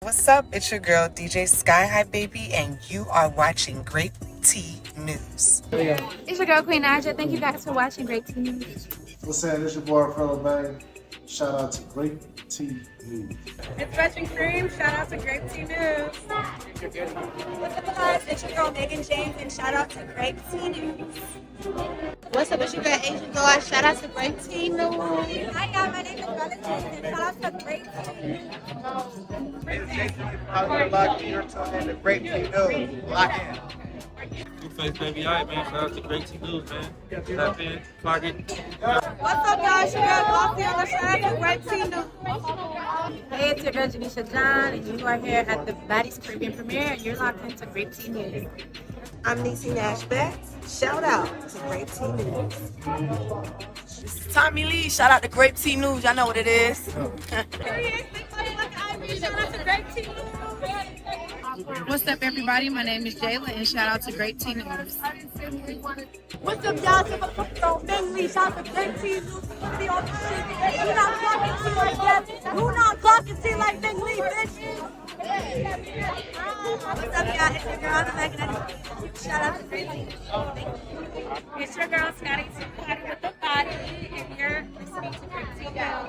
What's up? It's your girl, DJ Sky High Baby, and you are watching Grape Tea News. It's your girl, Queen Aja. Thank you guys for watching Grape Tea News. What's saying? It's your boy, Fellow Bang. Shout out to Grape Tea News. It's Veteran Cream. Shout out to Grape Tea News. What's up, guys? It's your girl, Megan James, and shout out to Grape Tea News. What's up? It's your girl, Asian Girl. Shout out to Grape Tea News. Hi, y'all. My name is Bella James, and shout out to Grape Tea News. You're tuning in to Grape Tea News. Lock in. Blueface, baby, all right, man. Shout out to Grape Tea News, man. Tap in, clock it. What's up, y'all? It's your girl, Glossiana. Shout out to Grape Tea News. Hey, it's your girl, Janisha John, and you are here at the Baddies Caribbean premiere, and you're locked into Grape Tea News. I'm Niecy Nash Betts. Shout out to Grape Tea News. This is Tommy Lee. Shout out to Grape Tea News. Y'all know what it is. What's up, everybody? My name is Jayla, and shout out to Grape Tea News. What's up, y'all? Give a fuck on Bing Lee. Shout out to Grape Tea News. Be on the shit. You not talking to like that. You not talking to like Bing Lee, bitch. What's up, y'all? It's your girl, the Megan. Shout out to Grape Tea News. Thank you. It's your girl, Scotty Party with the body, and you're listening to Grape Tea News.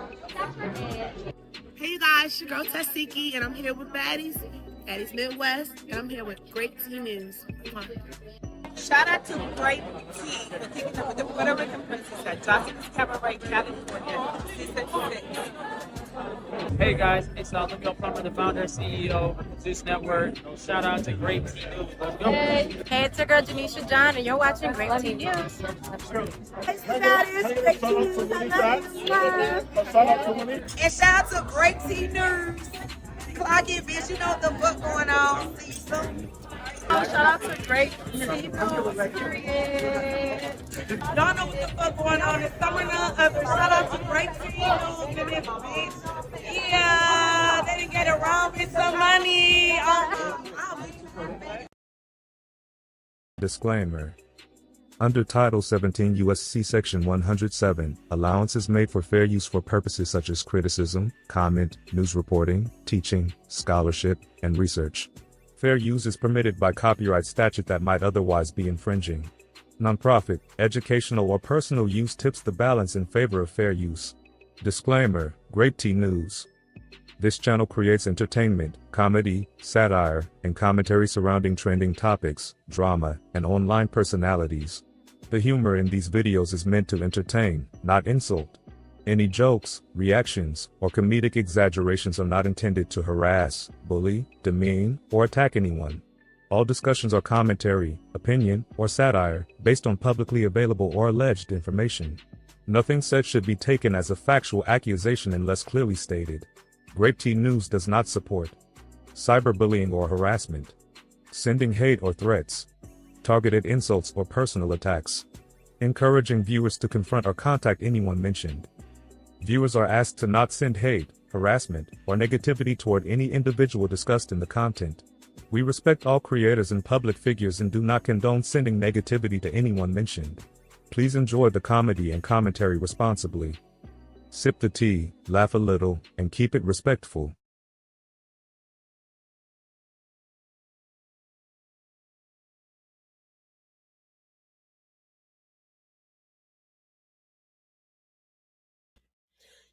Hey, you guys. Your girl, Tesehki, and I'm here with Baddies. Baddies Midwest, and I'm here with Grape Tea News. Come on. Shout out to Grape Tea for taking up with the Puerto Rican princess at Johnson's Cabaret, California. 666. Hey, guys. It's Olivia Plummer, the founder, CEO of Zeus Network. Shout out to Grape Tea News. Let's go. Hey, it's your girl, Janisha John, and you're watching Grape Tea News. And shout out to Grape Tea News. Clock it, bitch. You know what the fuck going on. See you soon. Shout out to Grape Tea News. Y'all know what the fuck going on. It's summer now. Shout out to Grape Tea News and this bitch. Yeah, they didn't get around with some money. Disclaimer. Under Title 17 U.S.C. Section 107, allowance is made for fair use for purposes such as criticism, comment, news reporting, teaching, scholarship, and research. Fair use is permitted by copyright statute that might otherwise be infringing. Nonprofit, educational, or personal use tips the balance in favor of fair use. Disclaimer, Grape Tea News. This channel creates entertainment, comedy, satire, and commentary surrounding trending topics, drama, and online personalities. The humor in these videos is meant to entertain, not insult. Any jokes, reactions, or comedic exaggerations are not intended to harass, bully, demean, or attack anyone. All discussions are commentary, opinion, or satire, based on publicly available or alleged information. Nothing said should be taken as a factual accusation unless clearly stated. Grape Tea News does not support cyberbullying or harassment, sending hate or threats, targeted insults or personal attacks, encouraging viewers to confront or contact anyone mentioned. Viewers are asked to not send hate, harassment, or negativity toward any individual discussed in the content. We respect all creators and public figures and do not condone sending negativity to anyone mentioned. Please enjoy the comedy and commentary responsibly. Sip the tea, laugh a little, and keep it respectful.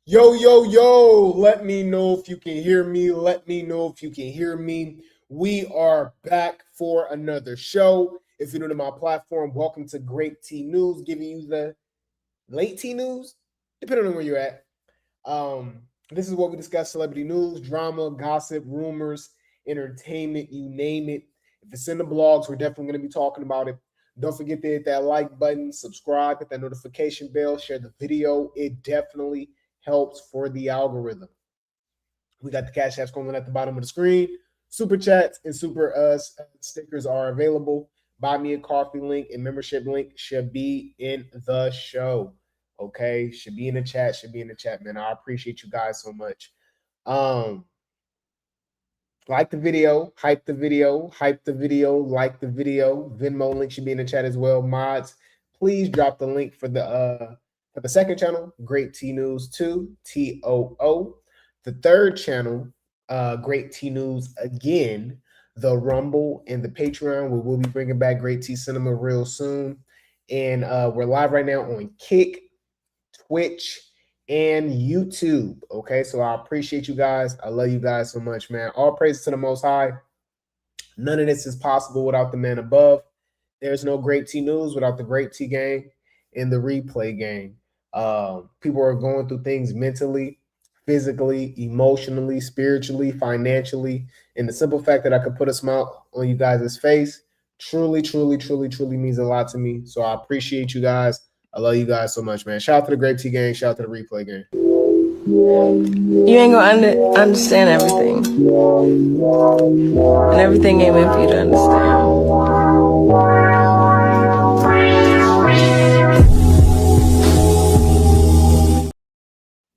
Yo, yo, yo. Let me know if you can hear me. Let me know if you can hear me. We are back for another show. If you're new to my platform, welcome to Grape Tea News, giving you the late tea news, depending on where you're at. This is what we discuss: celebrity news, drama, gossip, rumors, entertainment, you name it. If it's in the blogs, we're definitely going to be talking about it. Don't forget to hit that like button, subscribe, hit that notification bell, share the video. It definitely helps for the algorithm. We got the cash apps going at the bottom of the screen. Super chats and super stickers are available. Buy me a coffee link and membership link should be in the show. Okay, should be in the chat. Should be in the chat, man. I appreciate you guys so much. Like the video, hype the video, hype the video, like the video. Venmo link should be in the chat as well. Mods, please drop the link for the second channel, Grape Tea News 2, TOO. The third channel, Great Tea News again, the Rumble and the Patreon. We will be bringing back Great Tea Cinema real soon. And we're live right now on Kick, Twitch, and YouTube. Okay, so I appreciate you guys. I love you guys so much, man. All praise to the Most High. None of this is possible without the man above. There's no Grape Tea News without the Grape Tea gang and the replay gang. People are going through things mentally, physically, emotionally, spiritually, financially. And the simple fact that I could put a smile on you guys' face truly, truly, truly, truly means a lot to me. So I appreciate you guys. I love you guys so much, man. Shout out to the Grape Tea gang. Shout out to the replay gang. You ain't gonna understand everything. And everything ain't meant for you to understand.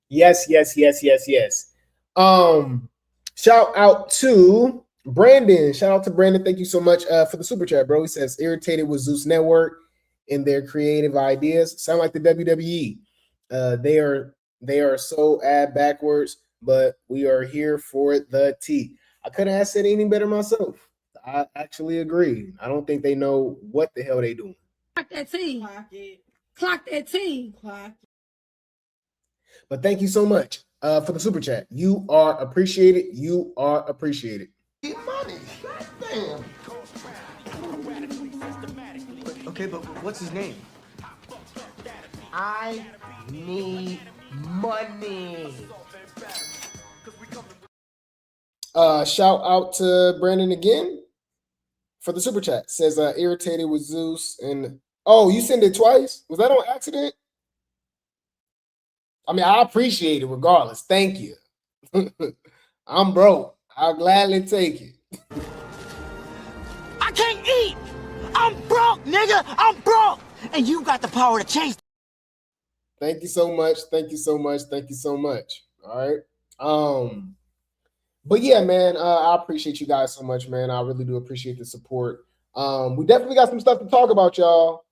Yes. Shout out to Brandon. Shout out to Brandon. Thank you so much for the super chat, bro. He says irritated with Zeus Network and their creative ideas. Sound like the WWE. They are so ad backwards, but we are here for the tea. I couldn't have said anything better myself. I actually agree. I don't think they know what the hell they doing. Clock that tea. Clock that tea. But thank you so much for the super chat. You are appreciated. You are appreciated. Money. Damn. Okay, but what's his name? I need money. Shout out to Brandon again for the super chat. Says irritated with Zeus and you sent it twice. Was that on accident? I mean, I appreciate it regardless. Thank you. I'm broke. I'll gladly take it. I can't eat. I'm broke, nigga. I'm broke. And you got the power to change. Thank you so much. Thank you so much. Thank you so much. All right. But yeah, man, I appreciate you guys so much, man. I really do appreciate the support. We definitely got some stuff to talk about, y'all.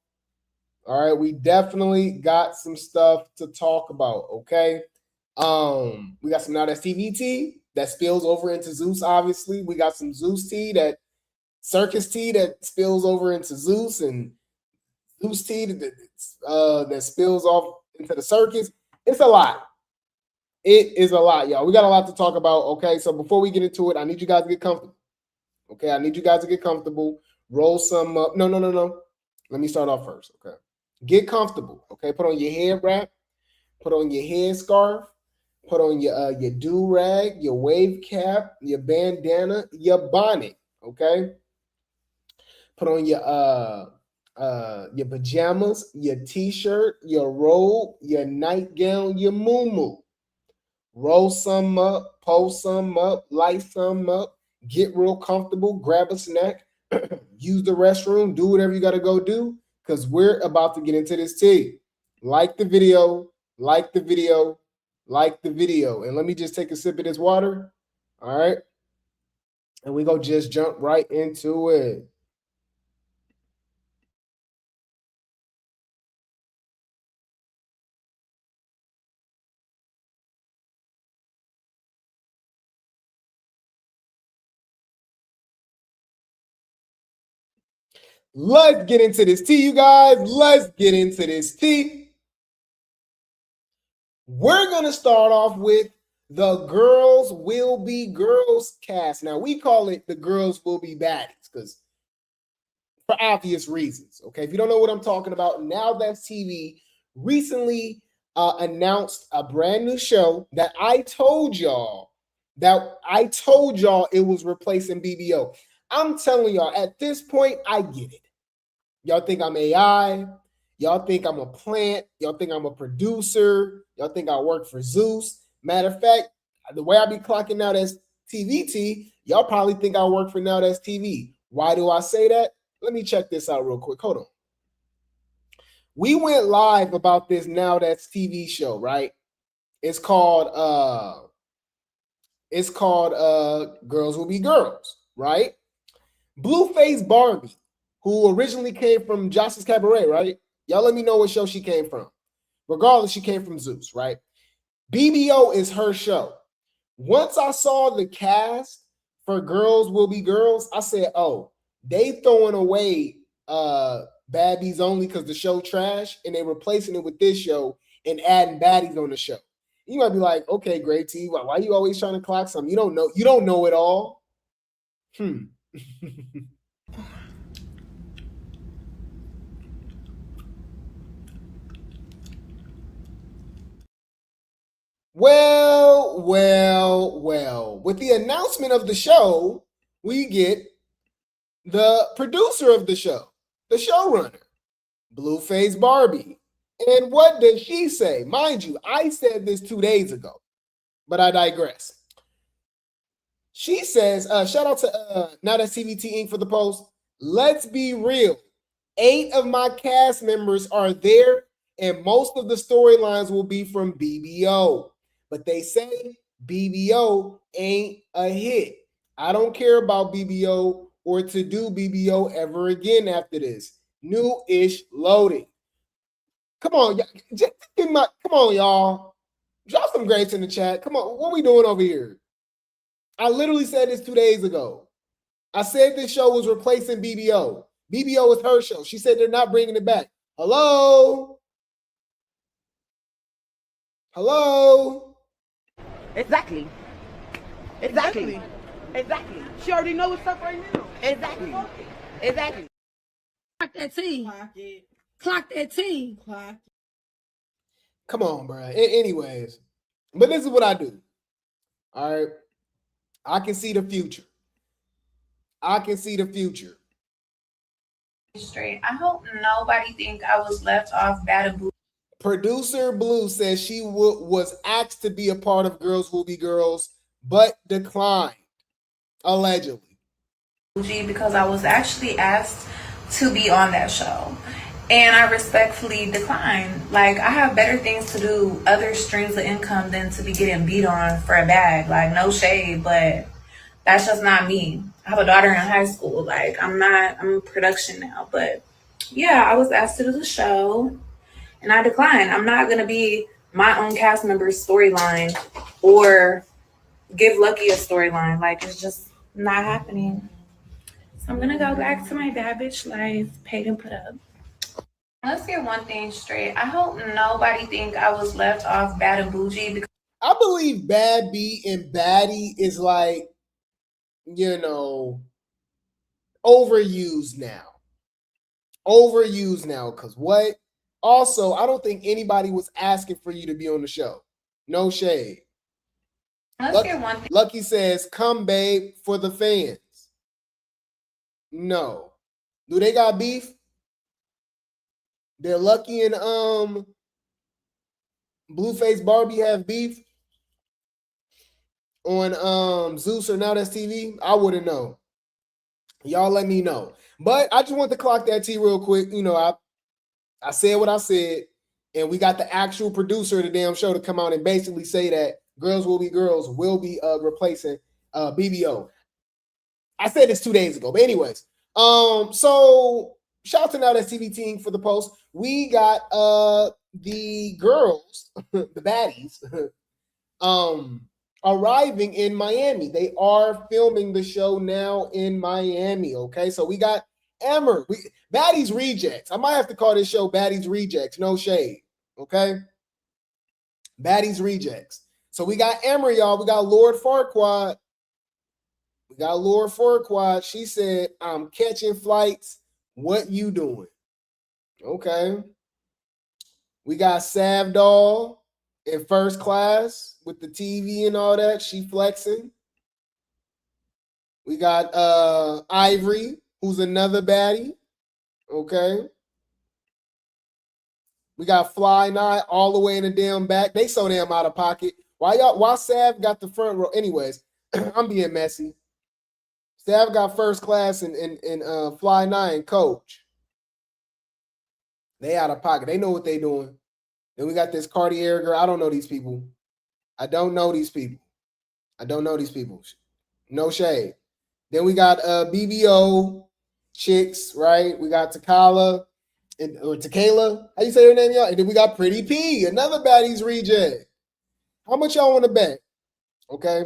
All right, we definitely got some stuff to talk about, okay? We got some Now That's TV tea that spills over into Zeus, obviously. We got some Zeus tea, that circus tea that spills over into Zeus, and Zeus tea that spills off into the circus. It's a lot. It is a lot, y'all. We got a lot to talk about, okay? So before we get into it, I need you guys to get comfortable. Okay, I need you guys to get comfortable. Roll some up. No. Let me start off first, okay? Get comfortable, okay? Put on your head wrap. Put on your head scarf. Put on your do-rag, your wave cap, your bandana, your bonnet, okay? Put on your pajamas, your t-shirt, your robe, your nightgown, your muumuu. Roll some up, pull some up, light some up, get real comfortable, grab a snack, use the restroom, do whatever you got to go do, because we're about to get into this tea. Like the video, like the video, like the video. And let me just take a sip of this water, all right? And we go just jump right into it. Let's get into this tea, you guys. Let's get into this tea. We're going to start off with the Girls Will Be Girls cast. Now, we call it the Girls Will Be Baddies because for obvious reasons, okay? If you don't know what I'm talking about, Now That's TV recently announced a brand new show that I told y'all it was replacing BBO. I'm telling y'all, at this point, I get it. Y'all think I'm AI. Y'all think I'm a plant. Y'all think I'm a producer. Y'all think I work for Zeus. Matter of fact, the way I be clocking Now That's TV, y'all probably think I work for Now That's TV. Why do I say that? Let me check this out real quick. Hold on. We went live about this Now That's TV show, right? It's called Girls Will Be Girls, right? Blueface Barbie, who originally came from Josh's Cabaret, right? Y'all let me know what show she came from. Regardless, she came from Zeus, right? BBO is her show. Once I saw the cast for Girls Will Be Girls, I said, oh, they throwing away Baddies Only because the show trash, and they replacing it with this show and adding Baddies on the show. You might be like, okay, Grape Tea, why you always trying to clock something? You don't know it all. Well. With the announcement of the show, we get the producer of the show, the showrunner, Blueface Barbie. And what does she say? Mind you, I said this 2 days ago, but I digress. She says, shout out to Now That's TVT Inc. for the post. Let's be real. 8 of my cast members are there, and most of the storylines will be from BBO. But they say BBO ain't a hit. I don't care about BBO or to do BBO ever again after this. New-ish loading. Come on, come on, y'all. Drop some grapes in the chat. Come on, what are we doing over here? I literally said this 2 days ago. I said this show was replacing BBO. BBO is her show. She said they're not bringing it back. Hello? Exactly. She already knows what's up right now. Exactly. Clock that T. Clock that T. Come on, bro. Anyways, but this is what I do. All right. I can see the future. Straight. I hope nobody think I was left off bad and blue. Producer Blue says she was asked to be a part of Girls Will Be Girls, but declined, allegedly. Because I was actually asked to be on that show, and I respectfully declined. Like, I have better things to do, other streams of income than to be getting beat on for a bag. Like, no shade, but that's just not me. I have a daughter in high school. Like, I'm in production now, but yeah, I was asked to do the show. And I declined. I'm not going to be my own cast member's storyline or give Lucky a storyline. Like, it's just not happening. So I'm going to go back to my bad bitch life, paid and put up. Let's get one thing straight. I hope nobody think I was left off bad and bougie. Because I believe Bad B and Baddie is like, overused now. Because what? Also, I don't think anybody was asking for you to be on the show. No shade. Lucky says, come, babe, for the fans. No. Do they got beef? They're Lucky and Blueface Barbie have beef on Zeus or Now That's TV? I wouldn't know. Y'all let me know. But I just want to clock that T real quick. I said what I said, and we got the actual producer of the damn show to come out and basically say that Girls Will Be Girls will be replacing BBO. I said this 2 days ago, but anyways, so shout out to Now That's TV team for the post. We got the girls, the baddies, arriving in Miami. They are filming the show now in Miami. Okay, so we got Emmer, Baddies Rejects. I might have to call this show Baddies Rejects. No shade. Okay. Baddies Rejects. So we got Emmer, y'all. We got Lord Farquaad. She said, I'm catching flights. What you doing? Okay. We got Savdol in first class with the TV and all that. She flexing. We got Ivory, who's another baddie. Okay. We got Fly Night all the way in the damn back. They so damn out of pocket. Why Sav got the front row? Anyways, I'm being messy. Sav got first class and Fly Night and Coach. They out of pocket. They know what they doing. Then we got this Cartier girl. I don't know these people. No shade. Then we got BBO chicks, right? We got Takala or Tequila. How you say her name, y'all? And then we got Pretty P, another Baddies reject. How much y'all want to bet? Okay.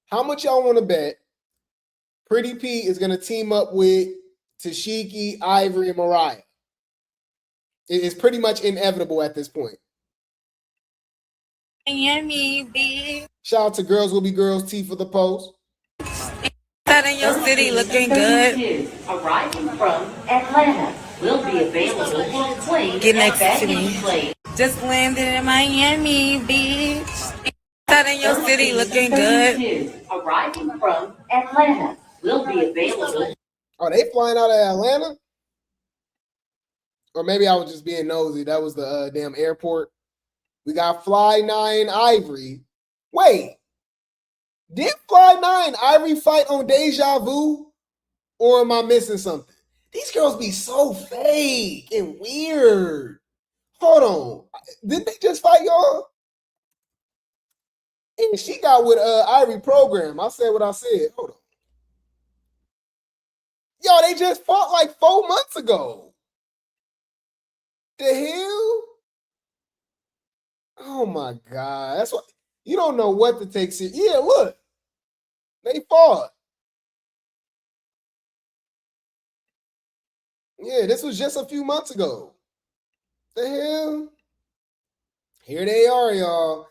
How much y'all want to bet Pretty P is going to team up with Tesehki, Ivory, and Mariah? It's pretty much inevitable at this point. Miami, bitch. Shout out to Girls Will Be Girls T for the post. Out in your city looking good. Arriving from Atlanta will be available for plane. Get next to me. Just landed in Miami, bitch. Out in your city looking good. Arriving from Atlanta will be available. Are they flying out of Atlanta? Or maybe I was just being nosy. That was the damn airport. We got Fly 9 Ivory. Wait. Did Fly 9 Ivory fight on Deja Vu? Or am I missing something? These girls be so fake and weird. Hold on. Didn't they just fight y'all? And she got with Ivory Program. I said what I said. Hold on. Yo, they just fought like 4 months ago. The hell? Oh my God. That's what you don't know what to take serious. Yeah, look. They fought. Yeah, this was just a few months ago. The hell? Here they are, y'all.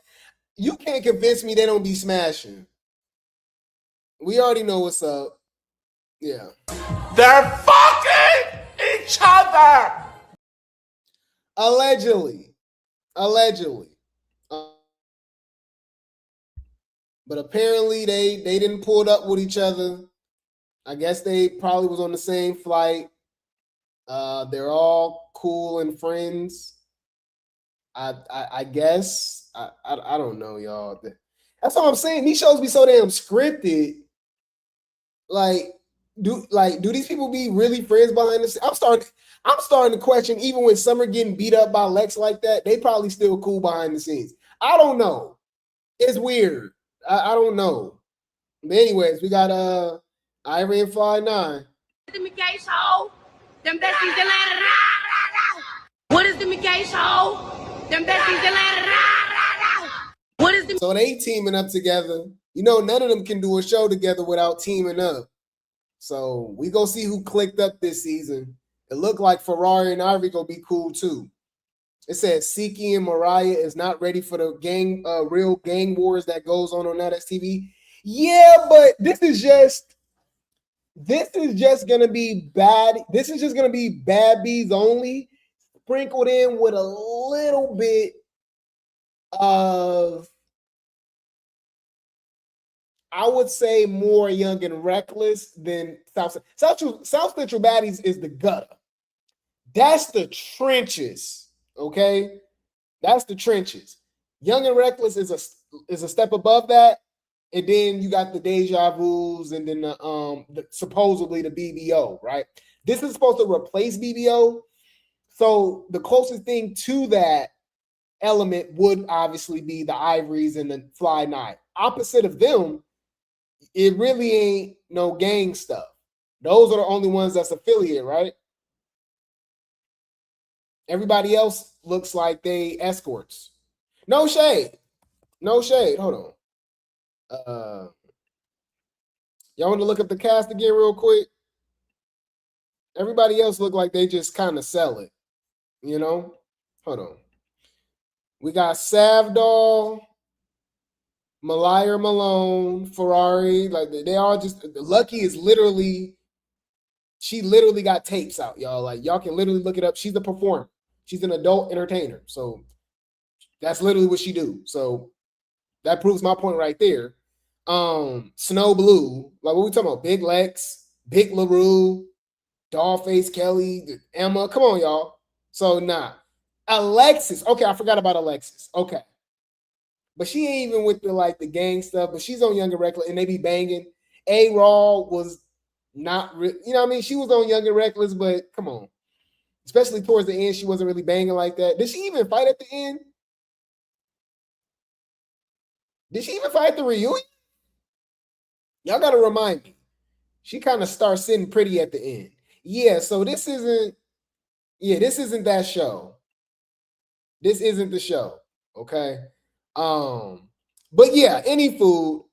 You can't convince me they don't be smashing. We already know what's up. Yeah. They're fucking each other. Allegedly. But apparently they didn't pull it up with each other. I guess they probably was on the same flight. They're all cool and friends. I guess. I don't know, y'all. That's what I'm saying. These shows be so damn scripted. Do these people be really friends behind the scenes? I'm starting to question, even when Summer getting beat up by Lex like that, they probably still cool behind the scenes. I don't know. It's weird. I don't know. But anyways, we got Ivory and Fly 9. The McKay show. Them besties Atlanta. What is the McKay show? Them besties Atlanta. What is the So they teaming up together. You know, none of them can do a show together without teaming up. So we go see who clicked up this season. It looked like Ferrari and Ivory gonna be cool too. It says Tesehki and Mariah is not ready for the real gang wars that goes on NTTV. Yeah, but this is just gonna be bad. This is just gonna be Baddies only, sprinkled in with a little bit of, I would say, more Young and Reckless than South Central Baddies is the gutter. That's the trenches, okay? That's the trenches. Young and Reckless is a step above that, and then you got the Deja Vus, and then supposedly the BBO, right? This is supposed to replace BBO, so the closest thing to that element would obviously be the Ivories and the Fly 9. Opposite of them, it really ain't no gang stuff. Those are the only ones that's affiliated, right? Everybody else looks like they escorts. No shade. Hold on. Y'all want to look up the cast again real quick? Everybody else look like they just kind of sell it. You know? Hold on. We got Savdol, Malaya Malone, Ferrari. Like they all just, Lucky is literally, she literally got tapes out, y'all. Like y'all can literally look it up. She's a performer. She's an adult entertainer. So that's literally what she do. So that proves my point right there. Snow Blue, like what we talking about? Big Lex, Big LaRue, Dollface Kelly, Emma. Come on, y'all. So Alexis. Okay, I forgot about Alexis. Okay. But she ain't even with the gang stuff, but she's on Young and Reckless and they be banging. A-Raw was not, you know what I mean? She was on Young and Reckless, but come on. Especially towards the end, she wasn't really banging like that. Did she even fight at the end? Did she even fight at the reunion? Y'all got to remind me. She kind of starts sitting pretty at the end. Yeah, so this isn't that show. This isn't the show, okay? But But yeah, any food.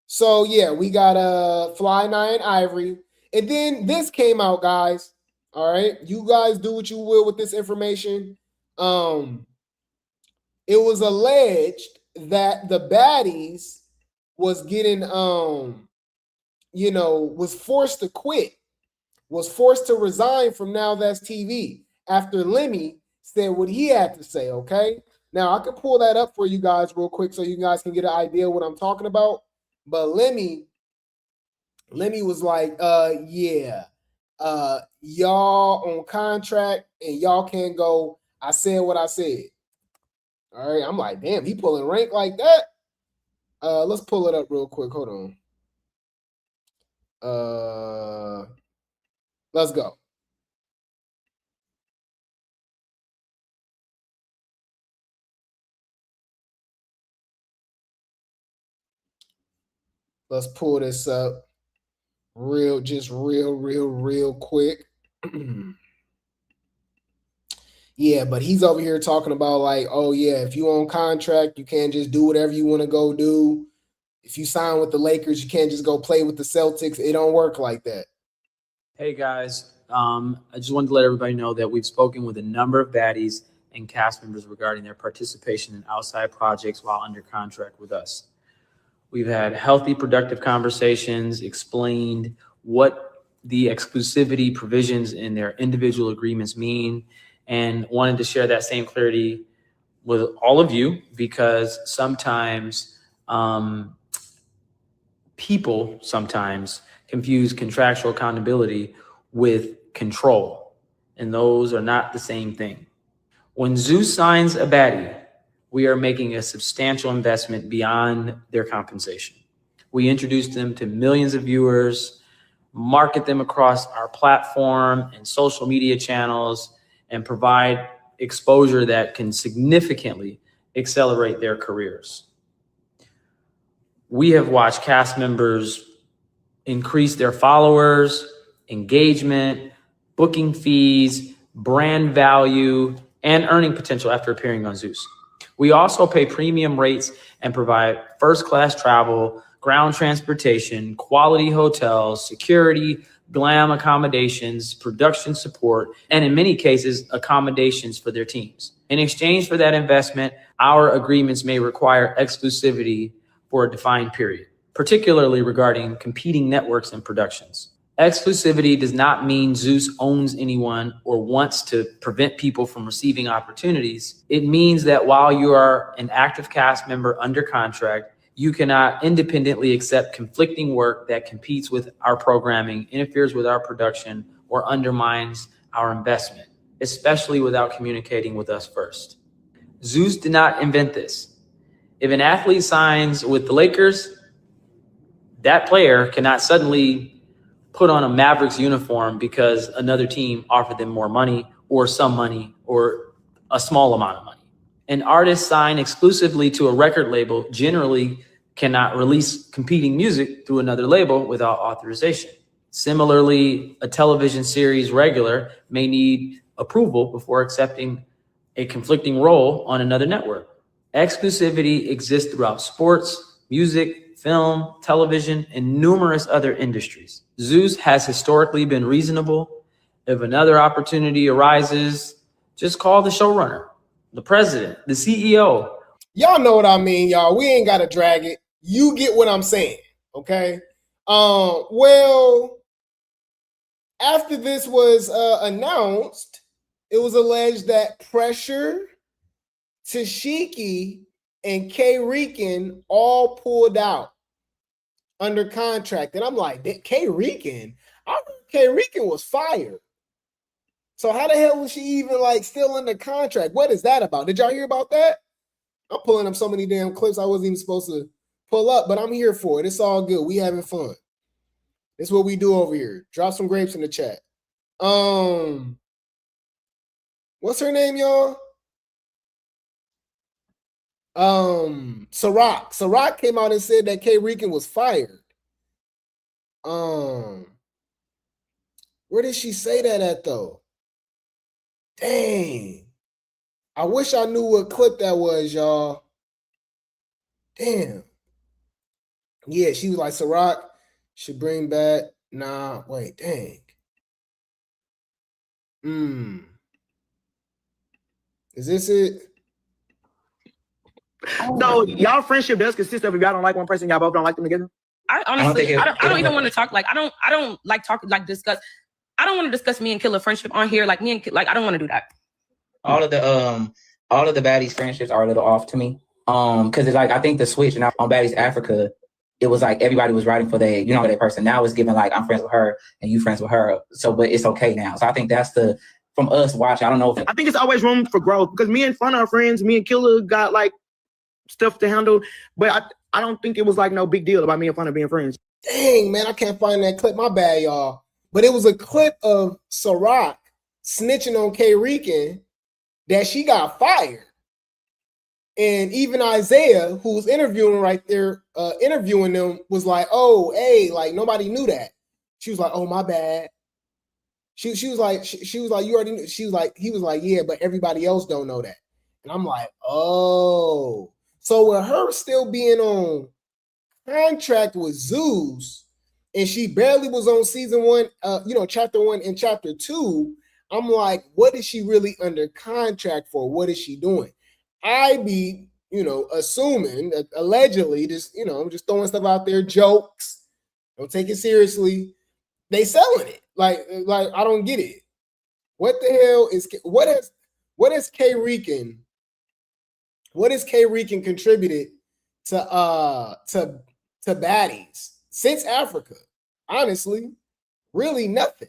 So yeah, we got Fly Nine Ivory. And then this came out, guys. All right. You guys do what you will with this information. It was alleged that the Baddies was getting was forced to quit, was forced to resign from Now That's TV after Lemmy said what he had to say, okay? Now, I could pull that up for you guys real quick so you guys can get an idea of what I'm talking about. But Lemmy was like, y'all on contract and y'all can't go. I said what I said. All right, I'm like, damn, he pulling rank like that? Let's pull it up real quick. Hold on. Let's go. Let's pull this up real quick. Yeah, but he's over here talking about like, oh yeah, if you on contract, you can't just do whatever you want to go do. If you sign with the Lakers, you can't just go play with the Celtics. It don't work like that. Hey guys, I just wanted to let everybody know that we've spoken with a number of baddies and cast members regarding their participation in outside projects while under contract with us. We've had healthy, productive conversations, explained what the exclusivity provisions in their individual agreements mean, and wanted to share that same clarity with all of you because sometimes people confuse contractual accountability with control, and those are not the same thing. When Zeus signs a baddie, we are making a substantial investment beyond their compensation. We introduce them to millions of viewers, market them across our platform and social media channels, and provide exposure that can significantly accelerate their careers. We have watched cast members increase their followers, engagement, booking fees, brand value, and earning potential after appearing on Zeus. We also pay premium rates and provide first-class travel, ground transportation, quality hotels, security, glam accommodations, production support, and in many cases, accommodations for their teams. In exchange for that investment, our agreements may require exclusivity for a defined period, particularly regarding competing networks and productions. Exclusivity does not mean Zeus owns anyone or wants to prevent people from receiving opportunities. It means that while you are an active cast member under contract, you cannot independently accept conflicting work that competes with our programming, interferes with our production, or undermines our investment, especially without communicating with us first. Zeus did not invent this. If an athlete signs with the Lakers, that player cannot suddenly put on a Mavericks uniform because another team offered them more money or some money or a small amount of money. An artist signed exclusively to a record label generally cannot release competing music through another label without authorization. Similarly, a television series regular may need approval before accepting a conflicting role on another network. Exclusivity exists throughout sports, music, film, television, and numerous other industries. Zeus has historically been reasonable. If another opportunity arises, just call the showrunner, the president, the CEO. Y'all know what I mean, y'all. We ain't got to drag it. You get what I'm saying, okay? Well, after this was announced, it was alleged that Pressure, Tesehki, and K-Rican all pulled out under contract. And I'm like, K-Rican? I thought K-Rican was fired. So how the hell was she even like still under contract? What is that about? Did y'all hear about that? I'm pulling up so many damn clips I wasn't even supposed to pull up, but I'm here for it. It's all good. We having fun. It's what we do over here. Drop some grapes in the chat. What's her name, y'all? Ciroc came out and said that K-Rican was fired. Where did she say that at though? Dang. I wish I knew what clip that was, y'all. Damn. Yeah, she was like, Ciroc should bring back. Nah, wait, dang. Is this it? So y'all friendship does consist of if y'all don't like one person, y'all both don't like them together? I honestly, I don't even want to talk. Like, I don't like talk, like discuss. I don't want to discuss me and Killer friendship on here. Like me and like, I don't want to do that. All of the Baddies friendships are a little off to me. Because it's like, I think the switch and on Baddies Africa, it was like everybody was writing for that person. Now it's given like I'm friends with her and you friends with her. So, but it's okay now. So I think that's from us watching. I don't know if I think it's always room for growth because me and Fun are friends. Me and Killer got like stuff to handle, but I don't think it was like no big deal about me and Fun being friends. Dang, man, I can't find that clip. My bad, y'all. But it was a clip of Ciroc snitching on K-Rican that she got fired. And even Isaiah, who was interviewing right there, interviewing them, was like, oh, hey, like nobody knew that. She was like, oh, my bad. She was like, you already knew. She was like, he was like, yeah, but everybody else don't know that. And I'm like, oh. So with her still being on contract with Zeus, and she barely was on season 1, chapter 1 and chapter 2, I'm like, what is she really under contract for? What is she doing? I be, assuming that allegedly, just, I'm just throwing stuff out there, jokes. Don't take it seriously. They selling it. Like I don't get it. What the hell is what has K-Rican contributed to Baddies since Africa? Honestly, really nothing.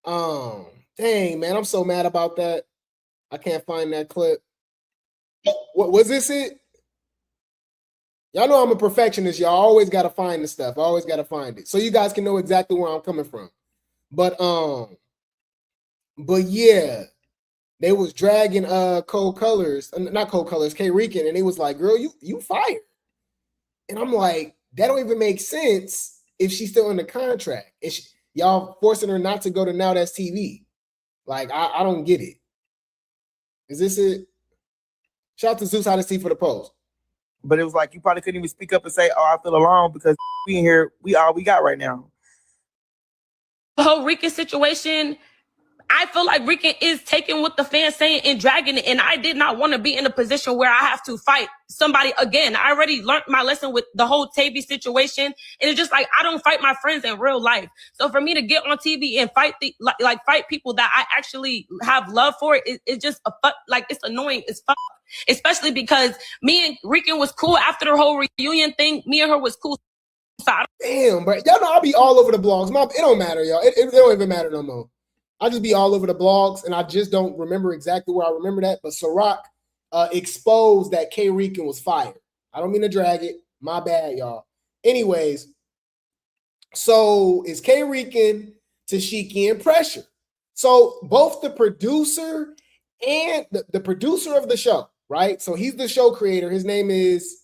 Dang, man, I'm so mad about that. I can't find that clip. What was this it? Y'all know I'm a perfectionist. Y'all always got to find the stuff. I always got to find it. So you guys can know exactly where I'm coming from. But yeah, they was dragging not Cold Colors, K-Rican, and they was like, girl, you fired. And I'm like, that don't even make sense if she's still under contract. Y'all forcing her not to go to Now That's TV. Like, I don't get it. Is this it? Shout out to Zeus How to See for the post. But it was like you probably couldn't even speak up and say, oh, I feel alone because we in here, we all we got right now. The whole Rican situation, I feel like Rican is taking what the fans saying and dragging it. And I did not want to be in a position where I have to fight somebody again. I already learned my lesson with the whole Tavy situation. And it's just like, I don't fight my friends in real life. So for me to get on TV and fight fight people that I actually have love for, it's just it's annoying as fuck. Especially because me and Rican was cool after the whole reunion thing. Me and her was cool. Damn, bro. Y'all know I'll be all over the blogs. It don't matter, y'all. It don't even matter no more. I'll just be all over the blogs, and I just don't remember exactly where I remember that. But Ciroc exposed that K-Rican was fired. I don't mean to drag it. My bad, y'all. Anyways, so it's K-Rican, Tesehki, and Pressure. So both the producer and the producer of the show, right? So he's the show creator. His name is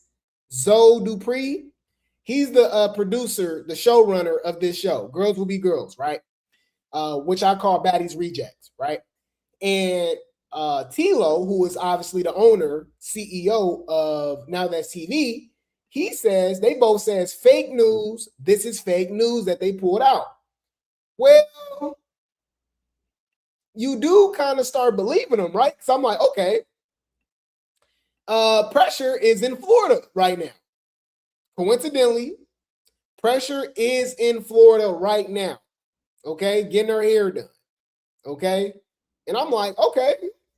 Zoe Dupree. He's the producer, the showrunner of this show, Girls Will Be Girls, right? Which I call Baddies Rejects, right? And Tilo, who is obviously the owner, CEO of Now That's TV, they both says fake news. This is fake news that they pulled out. Well, you do kind of start believing them, right? So I'm like, okay. Pressure is in Florida right now. Coincidentally, Pressure is in Florida right now. Okay, getting her hair done. Okay, and I'm like, okay,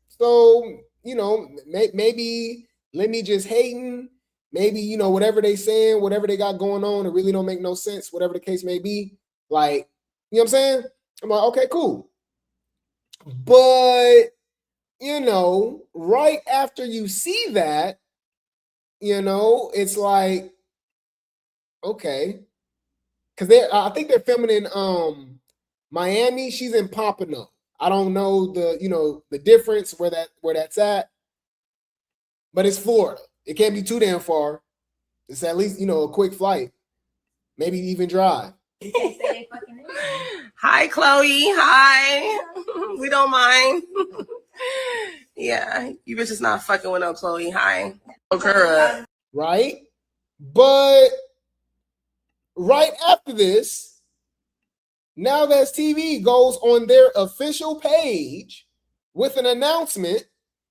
so maybe let me just hating. Maybe whatever they saying, whatever they got going on, it really don't make no sense. Whatever the case may be, like what I'm saying. I'm like, okay, cool. But right after you see that, it's like, okay, because I think they're filming in Miami. She's in Pompano. I don't know the difference where that's at, but it's Florida. It can't be too damn far. It's at least a quick flight, maybe even drive. Hi, Chloe. Hi. We don't mind. Yeah, you bitches not fucking with no Chloe. Hi. Look her up. Right? But right after this, Now That's TV goes on their official page with an announcement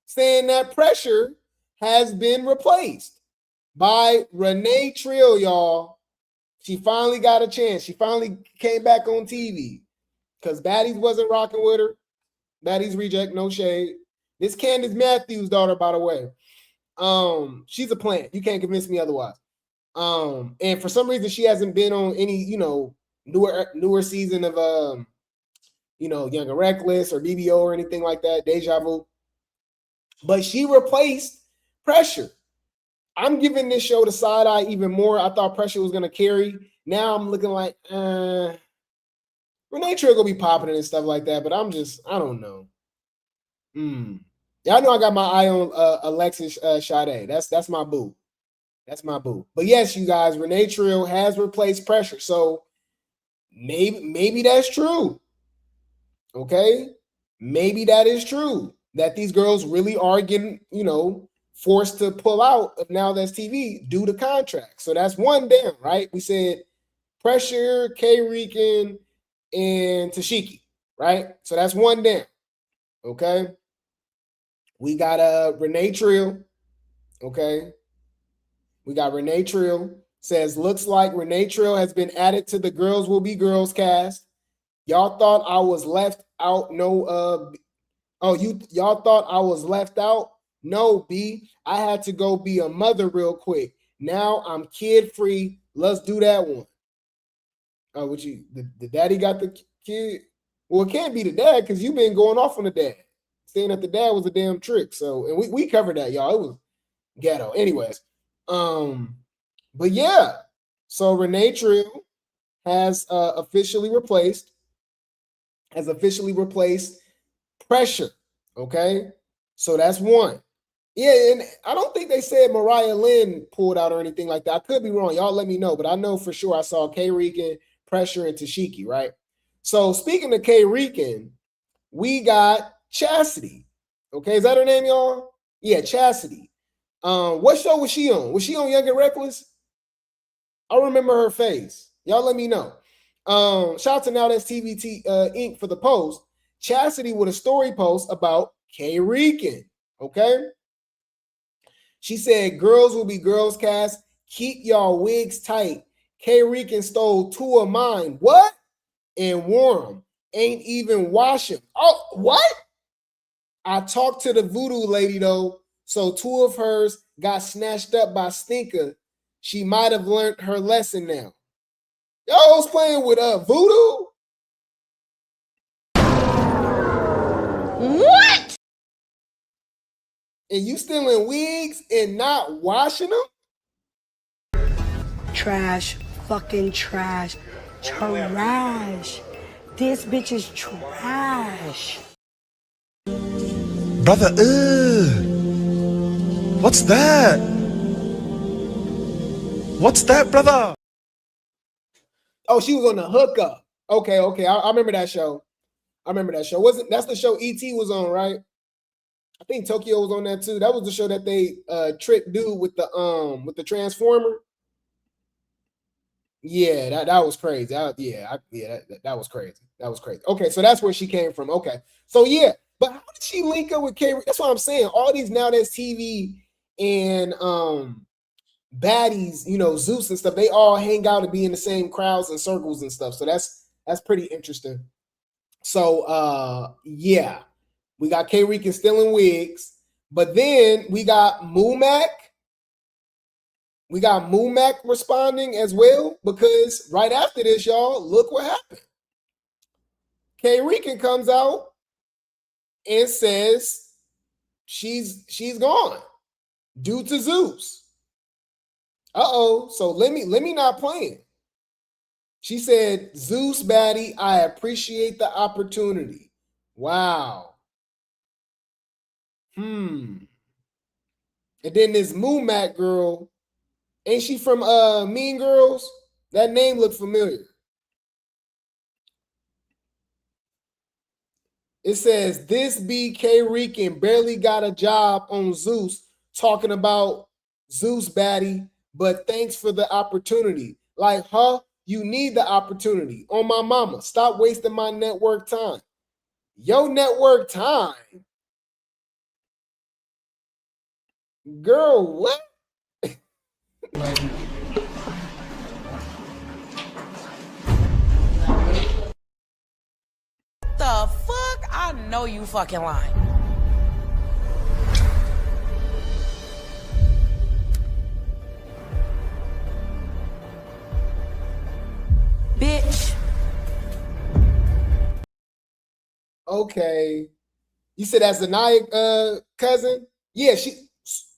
saying that Pressure has been replaced by Renee Trill, y'all. She finally got a chance. She finally came back on TV because Baddies wasn't rocking with her. Baddies reject, no shade. This Candace Matthews' daughter, by the way. She's a plant. You can't convince me otherwise. And for some reason, she hasn't been on any, newer season of Young and Reckless or BBO or anything like that, Deja Vu. But she replaced Pressure. I'm giving this show the side eye even more. I thought Pressure was gonna carry. Now I'm looking like Renee Trill gonna be popping and stuff like that, but I don't know. Y'all know I got my eye on Alexis Sade. That's my boo. That's my boo. But yes, you guys, Renee Trill has replaced Pressure. So maybe that's true. Okay? Maybe that is true. That these girls really are getting, forced to pull out of Now That's TV due to contract. So that's one down, right? We said Pressure, K-Rican, and Tesehki, right? So that's one down. Okay. We got Renee Trill. Okay. We got Renee Trill. Says, looks like Renee Trill has been added to the Girls Will Be Girls cast. Y'all thought I was left out. No, y'all thought I was left out? No, B. I had to go be a mother real quick. Now I'm kid free. Let's do that one. Oh, the daddy got the kid? Well, it can't be the dad because you've been going off on the dad. Saying that the dad was a damn trick. So, and we covered that, y'all. It was ghetto. Anyways, but yeah. So Renee Trill has officially replaced Pressure. Okay, so that's one. Yeah, and I don't think they said Mariah Lynn pulled out or anything like that. I could be wrong. Y'all let me know, but I know for sure I saw K-Rican, Pressure, and Tesehki, right? So speaking of K-Rican, we got Chastity. Okay, is that her name, y'all? Yeah, Chastity. What show was she on? Was she on Young and Reckless? I remember her face. Y'all let me know. Shout out to Now That's TV Inc. for the post. Chastity with a story post about K-Rican. Okay. She said, Girls Will Be Girls cast. Keep y'all wigs tight. K-Rican stole 2 of mine. What? And wore them. Ain't even wash them. Oh, what? I talked to the voodoo lady though. So 2 of hers got snatched up by Stinker. She might have learned her lesson now. Y'all's playing with voodoo? What? And you stealing wigs and not washing them? Trash. Fucking trash. Trash. This bitch is trash. Brother, what's that? What's that, brother? Oh, she was on the hookup. Okay. I remember that show. That's the show E.T. was on, right? I think Tokyo was on that too. That was the show that they tricked dude with the transformer. Yeah, that was crazy. That was crazy. That was crazy. Okay, so that's where she came from. Okay, so yeah, but how did she link up with K? That's what I'm saying. All these Now That's TV and Baddies, Zeus and stuff, they all hang out and be in the same crowds and circles and stuff. So that's pretty interesting. So yeah, we got K-Rican stealing wigs, but then we got Moomac. We got Moomac responding as well, because right after this, y'all, look what happened. K-Rican comes out and says she's gone due to Zeus. So let me not play it. She said, Zeus baddie, I appreciate the opportunity. Wow. And then this Moomac girl, ain't she from Mean Girls? That name looked familiar. It says, this BK Rican barely got a job on Zeus talking about Zeus baddie, but thanks for the opportunity. Like, huh? You need the opportunity. On my mama, stop wasting my network time. Your network time? Girl, what? The fuck? I know you fucking lying. Bitch. Okay. You said that's the Nia cousin? Yeah,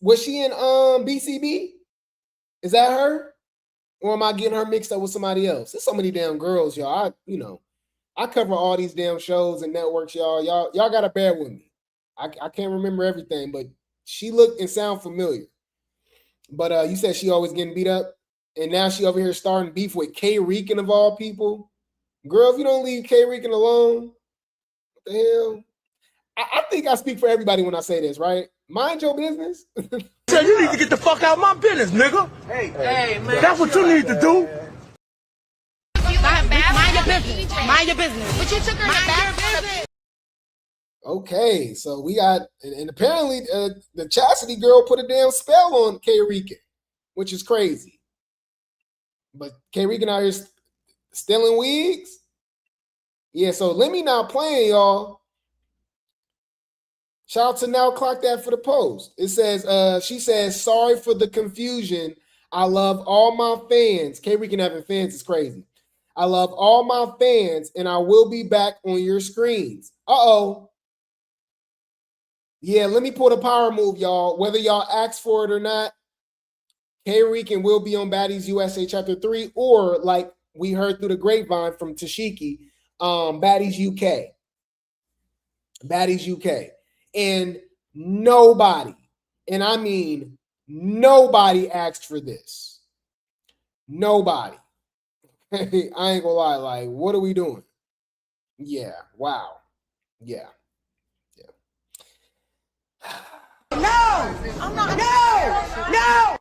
was she in BCB? Is that her? Or am I getting her mixed up with somebody else? There's so many damn girls, y'all. I cover all these damn shows and networks, y'all. Y'all gotta bear with me. I can't remember everything, but she looked and sound familiar. But you said she always getting beat up, and now she over here starting beef with K Rican of all people. Girl, if you don't leave K Rican alone, what the hell? I think I speak for everybody when I say this, right? Mind your business. So you need to get the fuck out of my business, nigga. Hey, man. That's what you need to do. Mind your business. Mind your business. But you took her to back. Okay, so we got, and apparently the Chastity girl put a damn spell on K Rican, which is crazy. But K Rican out here stealing wigs? Yeah, so let me not playing, y'all. Shout out to Now Clock That for the post. It says, she says, sorry for the confusion. I love all my fans. K Rican having fans is crazy. I love all my fans, and I will be back on your screens. Uh-oh. Yeah, let me pull the power move, y'all. Whether y'all ask for it or not, K Rican will be on Baddies USA Chapter 3, or like we heard through the grapevine from Tesehki, Baddies UK. Baddies UK. And nobody, and I mean nobody asked for this. Nobody. I ain't gonna lie, like, what are we doing? Yeah, wow. Yeah. No! I'm not. No!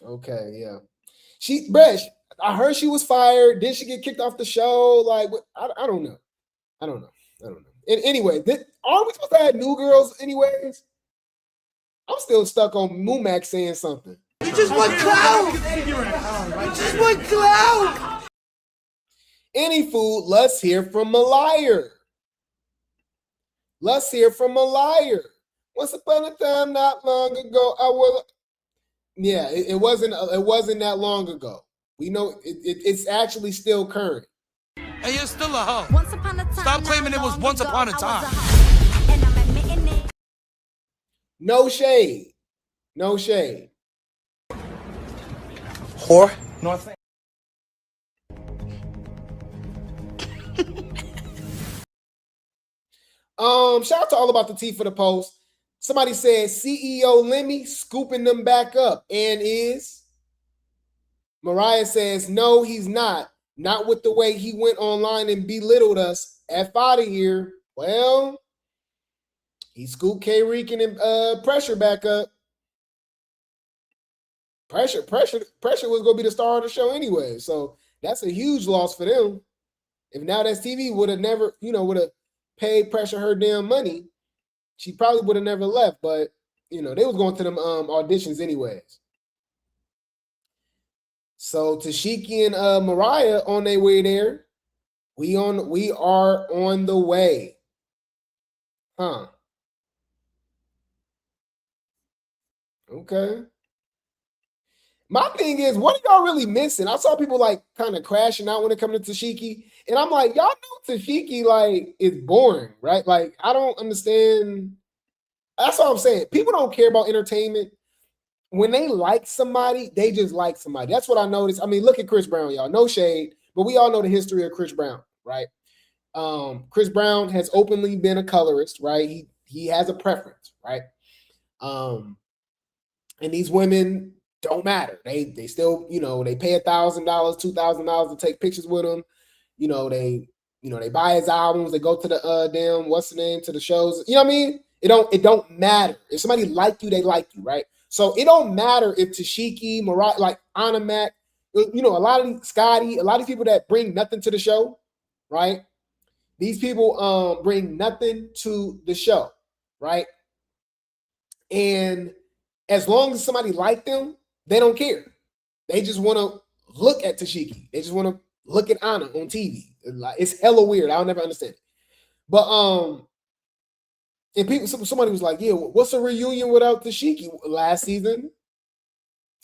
Okay, yeah. I heard she was fired. Did she get kicked off the show? Like, I don't know. I don't know. And anyway, aren't we supposed to have new girls anyways? I'm still stuck on Mumac saying something. You just want clout. You just want clout. Any food, let's hear from a liar. Let's hear from a liar. Once upon a time, not long ago, I was. Yeah, it wasn't that long ago. We know it's actually still current. And you're still a hoe. Once upon a time. Stop claiming it was once upon a time. And I'm admitting it. No shade. No shade. Whore. No, shout out to All About the Tea for the post. Somebody said CEO Lemmy scooping them back up, and is. Mariah says, no, he's not. Not with the way he went online and belittled us. F out of here. Well, he scooped K Rican and Pressure back up. Pressure was gonna be the star of the show anyway. So that's a huge loss for them. If Now That's TV would have never, would have paid Pressure her damn money, she probably would have never left. But they was going to them auditions anyways. So Tesehki and Mariah on their way there. We are on the way. Huh. Okay. My thing is, what are y'all really missing? I saw people like kind of crashing out when it comes to Tesehki. And I'm like, y'all know Tesehki like is boring, right? Like, I don't understand. That's all I'm saying. People don't care about entertainment. When they like somebody, they just like somebody. That's what I noticed. I mean, look at Chris Brown, y'all. No shade, but we all know the history of Chris Brown, right? Chris Brown has openly been a colorist, right? He has a preference, right? And these women don't matter. They still, they pay $1,000, $2,000 to take pictures with him. They You know, they buy his albums, they go to the damn, what's the name, to the shows. You know what I mean? It don't matter. If somebody like you, they like you, right? So it don't matter if Tesehki, Mariah, like Anna Mac, you know, a lot of Scotty, a lot of people that bring nothing to the show, right? These people bring nothing to the show, right? And as long as somebody like them, they don't care. They just want to look at Tesehki. They just want to look at Anna on TV. It's hella weird. I'll never understand it. But and people, somebody was like, "Yeah, what's a reunion without Tesehki last season?"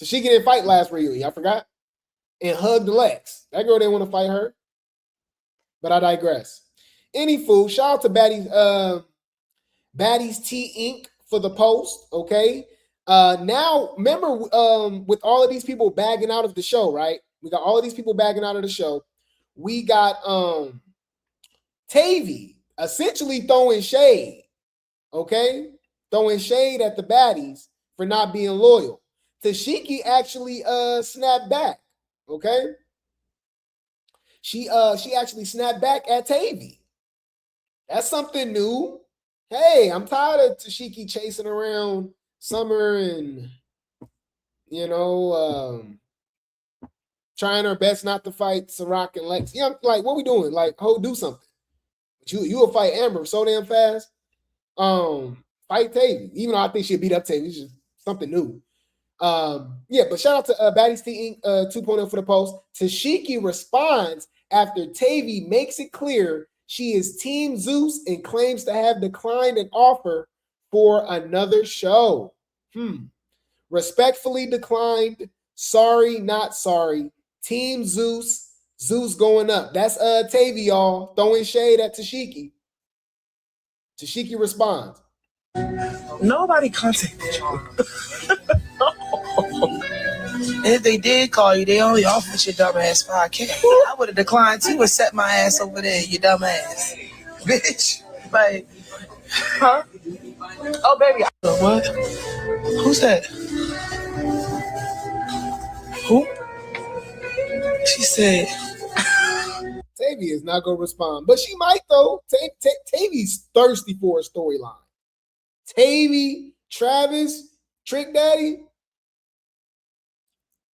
Tesehki didn't fight last reunion. I forgot. And hugged Lex. That girl didn't want to fight her. But I digress. Anywho, shout out to Baddies Tea Inc. for the post. Okay. Now remember, with all of these people bagging out of the show, right? We got all of these people bagging out of the show. We got Tavy essentially throwing shade. Okay, throwing shade at the baddies for not being loyal. Tesehki actually snapped back. Okay, she actually snapped back at Tavy. That's something new. Hey, I'm tired of Tesehki chasing around Summer and, you know, trying her best not to fight Ciroc and Lex. Yeah, like, what we doing? Like, do something. But you will fight Amber so damn fast. Fight Tavy, even though I think she'll beat up Tavy. It's just something new. Yeah, but shout out to Baddies Tea Inc. 2.0 for the post. Tesehki responds after Tavy makes it clear she is Team Zeus and claims to have declined an offer for another show. Respectfully declined. Sorry, not sorry. Team Zeus. Zeus going up. That's Tavy, y'all, throwing shade at Tesehki. Tesehki responds. Nobody contacted you. And if they did call you, they only offered your dumb ass 5K. I would have declined too and set my ass over there, you dumb ass. Bitch. Like, huh? Oh, baby. What? Who's that? Who? She said. Tavy is not going to respond, but she might though. Tavy's thirsty for a storyline. Tavy, Travis, Trick Daddy,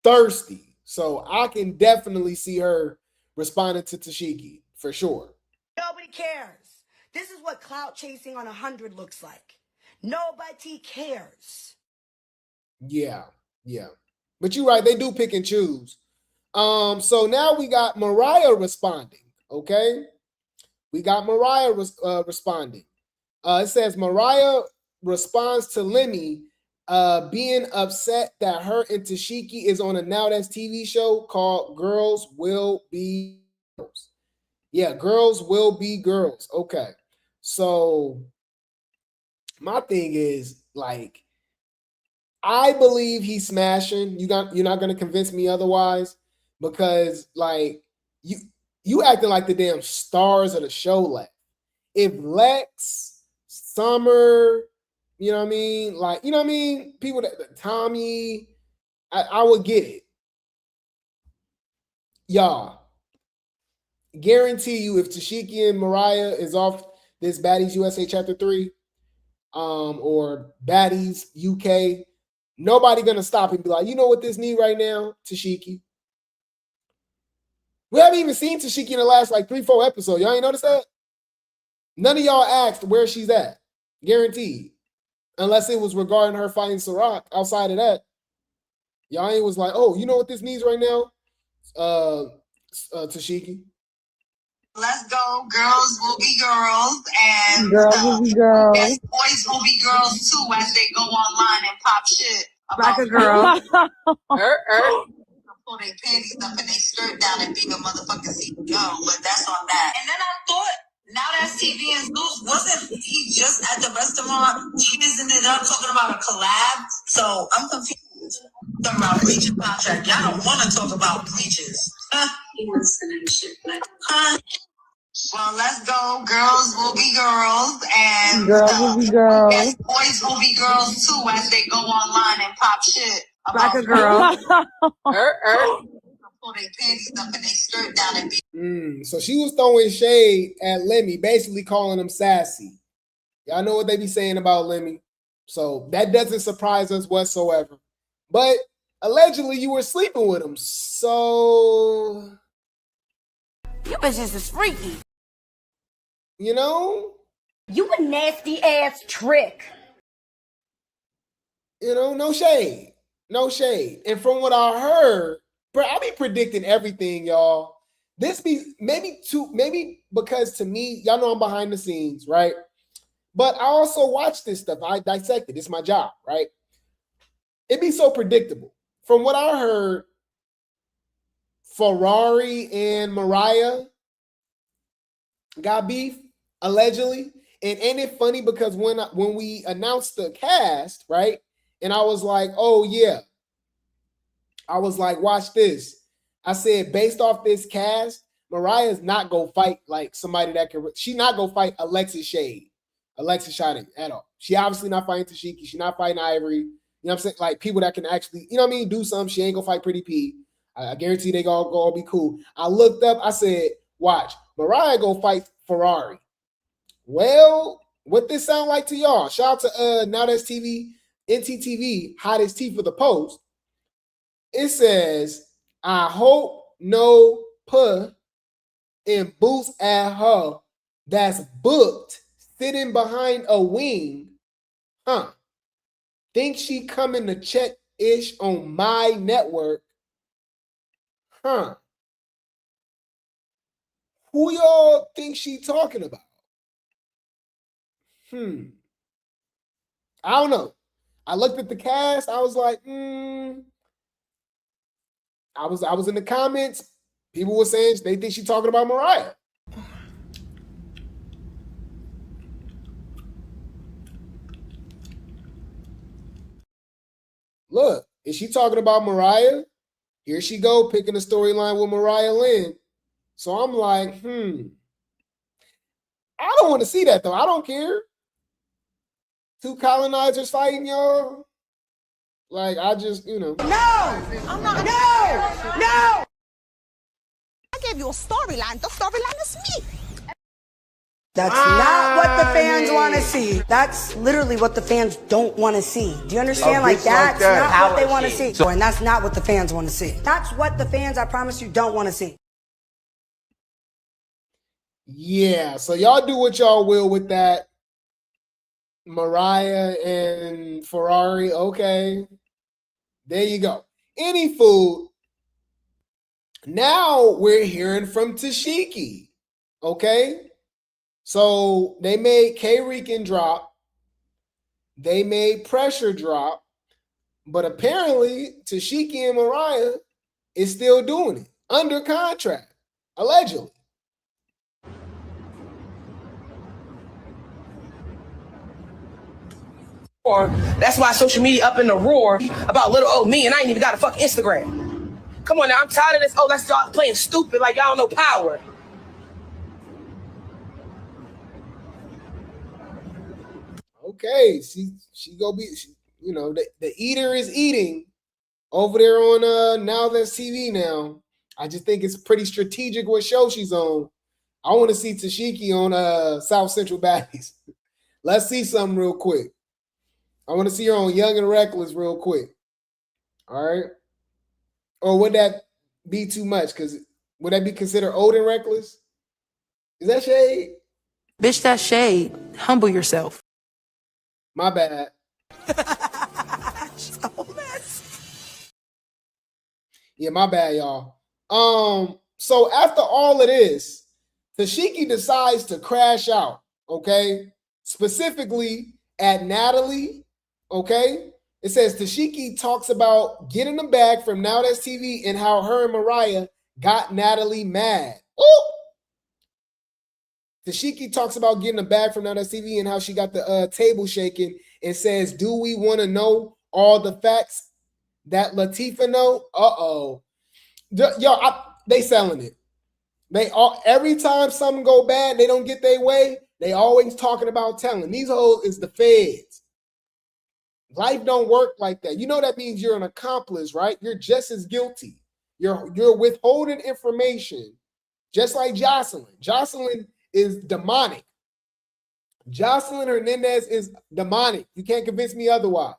thirsty. So I can definitely see her responding to Tesehki for sure. Nobody cares. This is what clout chasing on 100 looks like. Nobody cares. Yeah. But you're right, they do pick and choose. So now we got Mariah responding. Okay, we got Mariah responding. It says Mariah responds to Lemmy being upset that her and Tesehki is on a Now That's TV show called Girls Will Be Girls. Yeah, Girls Will Be Girls. Okay, so my thing is, like, I believe he's smashing. You're not gonna convince me otherwise, because like you acting like the damn stars of the show left. If Lex, Summer, you know what I mean? Like, you know what I mean? People that Tommy, I would get it. Y'all, guarantee you if Tesehki and Mariah is off this Baddies USA Chapter 3, or Baddies UK, nobody gonna stop and be like, you know what this need right now, Tesehki? We haven't even seen Tesehki in the last like 3-4 episodes. Y'all ain't noticed that? None of y'all asked where she's at. Guaranteed. Unless it was regarding her fighting Ciroc. Outside of that, y'all ain't was like, oh, you know what this needs right now? Tesehki. Let's go. Girls will be girls. And Girls will be girls. yes, boys will be girls too as they go online and pop shit Like a girl. pull their panties up and they skirt down and be a motherfucking CEO, but that's on that. And then I thought, Now That's TV and Zeus, wasn't he just at the restaurant cheesing it up, talking about a collab? So I'm confused. Talking about bleaching contract. Y'all don't want to talk about bleaches. He wants to know shit, huh? Well, let's go. Girls will be girls. And Girls will be girls. yes, boys will be girls too as they go online and pop shit. Like a girl. Pull pull their panties up and they skirt down and be. So she was throwing shade at Lemmy, basically calling him sassy. Y'all know what they be saying about Lemmy. So that doesn't surprise us whatsoever. But allegedly you were sleeping with him. So You bitches is freaky. You know? You a nasty ass trick. You know, no shade. No shade. And from what I heard, bro, I be predicting everything, y'all. This be maybe because to me, y'all know I'm behind the scenes, right? But I also watch this stuff. I dissect it. It's my job, right? It be so predictable. From what I heard, Ferrari and Mariah got beef, allegedly. And ain't it funny because when we announced the cast, right? And I was like, oh yeah. I was like, watch this. I said, based off this cast, Mariah's not gonna fight like somebody that can. She not gonna fight Alexis Shade at all. She obviously not fighting Tesehki. She not fighting Ivory. You know what I'm saying? Like people that can actually, you know what I mean, do something. She ain't gonna fight Pretty P. I guarantee they gonna all be cool. I looked up. I said, watch, Mariah go fight Ferrari. Well, what this sound like to y'all? Shout out to Now That's TV, NTTV, Hottest Tea for the Post. It says, I hope no puh in boots at her that's booked sitting behind a wing. Think she coming to check ish on my network. Who y'all think she talking about? I don't know. I looked at the cast. I was like, I was in the comments. People were saying they think she's talking about Mariah. Look, is she talking about Mariah? Here she go, picking a storyline with Mariah Lynn. So I'm like, I don't want to see that though. I don't care. Two colonizers fighting, y'all. Like, I just, you know. No! I'm not. No! I gave you a storyline. The storyline is me. That's not what the fans want to see. That's literally what the fans don't want to see. Do you understand? Like, that's not what they want to see. And that's not what the fans want to see. That's what the fans, I promise you, don't want to see. Yeah, so y'all do what y'all will with that. Mariah and Ferrari, okay. There you go. Any food. Now we're hearing from Tesehki, okay? So they made K-Rican drop. They made Pressure drop. But apparently, Tesehki and Mariah is still doing it under contract, allegedly. That's why social media up in the roar about little old me, and I ain't even got a fucking Instagram. Come on now, I'm tired of this. Oh, that's y'all playing stupid like y'all don't know power. Okay, she go be, you know, the eater is eating over there on Now That's TV now. I just think it's pretty strategic what show she's on. I want to see Tesehki on South Central Baddies. Let's see something real quick. I want to see her on Young and Reckless real quick. All right. Or would that be too much? Because would that be considered old and reckless? Is that shade? Bitch, that's shade. Humble yourself. My bad. Yeah, my bad, y'all. So after all of this, Tesehki decides to crash out, okay? Specifically at Natalie. Okay, it says Tesehki talks about getting the bag from Now That's TV and how her and Mariah got Natalie mad. Ooh! Tesehki talks about getting a bag from Now That's TV and how she got the table shaking and says, do we want to know all the facts that Latifah know? Uh-oh. They selling it. Every time something go bad, they don't get their way, they always talking about telling. These hoes is the feds. Life don't work like that. You know that means you're an accomplice, right? You're just as guilty. You're withholding information, just like Jocelyn. Jocelyn is demonic. Jocelyn Hernandez is demonic. You can't convince me otherwise.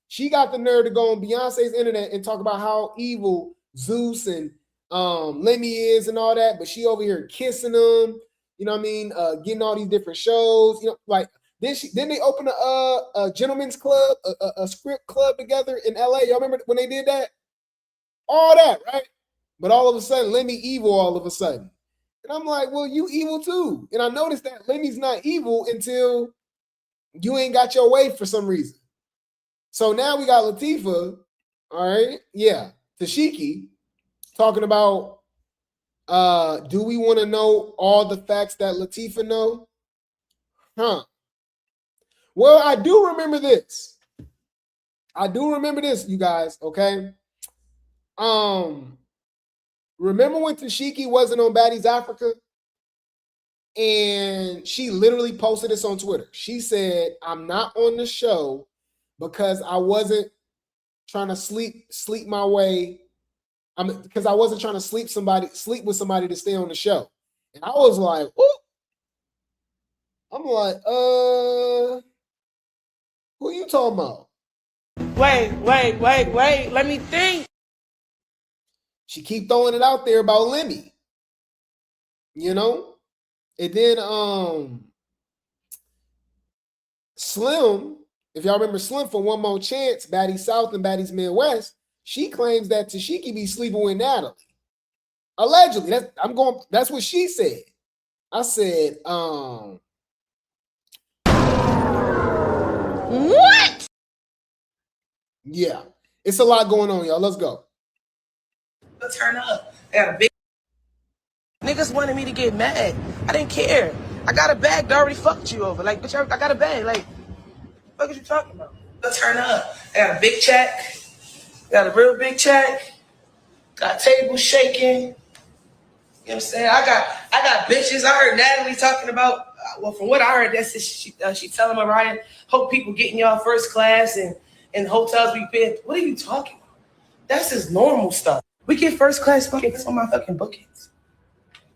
She got the nerve to go on Beyonce's internet and talk about how evil Zeus and Lemmy is and all that, but she over here kissing them. You know what I mean? Getting all these different shows. You know, like then they opened a gentleman's club, a script club together in LA. Y'all remember when they did that? All that, right? But all of a sudden, Lemmy evil all of a sudden. And I'm like, well, you evil too. And I noticed that Lemmy's not evil until you ain't got your way for some reason. So now we got Latifah, all right? Yeah, Tesehki, talking about, do we want to know all the facts that Latifah know? Huh. Well, I do remember this. You guys, okay? Remember when Tesehki wasn't on Baddies Africa? And she literally posted this on Twitter. She said, I'm not on the show because I wasn't trying to sleep my way. Because I wasn't trying to sleep with somebody to stay on the show. And I was like, ooh. I'm like, who you talking about? Wait. Let me think. She keep throwing it out there about Lemmy. You know? And then Slim, if y'all remember Slim from One More Chance, Baddies South and Baddies Midwest, she claims that Tesehki be sleeping with Natalie. Allegedly. That's what she said. I said, What? Yeah. It's a lot going on, y'all. Let's go. Turn up. I got a big niggas wanted me to get mad. I didn't care. I got a bag that already fucked you over. Like, bitch, I got a bag. Like, what are you talking about? Turn up. I got a big check. Got a real big check. Got tables shaking. You know what I'm saying? I got bitches. I heard Natalie talking about, well, from what I heard, that's she telling Mariah, hope people getting y'all first class and hotels we pay. What are you talking about? That's just normal stuff. We get first class bookings on my fucking bookings.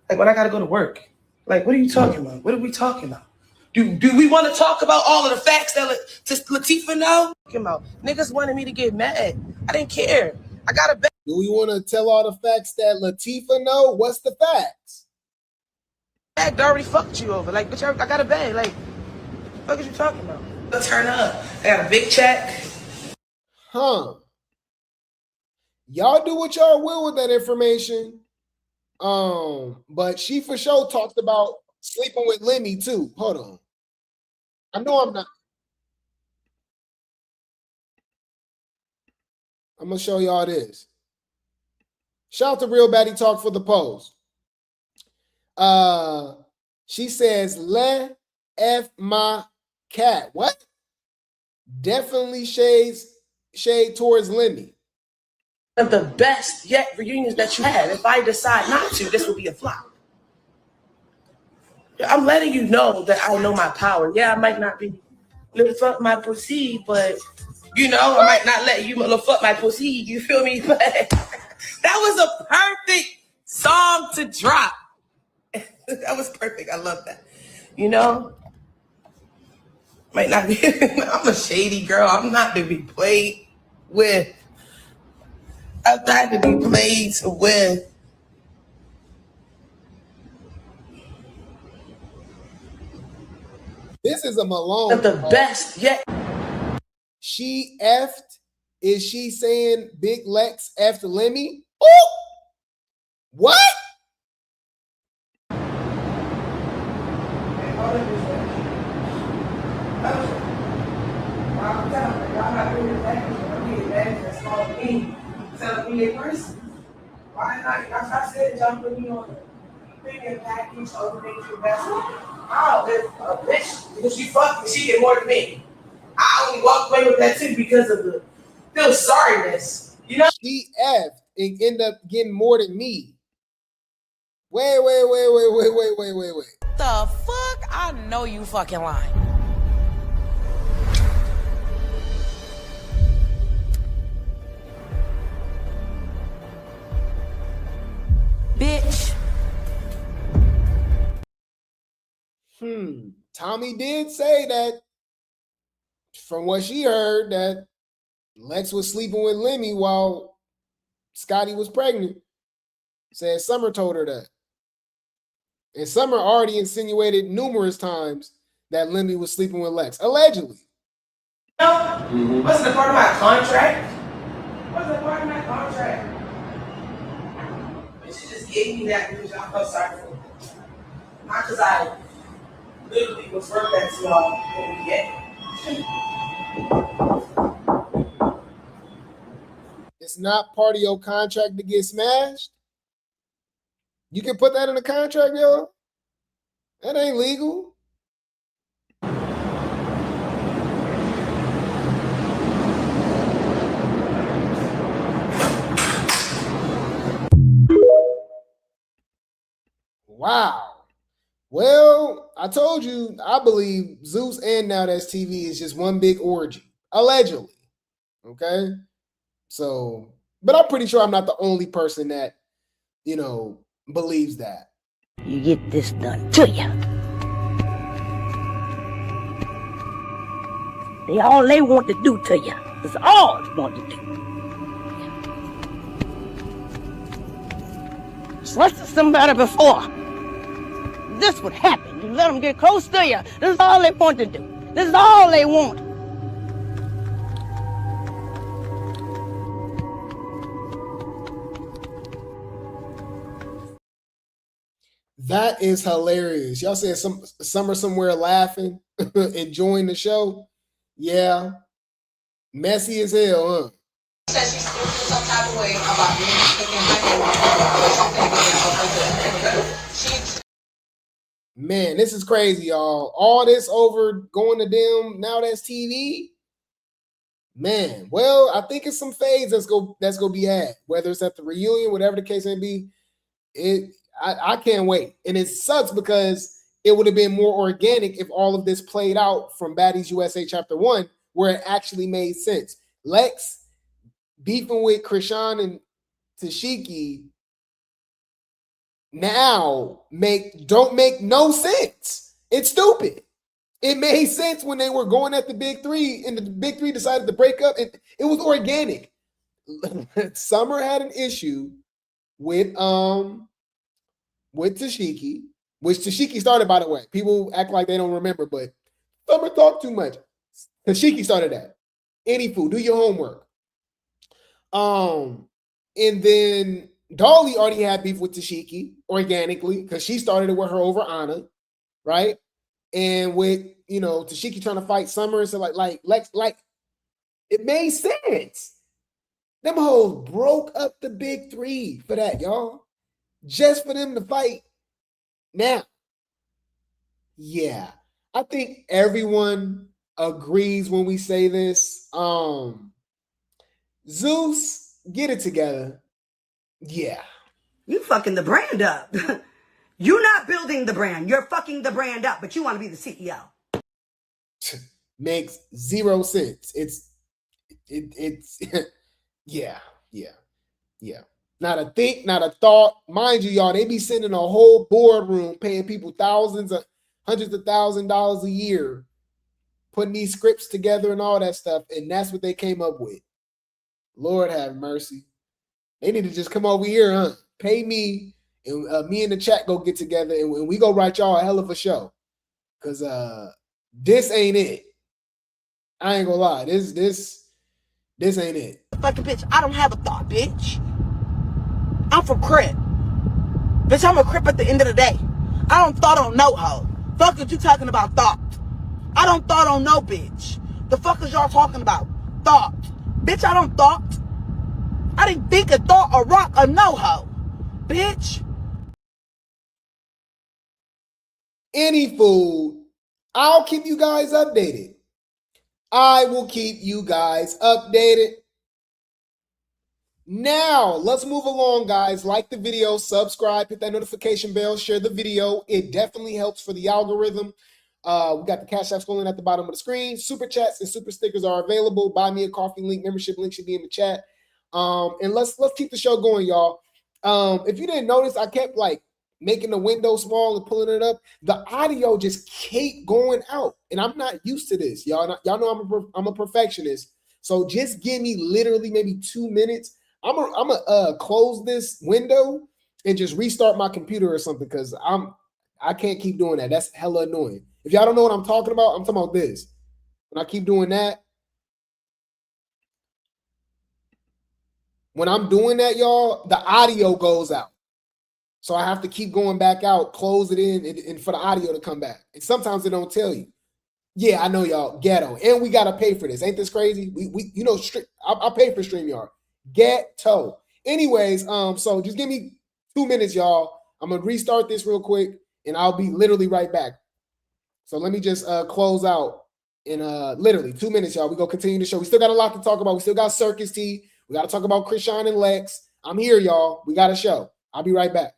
Like when I gotta go to work. Like, what are you talking about? What are we talking about? Do we want to talk about all of the facts that Latifah know? About niggas wanted me to get mad. I didn't care. I got a bag. Do we want to tell all the facts that Latifah know? What's the facts? Bag that already fucked you over. Like, bitch, I got a bag. Like, what are you talking about? Turn up. I got a big check. Huh. Y'all do what y'all will with that information. But she for sure talked about sleeping with Lemmy too. Hold on. I know I'm not. I'm gonna show y'all this. Shout out to Real Baddie Talk for the post. She says, "Le F my cat." What? Definitely shade towards Lemmy. Of the best yet reunions that you had. If I decide not to, this will be a flop. I'm letting you know that I know my power. Yeah, I might not be little fuck my pussy, but you know, I might not let you little fuck my pussy. You feel me? But that was a perfect song to drop. That was perfect. I love that. You know, might not be. I'm a shady girl. I'm not to be played with. I'm not to be played with. This is a Malone. The best yet. She effed. Is she saying Big Lex effed Lemmy? Oh, what? Telling me in person. Why not? Like I said, y'all put me on a premium package, other things for best. Oh, a bitch, because she fucked me, she get more than me. I only walked away with that too because of the sorriness. You know? She effed and end up getting more than me. Wait. The fuck? I know you fucking lying. Tommy did say that, from what she heard, that Lex was sleeping with Lemmy while Scotty was pregnant. Said Summer told her that. And Summer already insinuated numerous times that Lemmy was sleeping with Lex, allegedly. Wasn't a part of my contract. Wasn't a part of my contract. And she just gave me that because y'all felt sorry for me. Not because I literally was worth that to y'all when we get. It's not part of your contract to get smashed. You can put that in the contract, yo. That ain't legal. Wow. Well, I told you, I believe Zeus and Now That's TV is just one big orgy. Allegedly. Okay? So, but I'm pretty sure I'm not the only person that, believes that. You get this done to you. All they want to do to you. That's all they want to do. Trusted somebody before. This would happen. You let them get close to you. This is all they want to do. This is all they want. That is hilarious. Y'all said Summer somewhere laughing, enjoying the show. Yeah. Messy as hell, huh? Said she still feels some type of way about being sticking Man, this is crazy, y'all. All this over going to them, Now That's TV. Man, well, I think it's some fades that's gonna be had, whether it's at the reunion, whatever the case may be. I can't wait. And it sucks because it would have been more organic if all of this played out from Baddies USA Chapter 1, where it actually made sense. Lex beefing with Chrisean and Tesehki now don't make no sense. It's stupid. It made sense when they were going at the big three, and the big three decided to break up. It was organic. Summer had an issue with Tesehki, which Tesehki started, by the way. People act like they don't remember, but Summer talked too much. Tesehki started that. Any fool, do your homework. And then Dolly already had beef with Tesehki organically because she started it with her over Anna, right? And with Tesehki trying to fight Summer, and so like it made sense. Them hoes broke up the big three for that, y'all. Just for them to fight. Now, yeah, I think everyone agrees when we say this. Zeus, get it together. Yeah. You fucking the brand up. You're not building the brand. You're fucking the brand up, but you want to be the CEO. Makes zero sense. It's yeah. Not a think, not a thought. Mind you, y'all, they be sending a whole boardroom paying people hundreds of $1,000s a year, putting these scripts together and all that stuff, and that's what they came up with. Lord have mercy. They need to just come over here, huh? Pay me, and me and the chat go get together, and we go write y'all a hell of a show. Because this ain't it. I ain't gonna lie. This ain't it. Fucking bitch, I don't have a thought, bitch. I'm from Crip. Bitch, I'm a Crip at the end of the day. I don't thought on no hoe. Fuck is you talking about thought? I don't thought on no bitch. The fuck is y'all talking about? Thought. Bitch, I don't thought. I didn't think a thought, a rock, a no hoe. Bitch. Any fool, I'll keep you guys updated. I will keep you guys updated. Now, let's move along, guys. Like the video, subscribe, hit that notification bell, share the video. It definitely helps for the algorithm. We got the Cash App scrolling at the bottom of the screen. Super chats and super stickers are available. Buy me a coffee link. Membership link should be in the chat. And let's keep the show going, y'all. If you didn't notice, I kept making the window small and pulling it up, the audio just keep going out. And I'm not used to this. Y'all know I'm a perfectionist. So just give me literally maybe 2 minutes. I'm gonna close this window and just restart my computer or something, because I can't keep doing that. That's hella annoying. If y'all don't know what I'm talking about this. When I keep doing that, when I'm doing that, y'all, the audio goes out. So I have to keep going back out, close it in, and for the audio to come back. And sometimes they don't tell you. Yeah, I know, y'all, ghetto. And we got to pay for this. Ain't this crazy? We you know, I pay for StreamYard. Ghetto. Anyways, so just give me 2 minutes, y'all. I'm going to restart this real quick, and I'll be literally right back. So let me just close out in literally 2 minutes, y'all. We're going to continue the show. We still got a lot to talk about. We still got Circus Tea. We got to talk about Chrisean and Lex. I'm here, y'all. We got a show. I'll be right back.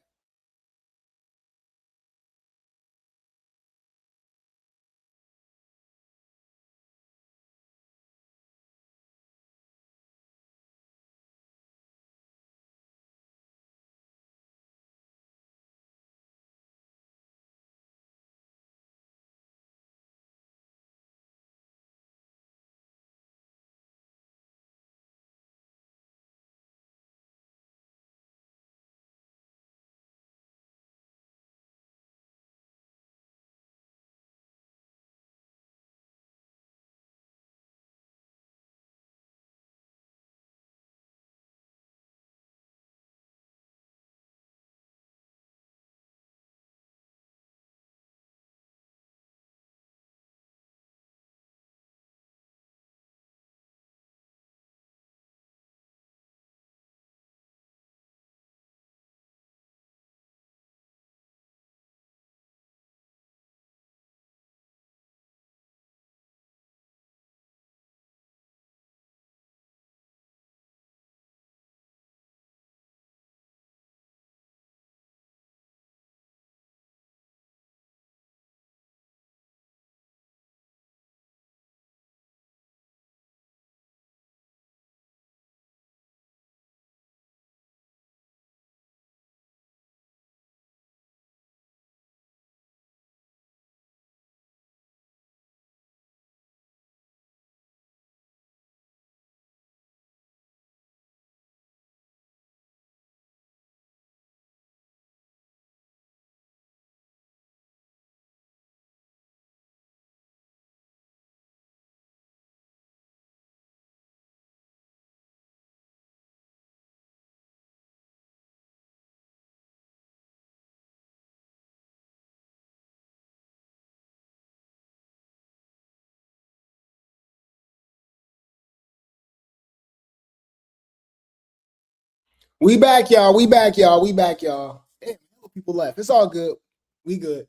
We back, y'all. We back, y'all. We back, y'all. Damn, people left. It's all good. We good.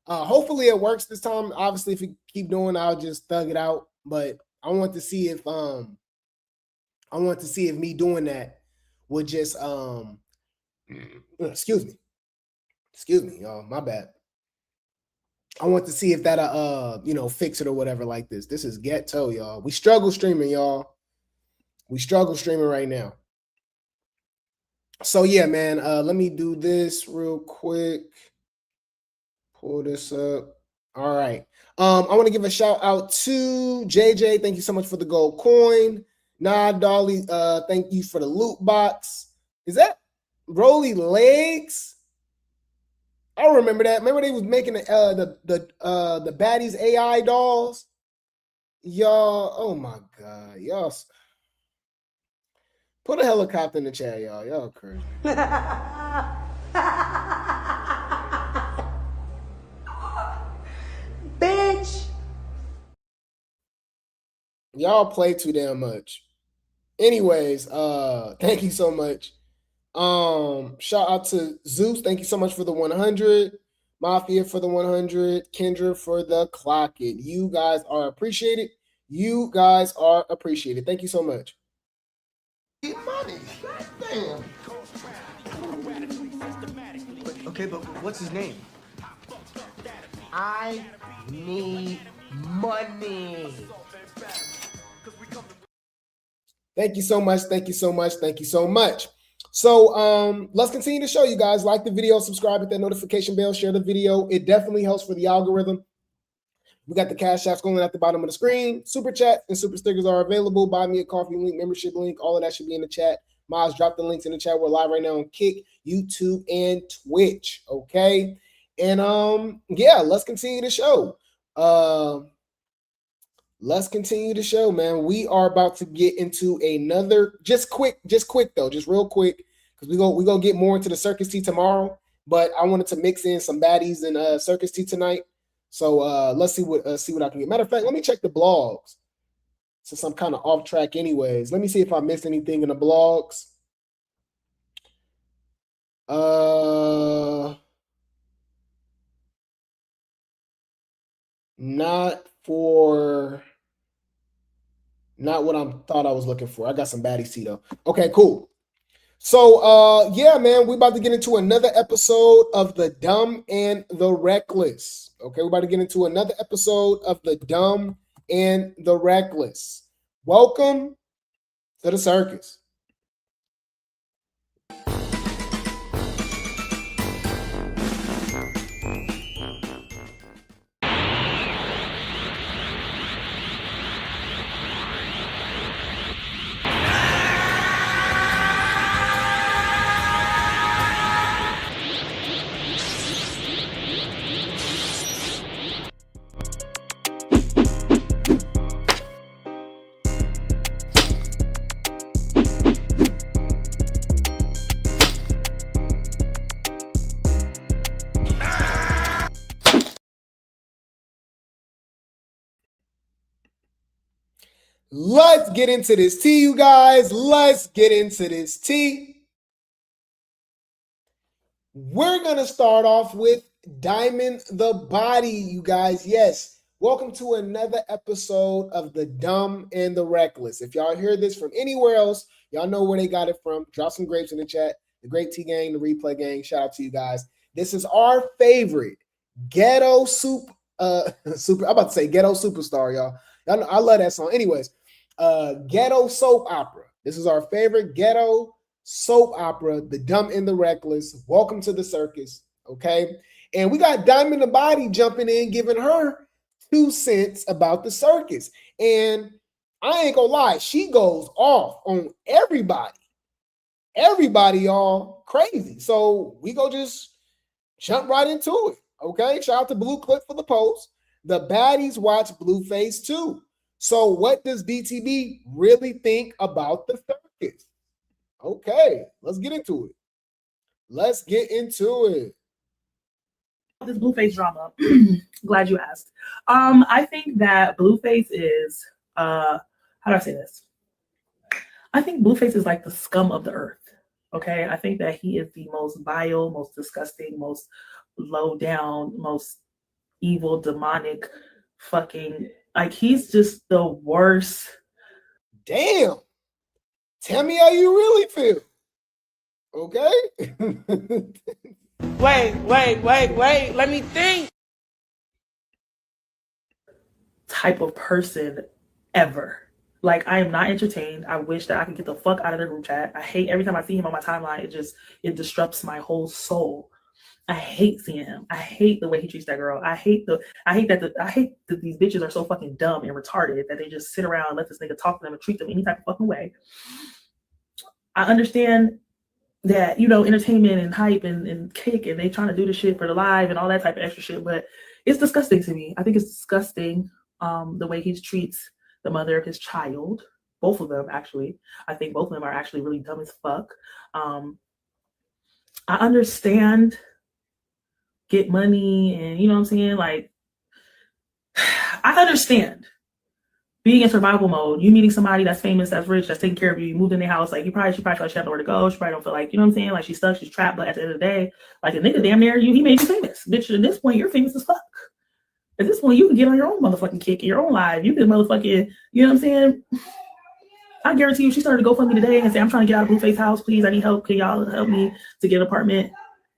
Hopefully it works this time. Obviously, if we keep doing, I'll just thug it out. But I want to see if me doing that would just excuse me, y'all. My bad. I want to see if that fix it or whatever like this. This is ghetto, y'all. We struggle streaming, y'all. We struggle streaming right now. So yeah, man, let me do this real quick. Pull this up. All right. I want to give a shout out to JJ. Thank you so much for the gold coin. Nah, Dolly, thank you for the loot box. Is that Rolly Legs? I remember that. Remember they was making the Baddies AI dolls? Y'all, oh my God. Y'all. Put a helicopter in the chat, y'all. Y'all crazy. Bitch. Y'all play too damn much. Anyways, thank you so much. Shout out to Zeus. Thank you so much for the 100. Mafia for the 100. Kendra for the clock it. You guys are appreciated. You guys are appreciated. Thank you so much. Money. Damn. Okay, but what's his name? I need money. Thank you so much. Thank you so much. Thank you so much. So let's continue to show you guys. Like the video, subscribe, hit that notification bell, share the video. It definitely helps for the algorithm. We got the cash apps going at the bottom of the screen. Super chat and super stickers are available. Buy me a coffee link, membership link, all of that should be in the chat. Miles, drop the links in the chat. We're live right now on Kick, YouTube, and Twitch. Okay. And yeah, let's continue the show. Let's continue the show, man. We are about to get into another, just quick though, just real quick, because we're gonna get more into the circus tea tomorrow. But I wanted to mix in some baddies and circus tea tonight. So let's see what I can get. Matter of fact, let me check the blogs. Since I'm kind of off track anyways. Let me see if I missed anything in the blogs. Not what I thought I was looking for. I got some baddies tea though. Okay, cool. So yeah, man, we're about to get into another episode of The Dumb and the Reckless. Okay, we're about to get into another episode of The Dumb and the Reckless. Welcome to the circus. Let's get into this tea, you guys. Let's get into this tea. We're going to start off with Diamond the Body, you guys. Yes, welcome to another episode of The Dumb and the Reckless. If y'all hear this from anywhere else, y'all know where they got it from. Drop some grapes in the chat. The Grape Tea gang, the Replay gang, shout out to you guys. This is our favorite ghetto I'm about to say ghetto superstar, y'all. I love that song. Anyways, ghetto soap opera. This is our favorite ghetto soap opera, The Dumb and the Reckless. Welcome to the circus. Okay. And we got Diamond the Body jumping in, giving her 2 cents about the circus. And I ain't gonna lie, she goes off on everybody. Everybody, y'all, crazy. So we go just jump right into it. Okay. Shout out to Blue Clip for the post. The baddies watch Blueface too. So what does DTB really think about the circus? Okay, let's get into it. Let's get into it. This Blueface drama. Glad you asked. I think that Blueface is how do I say this? I think Blueface is like the scum of the earth. Okay, I think that he is the most vile, most disgusting, most low down, most evil, demonic, fucking, like, he's just the worst. Damn. Tell me how you really feel. Okay. Wait. Let me think. Type of person ever. Like, I am not entertained. I wish that I could get the fuck out of the group chat. I hate every time I see him on my timeline. It disrupts my whole soul. I hate seeing him. I hate the way he treats that girl. I hate that these bitches are so fucking dumb and retarded that they just sit around and let this nigga talk to them and treat them any type of fucking way. I understand that, you know, entertainment and hype and kick, and they trying to do the shit for the live and all that type of extra shit, but it's disgusting to me. I think it's disgusting the way he treats the mother of his child. Both of them, actually. I think both of them are actually really dumb as fuck. I understand get money and, you know what I'm saying? Like, I understand being in survival mode. You meeting somebody that's famous, that's rich, that's taking care of you. You moved in their house. Like, she probably feel like she have nowhere to go. She probably don't feel like, you know what I'm saying? Like, she's stuck, she's trapped. But at the end of the day, like, a nigga damn near you, he made you famous. Bitch, at this point, you're famous as fuck. At this point, you can get on your own motherfucking kick in your own live. You can motherfucking, you know what I'm saying? I guarantee you, she started to GoFundMe today and say, I'm trying to get out of Blueface house. Please, I need help. Can y'all help me to get an apartment?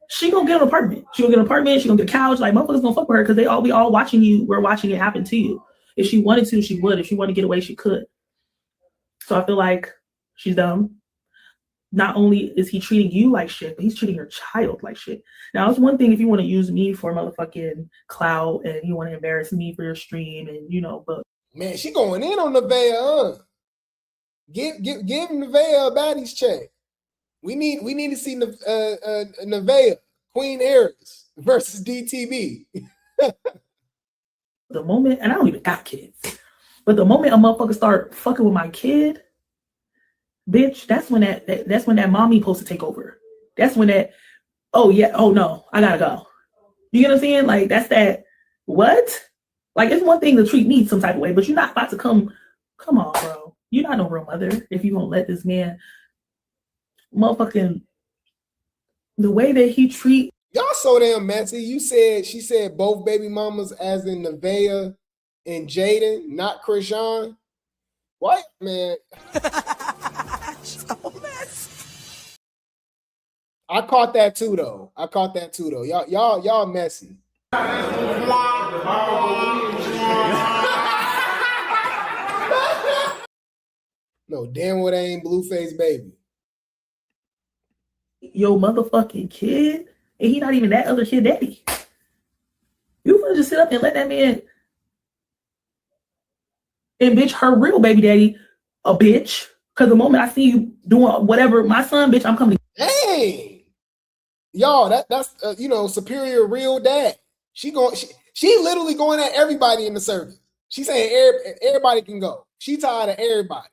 She gonna get an apartment. She gonna get an apartment. She gonna get a couch. Like, motherfuckers gonna fuck with her because we all watching you. We're watching it happen to you. If she wanted to, she would. If she wanted to get away, she could. So I feel like she's dumb. not only is he treating you like shit, but he's treating your child like shit. Now, it's one thing if you want to use me for motherfucking clout and you want to embarrass me for your stream and, you know, but. Man, she going in on Nevaeh, huh? Give Nevaeh a Baddies check. We need to see Nevaeh, Queen Heiress versus DTB. The moment, and I don't even got kids, but the moment a motherfucker start fucking with my kid, bitch, that's when that mommy supposed to take over. That's when that, oh yeah, oh no, I gotta go. You get what I'm saying? Like, that's that, what? Like, it's one thing to treat me some type of way, but you're not about to come on, bro. You're not no real mother if you won't let this man motherfucking, the way that he treat. Y'all so damn messy. She said both baby mamas as in Nevaeh and Jaden, not Chrisean. What, man? So messy. I caught that too though. Y'all messy. No, damn well, they ain't Blueface baby. Yo motherfucking kid, and he not even that other kid daddy. You gonna just sit up and let that man and bitch her real baby daddy a bitch? Because the moment I see you doing whatever, my son, bitch, I'm coming. Hey, y'all, that's superior real dad. She literally going at everybody in the service. She saying everybody can go. She tired of everybody.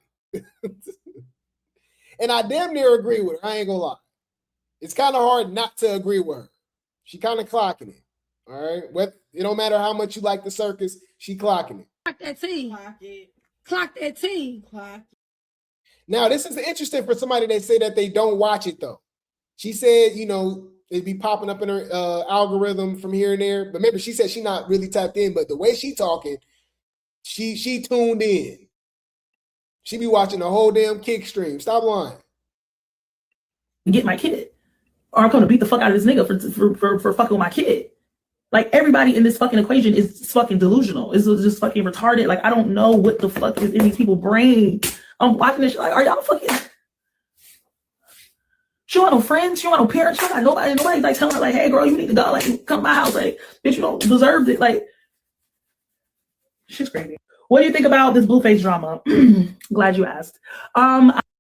And I damn near agree with her. I ain't gonna lie. It's kind of hard not to agree with her. She kind of clocking it. All right. It don't matter how much you like the circus, she clocking it. Clock that T. Clock that T. Now, this is interesting for somebody that say that they don't watch it though. She said, it'd be popping up in her algorithm from here and there. But maybe she said she not really tapped in. But the way she talking, she tuned in. She be watching the whole damn kick stream. Stop lying. Get my kid, or I'm gonna beat the fuck out of this nigga for fucking with my kid. Like, everybody in this fucking equation is fucking delusional. It's just fucking retarded. Like, I don't know what the fuck is in these people's brain. I'm watching this shit like, are y'all fucking? She don't have no friends. She don't have no parents. She don't have nobody. Nobody's like telling her like, hey girl, you need to go. Like, come to my house. Like, bitch, you don't deserve it. Like, shit's crazy. What do you think about this Blueface drama? Glad you asked.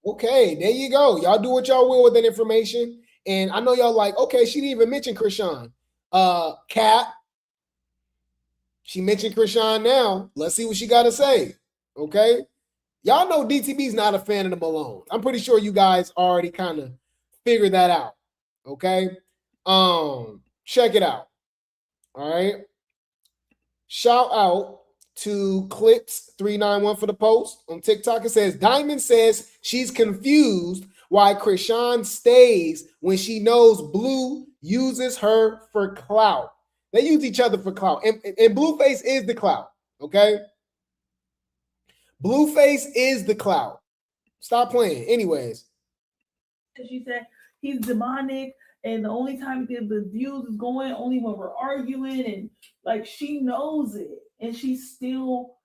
Okay, there you go. Y'all do what y'all will with that information. And I know y'all like, okay, she didn't even mention Chrisean. Kat. She mentioned Chrisean now. Let's see what she got to say. Okay. Y'all know DTB's not a fan of the Malone. I'm pretty sure you guys already kind of figured that out. Okay. Check it out. All right. Shout out to Clips391 for the post on TikTok. It says, Diamond says she's confused why Chrisean stays when she knows Blue uses her for clout. They use each other for clout. And Blueface is the clout. Okay. Blueface is the clout. Stop playing. Anyways. She said he's demonic, and the only time the views is going only when we're arguing, and like, she knows it, and she's still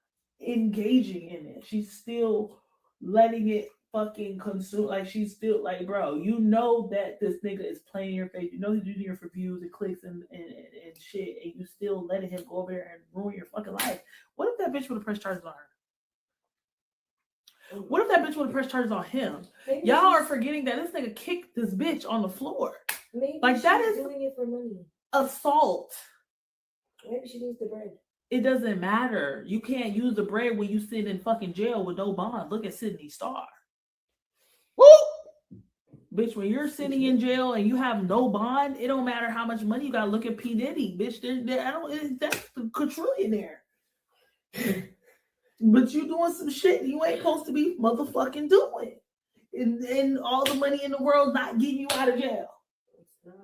engaging in it. She's still letting it fucking consume. Like, she's still like, bro, you know that this nigga is playing in your face. You know he's using your for views and clicks and shit, and you still letting him go over there and ruin your fucking life. What if that bitch would have pressed charges on her? What if that bitch would have pressed charges on him? Maybe y'all are forgetting that this nigga kicked this bitch on the floor. Maybe like, that is doing it for money. Assault. Maybe she needs the bread. It doesn't matter. You can't use the bread when you sit in fucking jail with no bond. Look at Sydney Starr. Woo! Bitch, when you're sitting in jail and you have no bond, it don't matter how much money you got. Look at P. Diddy, bitch. That's the quadrillionaire. But you doing some shit you ain't supposed to be motherfucking doing. And all the money in the world not getting you out of jail.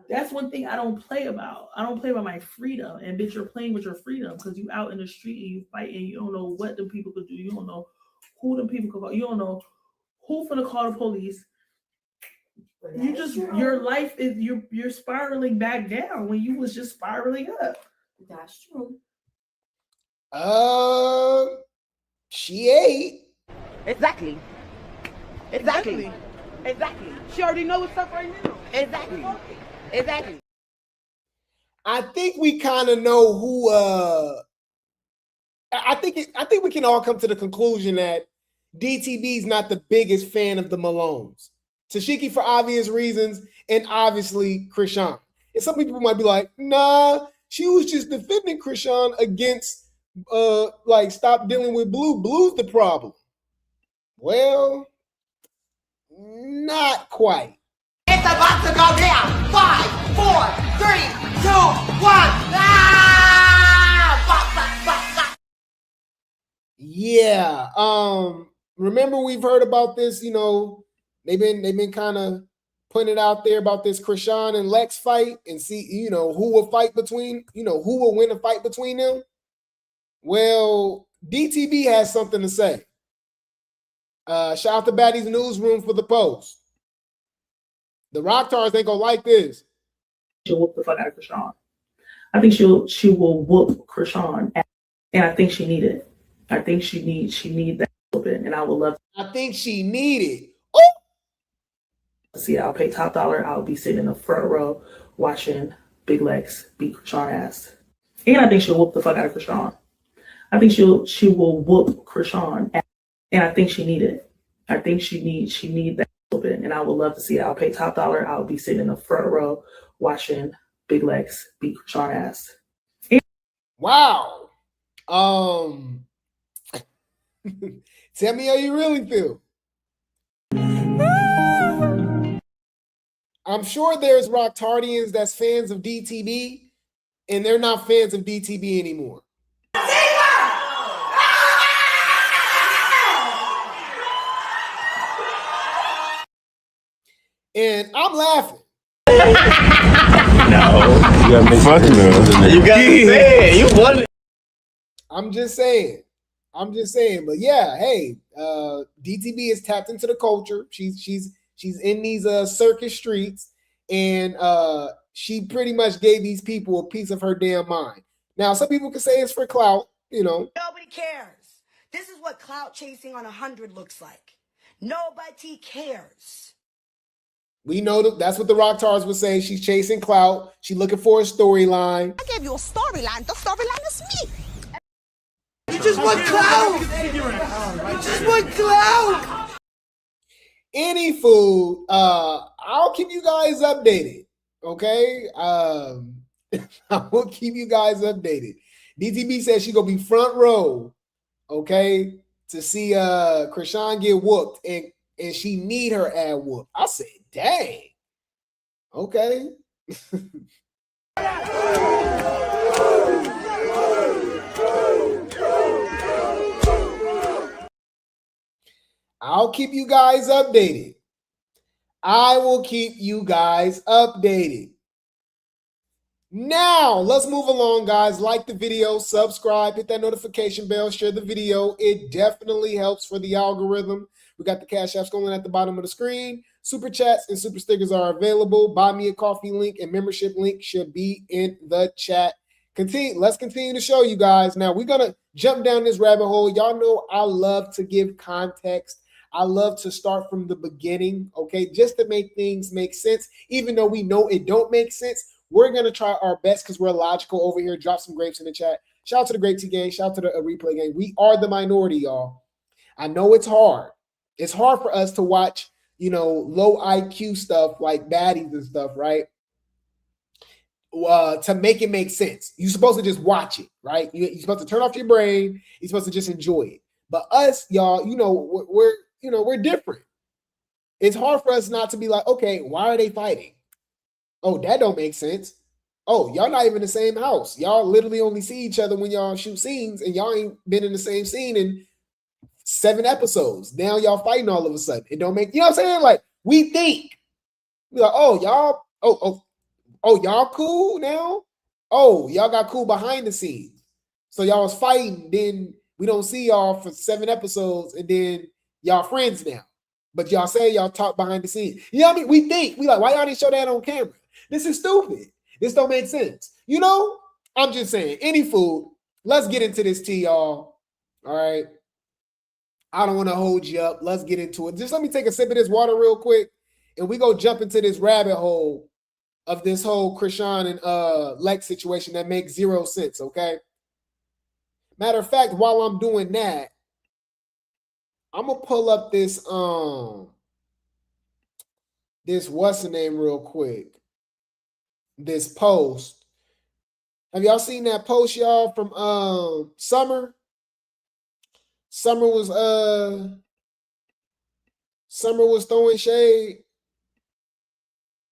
That's one thing I don't play about. I don't play about my freedom. And bitch, you're playing with your freedom because you out in the street and you fight and you don't know what them people could do. You don't know who them people could call. You don't know who finna call the police. You just, your life is, you're spiraling back down when you was just spiraling up. That's true. She ate. Exactly. Exactly. She already knows what's up right now. Exactly. Exactly. I think we kind of know who. I think we can all come to the conclusion that DTB is not the biggest fan of the Malones. Tesehki for obvious reasons, and obviously Chrisean. And some people might be like, nah, she was just defending Chrisean against like stop dealing with Blue. Blue's the problem. Well, not quite. It's about to go down. 5, 4, 3, 2, 1. Yeah. Remember we've heard about this, you know, they've been kind of putting it out there about this Chrisean and Lex fight and see, you know, who will fight between, you know, who will win a fight between them. Well, DTB has something to say. Shout out to Baddies Newsroom for the post. The Rocktars ain't gonna like this. She'll whoop the fuck out of Chrisean. I think she will whoop Chrisean, and I think she need it. I think she need that whooping, and I would love. I think she need it. To see it. I'll pay top dollar. I'll be sitting in the front row watching Big Lex beat Chrisean ass, and I think she'll whoop the fuck out of Chrisean. I think she will whoop Chrisean, and I think she need it. I think she need that whooping, and I would love to see it. I'll pay top dollar. I'll be sitting in the front row watching Big Lex beat Chrisean ass. Wow. Tell me how you really feel. I'm sure there's Rocktardians that's fans of DTB, and they're not fans of DTB anymore. And I'm laughing. No. You gotta make fuck no. You gotta say it. You won it. I'm just saying. But yeah, hey, DTB is tapped into the culture. She's in these circus streets, and she pretty much gave these people a piece of her damn mind. Now, some people can say it's for clout, you know. Nobody cares. This is what clout chasing on 100 looks like. Nobody cares. We know that's what the Rocktars would say. She's chasing clout. She's looking for a storyline. I gave you a storyline. The storyline is me. You just want clout. You just want clout. Any food, I'll keep you guys updated. Okay. I will keep you guys updated. DTB says she's gonna be front row, okay, to see Chrisean get whooped, and she need her ad whooped. I said, dang. Okay. I'll keep you guys updated. I will keep you guys updated. Now, let's move along, guys. Like the video, subscribe, hit that notification bell, share the video. It definitely helps for the algorithm. We got the Cash App scrolling at the bottom of the screen. Super chats and super stickers are available. Buy me a coffee link and membership link should be in the chat. Let's continue to show you guys. Now, we're going to jump down this rabbit hole. Y'all know I love to give context. I love to start from the beginning, okay, just to make things make sense. Even though we know it don't make sense, we're going to try our best because we're logical over here. Drop some grapes in the chat. Shout out to the Grape Tea gang. Shout out to the replay gang. We are the minority, y'all. I know it's hard. It's hard for us to watch, you know, low IQ stuff like Baddies and stuff, right? To make it make sense. You're supposed to just watch it, right? You're supposed to turn off your brain. You're supposed to just enjoy it. But us, y'all, you know, we're different. It's hard for us not to be like, okay, why are they fighting? Oh, that don't make sense. Oh, y'all not even in the same house. Y'all literally only see each other when y'all shoot scenes, and y'all ain't been in the same scene in 7 episodes. Now y'all fighting all of a sudden. It don't make, you know what I'm saying? Like, we think. We're like, oh, y'all cool now? Oh, y'all got cool behind the scenes. So y'all was fighting, then we don't see y'all for 7 episodes, and then y'all friends now. But y'all say y'all talk behind the scenes. You know what I mean? We think. We like, why y'all didn't show that on camera? This is stupid. This don't make sense. You know? I'm just saying. Any food. Let's get into this tea, y'all. All right. I don't want to hold you up. Let's get into it. Just let me take a sip of this water real quick. and we go jump into this rabbit hole of this whole Chrisean and Lex situation that makes zero sense, okay? Matter of fact, while I'm doing that, I'm gonna pull up this this what's the name real quick. This post. Have y'all seen that post, y'all, from Summer? Summer was throwing shade.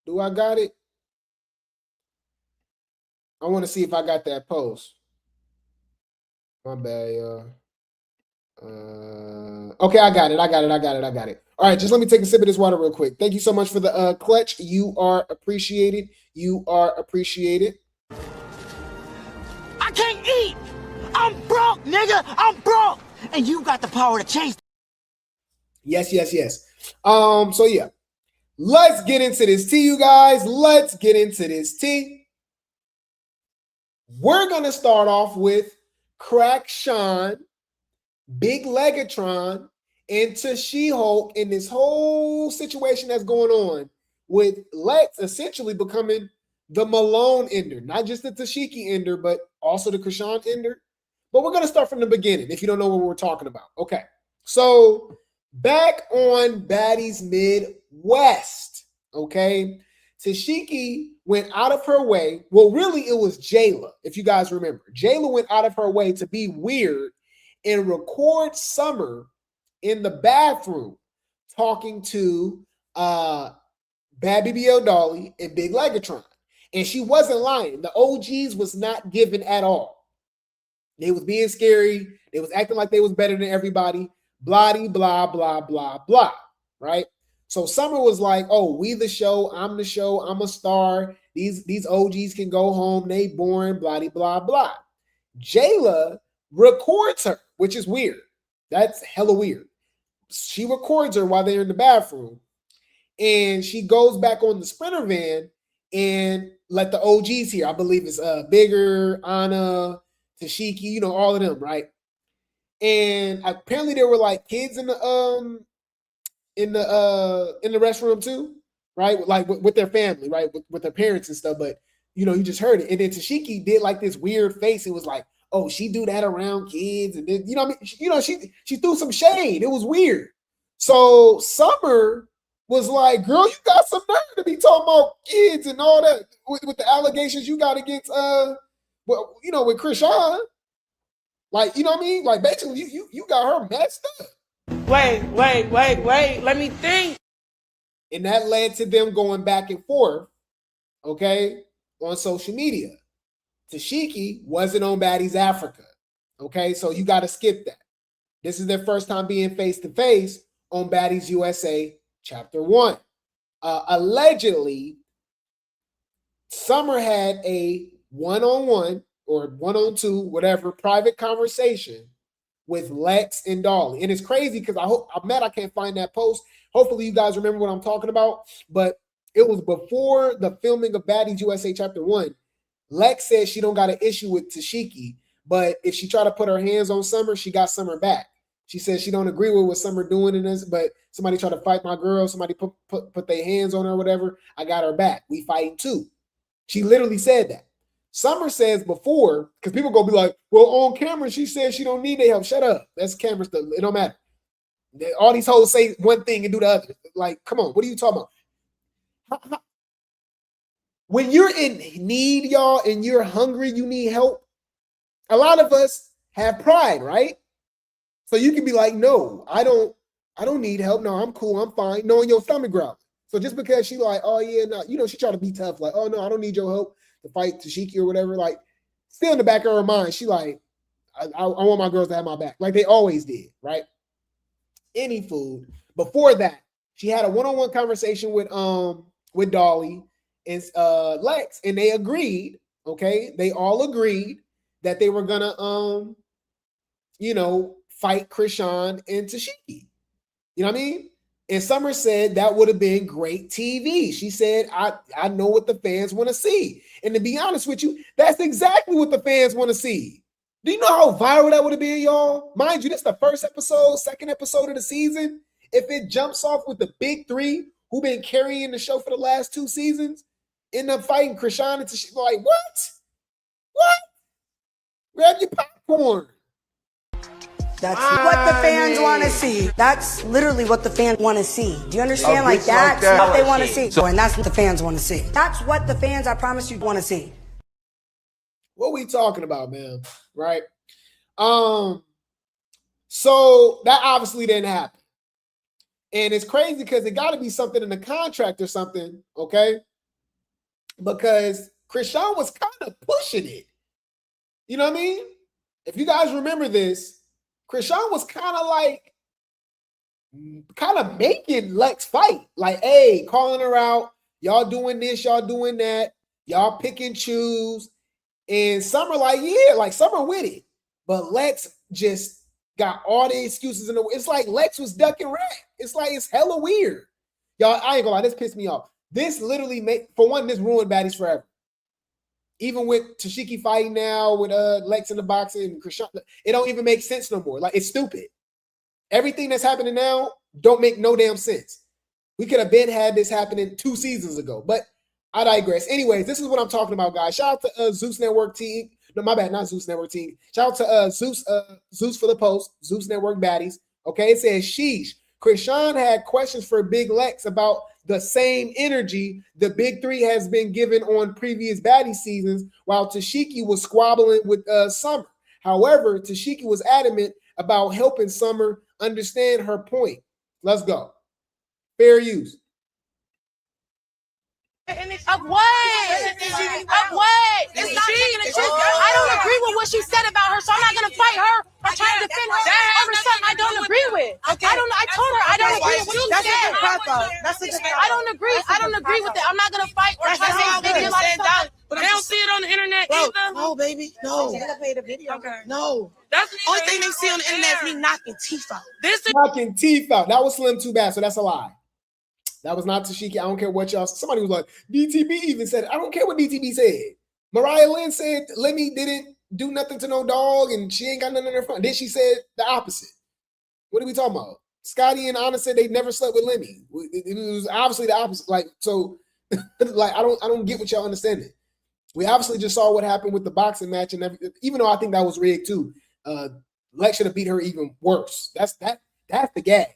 Do I got it? I want to see if I got that post. My bad, y'all. Okay, I got it. All right, just let me take a sip of this water real quick. Thank you so much for the clutch. You are appreciated. I can't eat. I'm broke, nigga. I'm broke. And you got the power to change. Yes. So yeah, let's get into this tea, you guys. Let's get into this tea. We're gonna start off with Crack Sean, Big Legatron, and She-Hulk in this whole situation that's going on with Lex essentially becoming the Malone ender, not just the Tesehki ender, but also the Chrisean ender. But we're going to start from the beginning if you don't know what we're talking about. Okay, so back on Baddies Midwest, okay, Tesehki went out of her way. Well, really, it was Jayla, if you guys remember. Jayla went out of her way to be weird and record Summer in the bathroom talking to Bad BBL Dolly and Big Legatron. And she wasn't lying. The OGs was not given at all. They was being scary. They was acting like they was better than everybody. Blah, blah, blah, blah, blah. Right? So Summer was like, oh, we the show. I'm the show. I'm a star. These OGs can go home. They boring. Blah, blah, blah. Jayla records her, which is weird. That's hella weird. She records her while they're in the bathroom. And she goes back on the Sprinter van and let the OGs hear. I believe it's Bigger, Anna, Tesehki, you know, all of them, right? And apparently there were like kids in the restroom too, right? Like with their family, right? With their parents and stuff. But you know, you just heard it. And then Tesehki did like this weird face. It was like, oh, she do that around kids, and then she threw some shade. It was weird. So Summer was like, girl, you got some nerve to be talking about kids and all that with the allegations you got against with Chrisean. Like, you know what I mean? Like basically you got her messed up. Wait, let me think. And that led to them going back and forth, okay, on social media. Tesehki wasn't on Baddies Africa, okay? So you got to skip that. This is their first time being face-to-face on Baddies USA Chapter 1. Allegedly, Summer had a one-on-one or one-on-two, whatever, private conversation with Lex and Dolly. And it's crazy because I can't find that post. Hopefully you guys remember what I'm talking about. But it was before the filming of Baddies USA Chapter 1. Lex said she don't got an issue with Tesehki, but if she try to put her hands on Summer, she got Summer back. She says she don't agree with what Summer doing in this, but somebody try to fight my girl, somebody put their hands on her or whatever, I got her back. We fighting too. She literally said that. Summer says before, because people gonna be like, well, on camera, she said she don't need their help. Shut up. That's camera stuff. It don't matter. All these hoes say one thing and do the other. Like, come on, what are you talking about? When you're in need, y'all, and you're hungry, you need help. A lot of us have pride, right? So you can be like, no, I don't need help. No, I'm cool. I'm fine. Knowing your stomach growl. So just because she like, oh yeah, no, you know, she try to be tough. Like, oh no, I don't need your help to fight Tesehki or whatever. Like, still in the back of her mind, she like, I want my girls to have my back. Like they always did, right? Any food. Before that, she had a one-on-one conversation with Dolly and Lex, and they agreed, okay? They all agreed that they were gonna fight Chrisean and Tesehki. You know what I mean? And Summer said that would have been great TV. She said, I know what the fans want to see. And to be honest with you, that's exactly what the fans want to see. Do you know how viral that would have been, y'all? Mind you, this is the first episode, second episode of the season. If it jumps off with the big three, who been carrying the show for the last 2 seasons, end up fighting Chrisean and Tesehki. Like, what? What? Grab your popcorn. That's what the fans want to see. That's literally what the fans want to see. Do you understand? Like, that's what they want to see. And that's what the fans want to see. That's what the fans, I promise you, want to see. What we talking about, man? Right? So that obviously didn't happen. And it's crazy because it got to be something in the contract or something, okay? Because Chrisean was kind of pushing it. You know what I mean? If you guys remember this, Chrisean was kind of making Lex fight. Like, hey, calling her out. Y'all doing this, y'all doing that. Y'all pick and choose. And Summer like, yeah, like Summer with it. But Lex just got all the excuses in the way. It's like Lex was ducking rat. It's like, it's hella weird. Y'all, I ain't gonna lie, this pissed me off. This literally this ruined Baddies forever. Even with Tesehki fighting now, with Lex in the box and Chrisean, it don't even make sense no more. Like, it's stupid. Everything that's happening now don't make no damn sense. We could have been had this happening 2 seasons ago, but I digress. Anyways, this is what I'm talking about, guys. Shout out to Zeus Network team. No, my bad, not Zeus Network team. Shout out to Zeus for the post, Zeus Network Baddies. Okay, it says, sheesh. Chrisean had questions for Big Lex about the same energy the Big Three has been given on previous Baddie seasons, while Tesehki was squabbling with Summer. However, Tesehki was adamant about helping Summer understand her point. Let's go. Fair use. Of what? It's not taking a chance. I don't agree with what she said about her, so I'm not gonna fight her or try to defend her over something I don't agree with. I told her I don't agree with what she said. I don't agree with it. I'm not gonna fight or try to make big deal out of something. But they don't see it on the internet either. No, baby, no. No. That's the only thing they see on the internet is me knocking teeth out. Knocking teeth out. That was Slim too bad, so that's a lie. That was not Tesehki. I don't care what y'all. Somebody was like, DTB even said it. I don't care what DTB said. Mariah Lynn said Lemmy didn't do nothing to no dog and she ain't got nothing in her front. Then she said the opposite. What are we talking about? Scotty and Anna said they never slept with Lemmy. It was obviously the opposite. Like, so, like, I don't get what y'all understanding. We obviously just saw what happened with the boxing match and everything. Even though I think that was rigged too. Lex should have beat her even worse. That's the gag.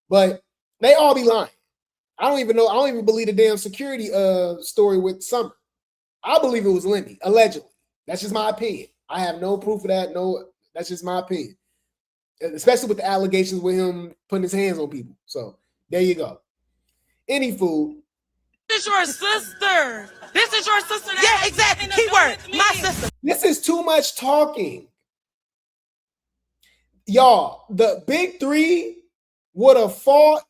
But they all be lying. I don't even know. I don't even believe the damn security story with Summer. I believe it was Lemmy, allegedly. That's just my opinion. I have no proof of that. No, that's just my opinion. Especially with the allegations with him putting his hands on people. So there you go. Any food. This is your sister. This is your sister. Yeah, exactly. Keyword. My sister. This is too much talking. Y'all, the Big Three would have fought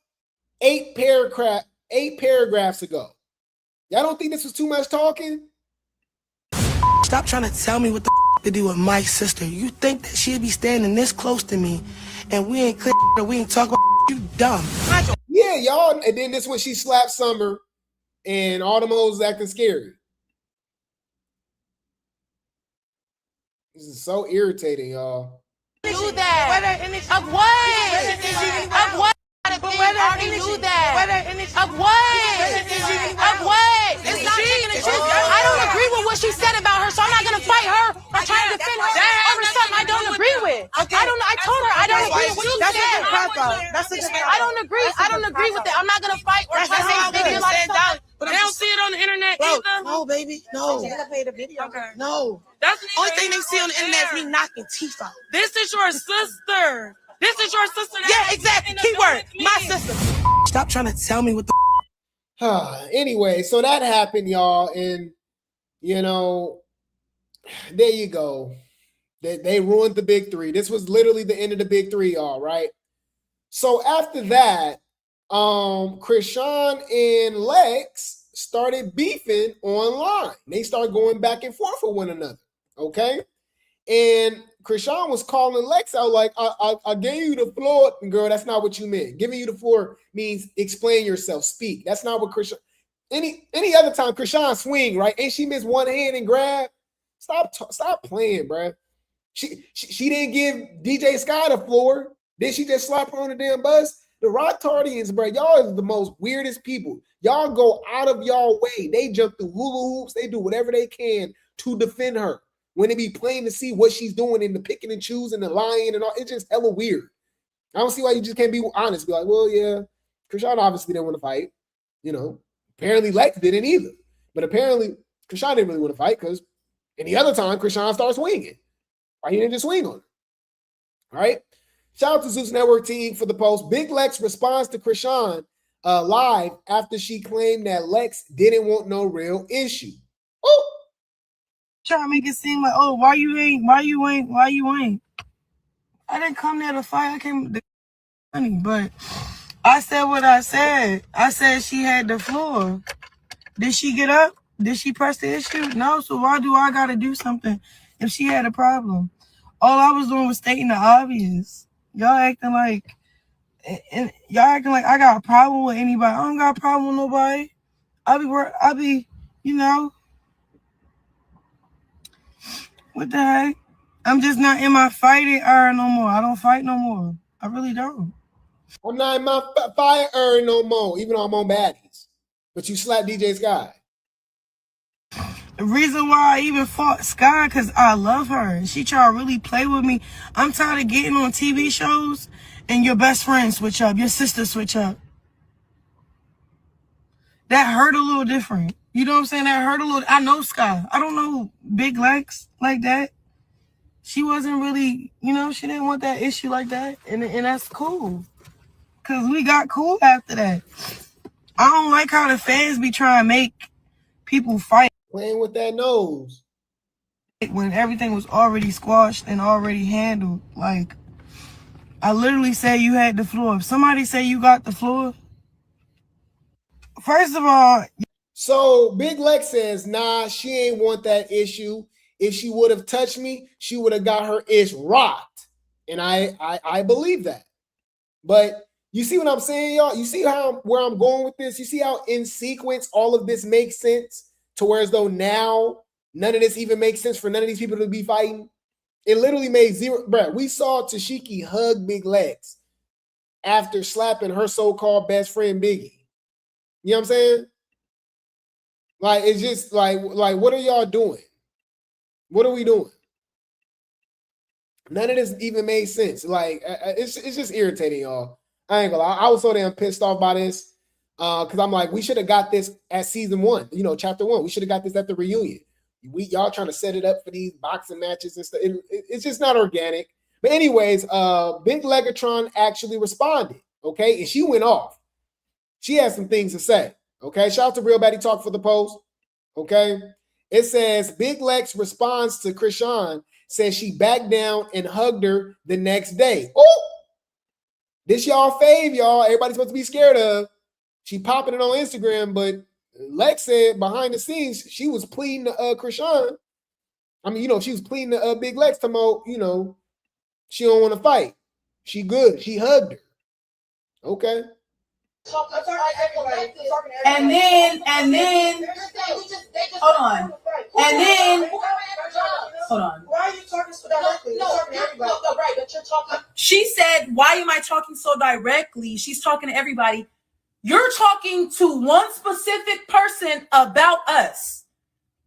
8 paragraphs ago. Y'all don't think this was too much talking? Stop trying to tell me what the to do with my sister. You think that she'd be standing this close to me and we ain't clear or we ain't talking about you dumb. Yeah, y'all. And then this when she slapped Summer and all them hoes acting scary. This is so irritating, y'all. Do that. Of what? Of what? I already knew that. Of what? Of what? It's not taking a chance. I don't agree with what she said about her, so I'm not gonna fight her or try to defend her over something I don't agree with. I told her I don't agree with what she said. I don't agree with it. I'm not gonna fight or try to make big deal out of something. But they don't see it on the internet either. No, baby, no. No. That's the only thing they see on the internet is me knocking teeth out. This is your sister. This is your sister. Yeah, exactly. Keyword. My sister. Stop trying to tell me what the. Anyway, so that happened, y'all, and you know, there you go. They ruined the Big Three. This was literally the end of the Big Three, y'all, right? So after that, Chrisean and Lex started beefing online. They started going back and forth with one another. Okay, and Chrisean was calling Lex out like, I gave you the floor. Girl, that's not what you meant. Giving you the floor means explain yourself, speak. That's not what Chrisean. Any other time, Chrisean swing, right? And she missed one hand and grab. Stop playing, bro. She didn't give DJ Sky the floor. Then she just slap her on the damn bus. The Rocktarians, bro, y'all is the most weirdest people. Y'all go out of y'all way. They jump through hula hoops. They do whatever they can to defend her. When it be plain to see what she's doing in the picking and choosing, the lying and all, it's just hella weird. I don't see why you just can't be honest. Be like, well, yeah, Chrisean obviously didn't want to fight. You know, apparently Lex didn't either. But apparently Chrisean didn't really want to fight because any other time Chrisean starts swinging. Why he didn't just swing on her? All right. Shout out to Zeus Network team for the post. Big Lex responds to Chrisean live after she claimed that Lex didn't want no real issue. Oh, Trying to make it seem like, oh, why you ain't? I didn't come there to fight. I came to money, but I said what I said. I said she had the floor. Did she get up? Did she press the issue? No, so why do I gotta do something if she had a problem? All I was doing was stating the obvious. Y'all acting like I got a problem with anybody. I don't got a problem with nobody. I'll be, you know, what the heck? I'm just not in my fighting era no more. I don't fight no more. I really don't. I'm not in my fire era no more, even though I'm on Baddies. But you slapped DJ Sky. The reason why I even fought Sky, because I love her. She try to really play with me. I'm tired of getting on TV shows and your best friend switch up, your sister switch up. That hurt a little different. You know what I'm saying? That hurt a little. I know Sky. I don't know Big Lex like that. She wasn't really, you know, she didn't want that issue like that. And that's cool. Because we got cool after that. I don't like how the fans be trying to make people fight. Playing with that nose. When everything was already squashed and already handled. Like, I literally said you had the floor. If somebody say you got the floor, first of all. So Big Lex says, nah, she ain't want that issue. If she would have touched me, she would have got her ish rocked. And I believe that. But you see what I'm saying, y'all? You see where I'm going with this? You see how in sequence all of this makes sense? To where as though now none of this even makes sense for none of these people to be fighting. It literally made zero. Bruh, we saw Tesehki hug Big Lex after slapping her so-called best friend Biggie. You know what I'm saying? Like, it's just like what are y'all doing? What are we doing? None of this even made sense. Like, it's just irritating, y'all. I ain't gonna lie. I was so damn pissed off by this. Because I'm like, we should have got this at season 1, you know, chapter 1. We should have got this at the reunion. Y'all trying to set it up for these boxing matches and stuff. It's just not organic. But anyways, Big Legatron actually responded, okay? And she went off. She had some things to say, okay? Shout out to Real Baddie Talk for the post, okay? It says, Big Lex responds to Chrisean, says she backed down and hugged her the next day. Oh! This y'all fave, y'all. Everybody's supposed to be scared of. She popping it on Instagram, but Lex said behind the scenes she was pleading to Chrisean. I mean, you know, she was pleading to Big Lex to mo, you know, she don't want to fight. She good. She hugged her. Okay. And then, hold on. And then, hold on. Why are you talking so directly? No, right, but you're talking. She said, why am I talking so directly? She's talking to everybody. You're talking to one specific person about us.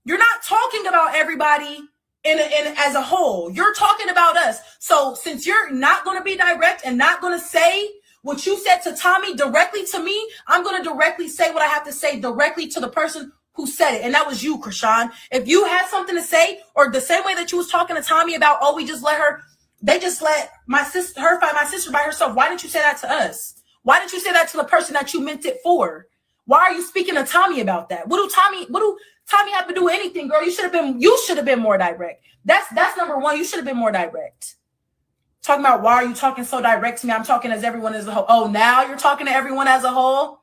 You're not talking about everybody in as a whole. You're talking about us. So since you're not going to be direct and not going to say what you said to Tommy directly to me, I'm going to directly say what I have to say directly to the person who said it. And that was you, Chrisean. If you had something to say, or the same way that you was talking to Tommy about, oh, they just let her fight my sister by herself. Why didn't you say that to us? Why didn't you say that to the person that you meant it for? Why are you speaking to Tommy about that? What do Tommy have to do with anything, girl? You should have been more direct. That's number one. You should have been more direct. Talking about why are you talking so direct to me? I'm talking as everyone as a whole. Oh, now you're talking to everyone as a whole?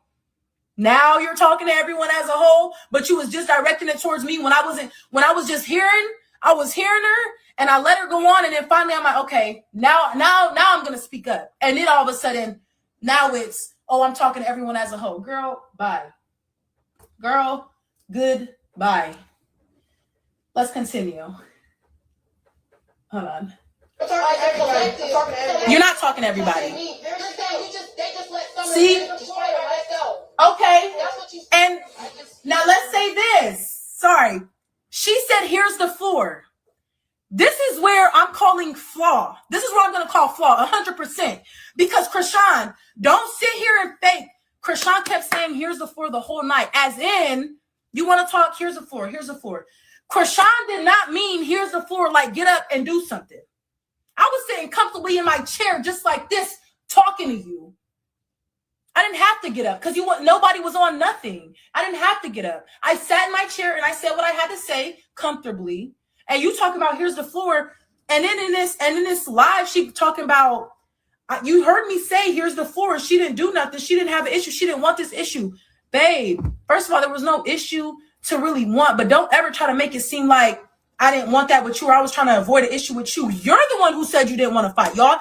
Now you're talking to everyone as a whole, but you was just directing it towards me when I was just hearing her and I let her go on, and then finally I'm like, okay, now I'm gonna speak up. And then all of a sudden, now it's, oh, I'm talking to everyone as a whole. Girl, bye. Girl, goodbye. Let's continue. Hold on. You're not talking to everybody. See? Okay. And now let's say this. Sorry. She said, here's the floor. This is where I'm calling flaw. This is what I'm going to call flaw, 100%. Because Chrisean, don't sit here and fake. Chrisean kept saying, here's the floor the whole night. As in, you want to talk, here's the floor, here's the floor. Chrisean did not mean, here's the floor, like get up and do something. I was sitting comfortably in my chair just like this, talking to you. I didn't have to get up because nobody was on nothing. I didn't have to get up. I sat in my chair and I said what I had to say comfortably. And you talking about here's the floor, and then in this live, she talking about you heard me say here's the floor. She didn't do nothing. She didn't have an issue. She didn't want this issue, babe. First of all, there was no issue to really want, but don't ever try to make it seem like I didn't want that with you, or I was trying to avoid an issue with you. You're the one who said you didn't want to fight, y'all.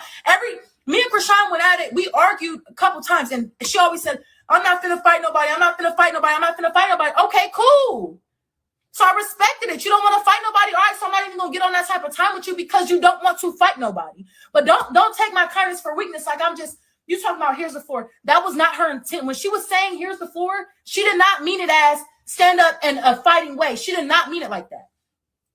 Me and Chrisean went at it. We argued a couple times, and she always said, "I'm not finna fight nobody. I'm not finna fight nobody. I'm not finna fight nobody." Okay, cool. So I respected it. You don't want to fight nobody. All right, so I'm not even going to get on that type of time with you because you don't want to fight nobody. But don't take my kindness for weakness. Like you talking about here's the floor. That was not her intent. When she was saying here's the floor, she did not mean it as stand up in a fighting way. She did not mean it like that.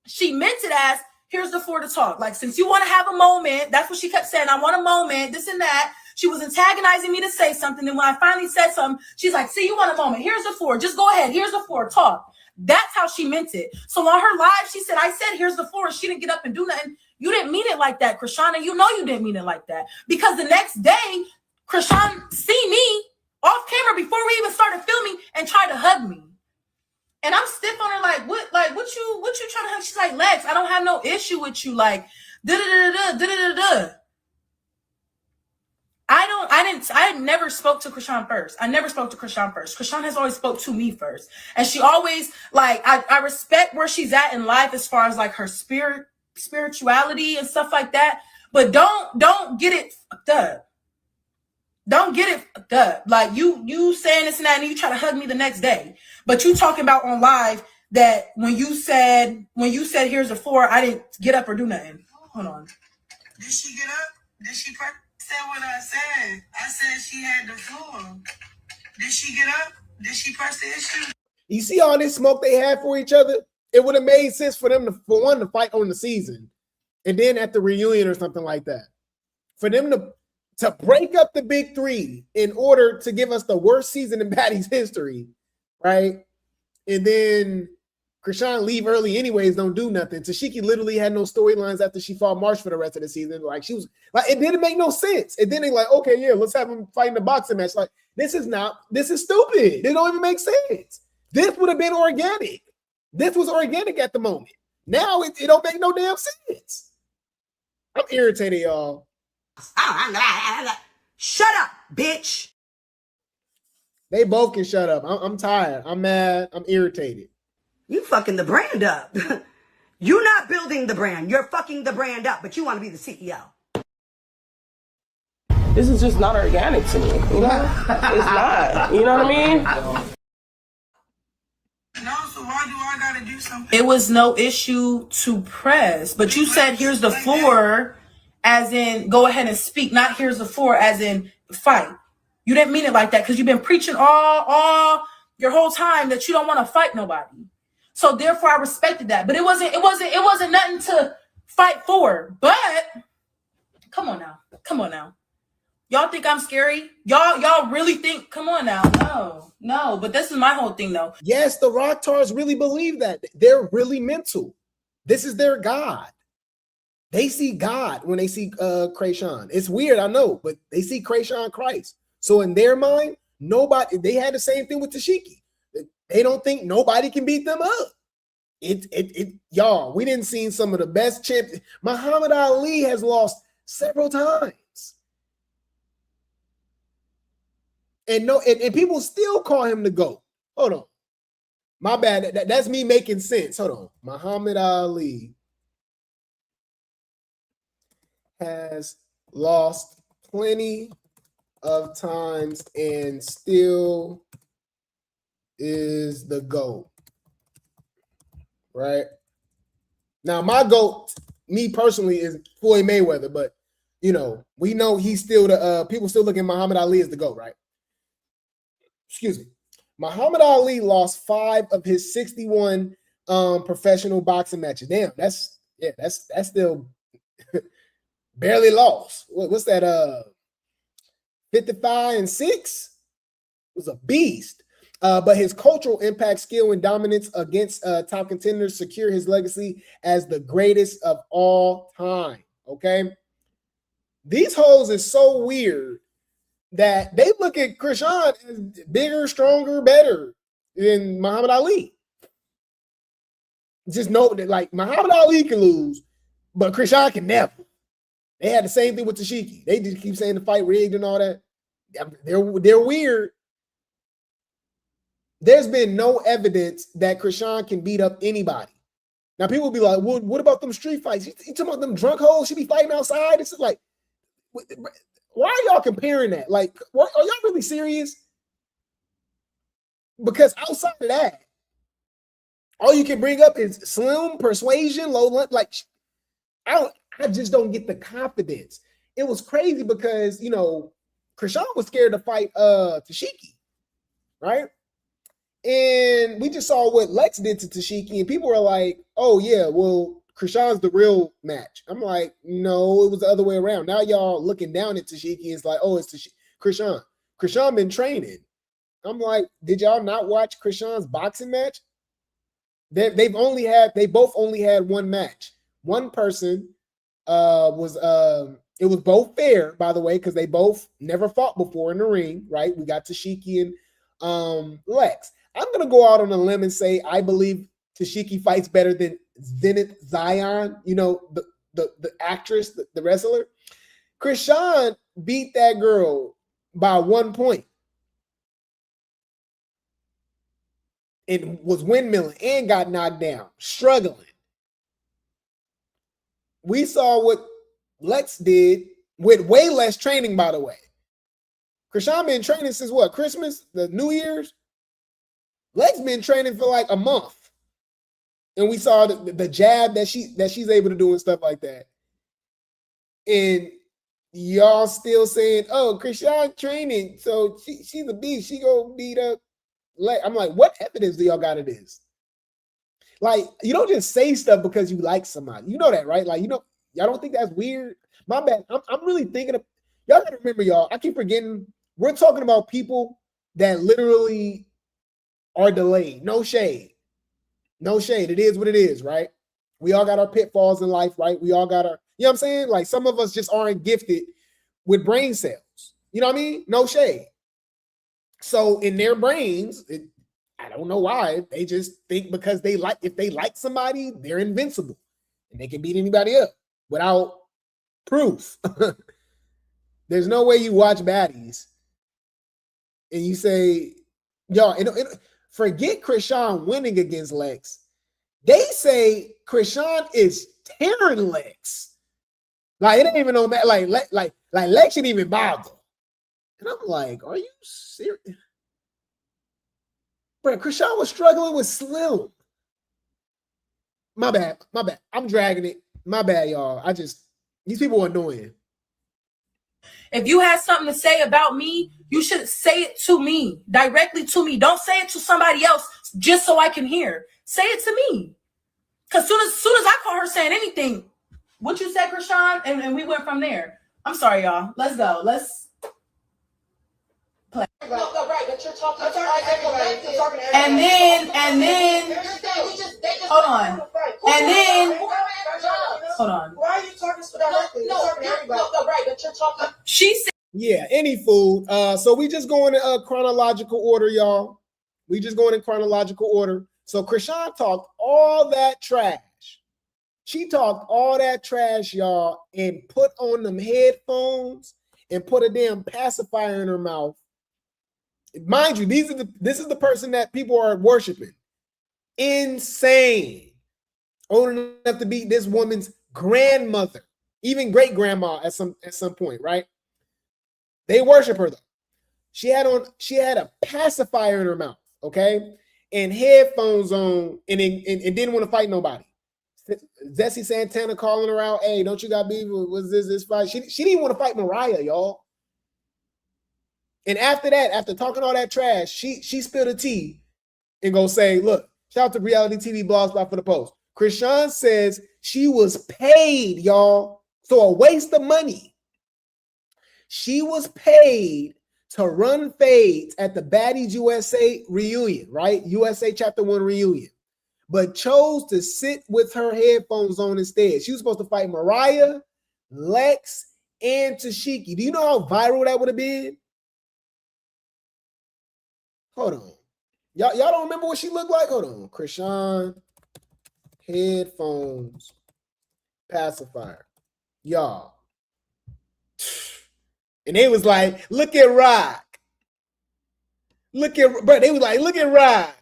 She meant it as here's the floor to talk. Like, since you want to have a moment, that's what she kept saying. I want a moment, this and that. She was antagonizing me to say something. And when I finally said something, she's like, see, you want a moment. Here's the floor. Just go ahead. Here's the floor. Talk. That's how she meant it. So on her live, she said, I said, here's the floor. She didn't get up and do nothing. You didn't mean it like that, Chrisean. You know you didn't mean it like that. Because the next day, Chrisean see me off camera before we even started filming and tried to hug me. And I'm stiff on her like, what you trying to hug? She's like, Lex, I don't have no issue with you. Like, da-da-da-da-da-da-da-da. I never spoke to Chrisean first. I never spoke to Chrisean first. Chrisean has always spoke to me first. And she always, like, I respect where she's at in life as far as like her spirituality and stuff like that. But don't get it fucked up. Don't get it fucked up. Like you saying this and that, and you try to hug me the next day. But you talking about on live that when you said here's the floor, I didn't get up or do nothing. Hold on. Did she get up? Did she say what I said? I said she had the floor. Did she get up? Did she press the issue? You see all this smoke they had for each other? It would have made sense for them for one to fight on the season, and then at the reunion or something like that. For them to break up the big three in order to give us the worst season in Baddies history, right? And then Chrisean leave early anyways, don't do nothing. Tesehki literally had no storylines after she fought Marsh for the rest of the season. Like, she was like, it didn't make no sense. And then they like, okay, yeah, let's have them fight in a boxing match. Like, this is stupid. It don't even make sense. This would have been organic. This was organic at the moment. Now it don't make no damn sense. I'm irritated, y'all. Shut up, bitch. They both can shut up. I'm tired. I'm mad. I'm irritated. You fucking the brand up. You're not building the brand. You're fucking the brand up, but you want to be the CEO. This is just not organic to me. You know? It's not. You know what I mean? No, so why do I gotta do something? It was no issue to press, but you said here's the floor, as in go ahead and speak, not here's the floor, as in fight. You didn't mean it like that because you've been preaching all your whole time that you don't want to fight nobody. So therefore, I respected that. But it wasn't nothing to fight for. But come on now. Y'all think I'm scary? Y'all really think? Come on now. No. But this is my whole thing, though. Yes, the Rocktars really believe that. They're really mental. This is their God. They see God when they see Chrisean. It's weird, I know, but they see Chrisean Christ. So in their mind, they had the same thing with Tesehki. They don't think nobody can beat them up. Y'all, we didn't see some of the best champions. Muhammad Ali has lost several times. And people still call him the GOAT. Hold on. My bad. That's me making sense. Hold on. Muhammad Ali has lost plenty of times and still is the GOAT. Right? Now, my GOAT, me personally, is Floyd Mayweather, but you know, we know he's still the people still looking at Muhammad Ali as the GOAT, right? Excuse me. Muhammad Ali lost 5 of his 61 professional boxing matches. Damn, that's still barely lost. What's that? 55-6? It was a beast. But his cultural impact, skill, and dominance against top contenders secure his legacy as the greatest of all time. Okay, these hoes is so weird that they look at Chrisean as bigger, stronger, better than Muhammad Ali. Just know that, like, Muhammad Ali can lose, but Chrisean can never. They had the same thing with Tesehki. They just keep saying the fight rigged and all that. They're weird. There's been no evidence that Chrisean can beat up anybody. Now, people will be like, well, what about them street fights? You talking about them drunk hoes? She be fighting outside? It's like, why are y'all comparing that? Like, are y'all really serious? Because outside of that, all you can bring up is slim, persuasion, low, like, I just don't get the confidence. It was crazy because, you know, Chrisean was scared to fight Tesehki, right? And we just saw what Lex did to Tesehki, and people were like, oh, yeah, well, Chrisean's the real match. I'm like, no, it was the other way around. Now y'all looking down at Tesehki, and it's like, oh, it's Chrisean. Chrisean been training. I'm like, did y'all not watch Chrisean's boxing match? They both only had one match. One person it was both fair, by the way, because they both never fought before in the ring, right? We got Tesehki and Lex. I'm gonna go out on a limb and say I believe Tesehki fights better than Zenith Zion, you know, the actress, the wrestler. Chrisean beat that girl by 1 point and was windmilling and got knocked down, struggling. We saw what Lex did with way less training, by the way. Chrisean been training since what? Christmas? The New Year's? Lex been training for like a month. And we saw the jab that she's able to do and stuff like that. And y'all still saying, oh, Chrisean training, so she's a beast. She gonna beat up Lex. I'm like, what evidence do y'all got of this? Like, you don't just say stuff because you like somebody. You know that, right? Like, you know, y'all don't think that's weird? My bad. I'm really thinking of, y'all gotta remember, y'all, I keep forgetting, we're talking about people that literally are delayed. No shade. No shade. It is what it is, right? We all got our pitfalls in life, right? We all got our, you know what I'm saying? Like, some of us just aren't gifted with brain cells. You know what I mean? No shade. So in their brains, I don't know why, they just think because if they like somebody, they're invincible and they can beat anybody up without proof. There's no way you watch Baddies and you say, y'all, forget Chrisean winning against Lex. They say Chrisean is tearing Lex. Like, it ain't even no matter. Like Lex shouldn't even bother. And I'm like, are you serious? Bro, Chrisean was struggling with Slim. My bad. I'm dragging it. My bad, y'all. These people are annoying. If you have something to say about me, you should say it to me, directly to me. Don't say it to somebody else just so I can hear. Say it to me. Because soon as I call her saying anything, what you said, Chrisean, and we went from there. I'm sorry, y'all. Let's go. Let's play. No, right, but you're talking to And then, hold on. And then, hold on. Why are you talking so directly? No, right, but you're talking. She said, yeah, any food. So we just going in chronological order, y'all. We just going in chronological order. So Chrisean talked all that trash. She talked all that trash, y'all, and put on them headphones and put a damn pacifier in her mouth. Mind you, this is the person that people are worshiping. Insane. Old enough to be this woman's grandmother, even great grandma at some point, right? They worship her though. She had a pacifier in her mouth, okay, and headphones on, and didn't want to fight nobody. Zessie Santana calling her out. Hey, don't you got beef? Was this fight? She didn't even want to fight Mariah, y'all. And after that, after talking all that trash, she spilled the tea and go say, look, shout out to Reality TV Blog Spot for the post. Chrisean says she was paid, y'all. So a waste of money. She was paid to run fades at the Baddies USA reunion, right? USA Chapter 1 reunion. But chose to sit with her headphones on instead. She was supposed to fight Mariah, Lex, and Tesehki. Do you know how viral that would have been? Hold on. Y'all don't remember what she looked like? Hold on. Chrisean, headphones, pacifier. Y'all. And they was like, look at Rock. Bro, they was like, look at Rock.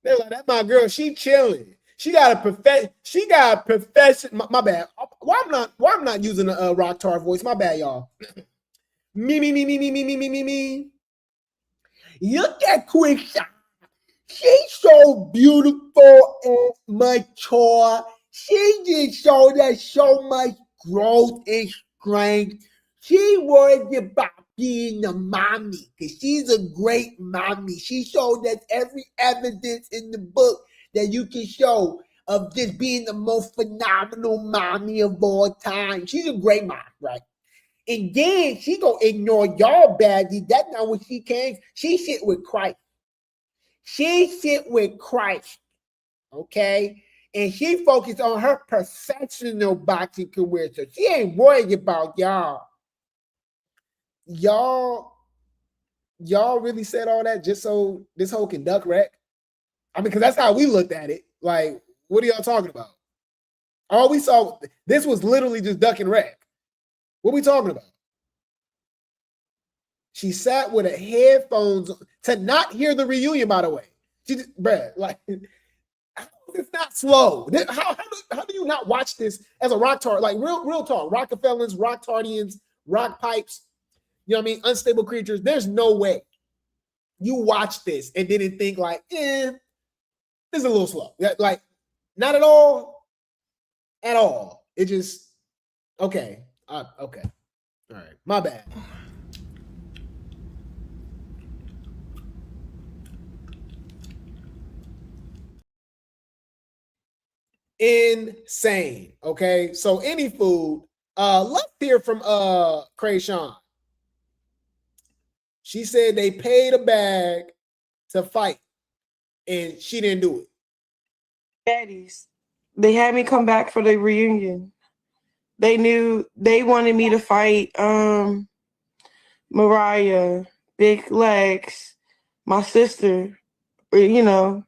They were like, that's my girl. She chilling. She got a profession. My bad. Why I'm not using a Rock Tar voice? My bad, y'all. Me. Look at Chrisean. She's so beautiful and mature. She just showed us so much growth and strength. She worried about being a mommy because she's a great mommy. She showed us every evidence in the book that you can show of just being the most phenomenal mommy of all time. She's a great mom, right? And then she gonna ignore y'all baddies. That's not what she came. She sit with Christ. She sit with Christ, okay? And she focused on her professional boxing career. So she ain't worried about y'all. Y'all really said all that just so this whole can duck wreck? I mean, because that's how we looked at it. Like, what are y'all talking about? All we saw, this was literally just duck and wreck. What are we talking about? She sat with her headphones to not hear the reunion, by the way. She just, bruh, like, it's not slow. How do you not watch this as a rock tart? Like, real talk. Rockefellers, rock tardians, rock pipes, you know what I mean? Unstable creatures. There's no way you watch this and didn't think like, this is a little slow. Like, not at all. At all. It just, okay. Okay. All right. My bad. Insane. Okay. So any food. Let's hear from Chrisean. She said they paid a bag to fight and she didn't do it. Baddies. They had me come back for the reunion. They knew they wanted me to fight Mariah, Big Legs, my sister, or, you know,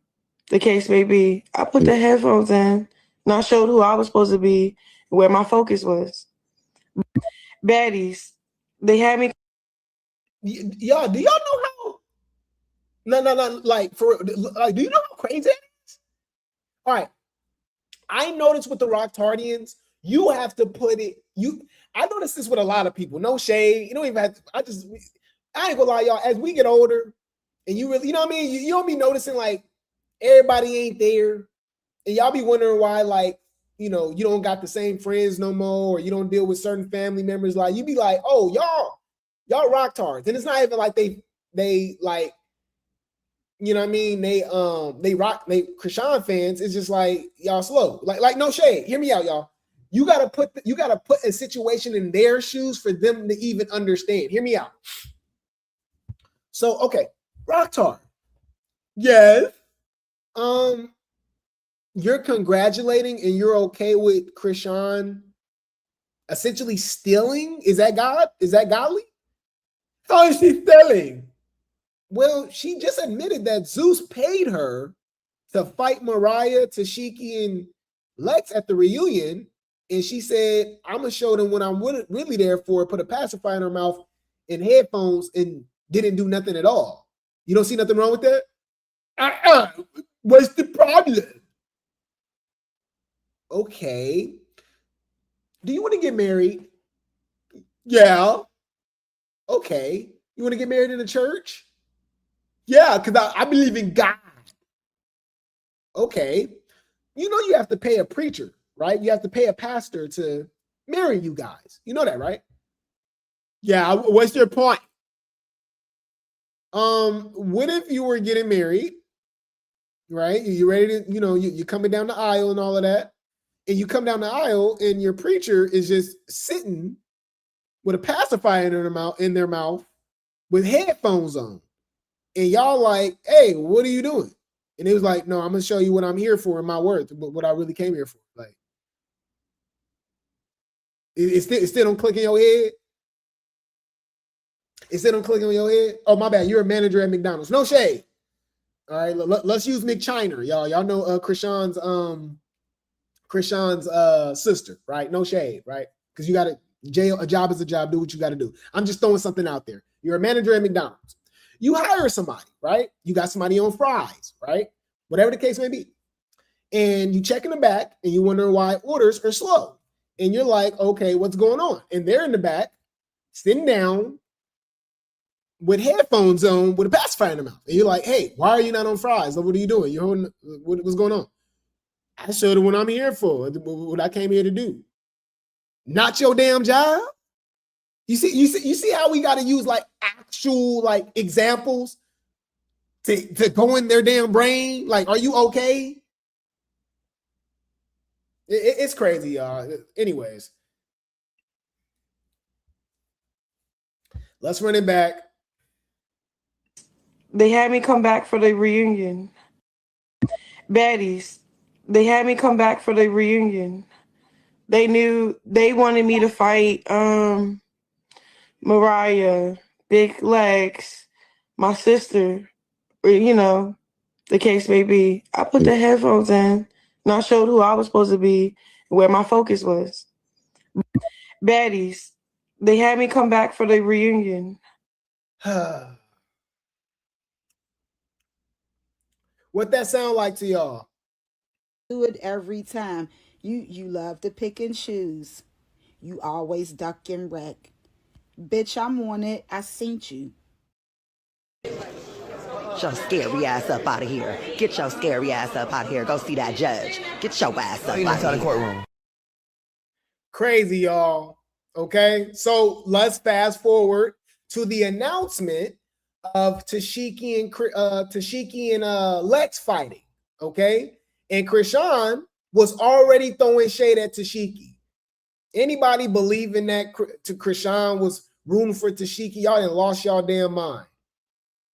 the case may be. I put the headphones in and I showed who I was supposed to be, where my focus was. Baddies. They had me. Y'all, do y'all know how? No. Like, do you know how crazy that is? All right. I noticed with the Rock Tardians, you have to put it. I noticed this with a lot of people. No shade. You don't even have to. I ain't gonna lie, y'all. As we get older, and you really, you know what I mean? You don't be noticing like everybody ain't there, and y'all be wondering why, like, you know, you don't got the same friends no more, or you don't deal with certain family members. Like, you be like, oh, y'all rock tards, and it's not even like they like, you know what I mean? They Chrisean fans. It's just like y'all slow. Like no shade. Hear me out, y'all. You gotta put a situation in their shoes for them to even understand. Hear me out. So okay, rock tard. Yes. You're congratulating and you're okay with Chrisean essentially stealing? Is that God? Is that godly? How is she stealing? Well, she just admitted that Zeus paid her to fight Mariah, Tesehki, and Lex at the reunion. And she said, I'm going to show them what I'm really there for, put a pacifier in her mouth and headphones and didn't do nothing at all. You don't see nothing wrong with that? What's the problem? Okay. Do you want to get married? Yeah. Okay. You want to get married in the church? Yeah, because I believe in God. Okay. you know you have to pay a preacher, right? You have to pay a pastor to marry you guys. You know that, right? Yeah, what's your point? What if you were getting married, right? You ready to, you know, you're coming down the aisle and all of that, and you come down the aisle and your preacher is just sitting with a pacifier in their mouth with headphones on. And y'all like, hey, what are you doing? And it was like, no, I'm going to show you what I'm here for and my worth, what I really came here for. Like, it still don't click in your head? It still don't click in your head? Oh, my bad. You're a manager at McDonald's. No shade. All right, let's use McChiner, y'all. Y'all know Chrisean's sister, right? No shade, right? Because you got to, a job is a job. Do what you got to do. I'm just throwing something out there. You're a manager at McDonald's. You hire somebody, right? You got somebody on fries, right? Whatever the case may be. And you check in the back and you wonder why orders are slow. And you're like, okay, what's going on? And they're in the back, sitting down with headphones on with a pacifier in their mouth. And you're like, hey, why are you not on fries? What are you doing? You're holding, what's going on? I showed them what I'm here for, what I came here to do. Not your damn job. You see how we got to use like actual like examples to go in their damn brain? Like, are you okay? It's crazy, y'all. Anyways, let's run it back. They had me come back for the reunion. Baddies, they had me come back for the reunion. They knew they wanted me to fight Mariah, Big Legs, my sister, or, you know, the case may be. I put the headphones in and I showed who I was supposed to be and where my focus was. Baddies, they had me come back for the reunion. What that sound like to y'all? Do it every time. You love to pick and choose. You always duck and wreck. Bitch, I'm on it. I seen you. Get your scary ass up out of here. Get your scary ass up out of here. Go see that judge. Get your ass up out of the courtroom. Crazy, y'all. Okay, so let's fast forward to the announcement of Tesehki and Lex fighting. Okay, and Chrisean was already throwing shade at Tesehki. Anybody believing that Chrisean was rooting for Tesehki, y'all done lost y'all damn mind.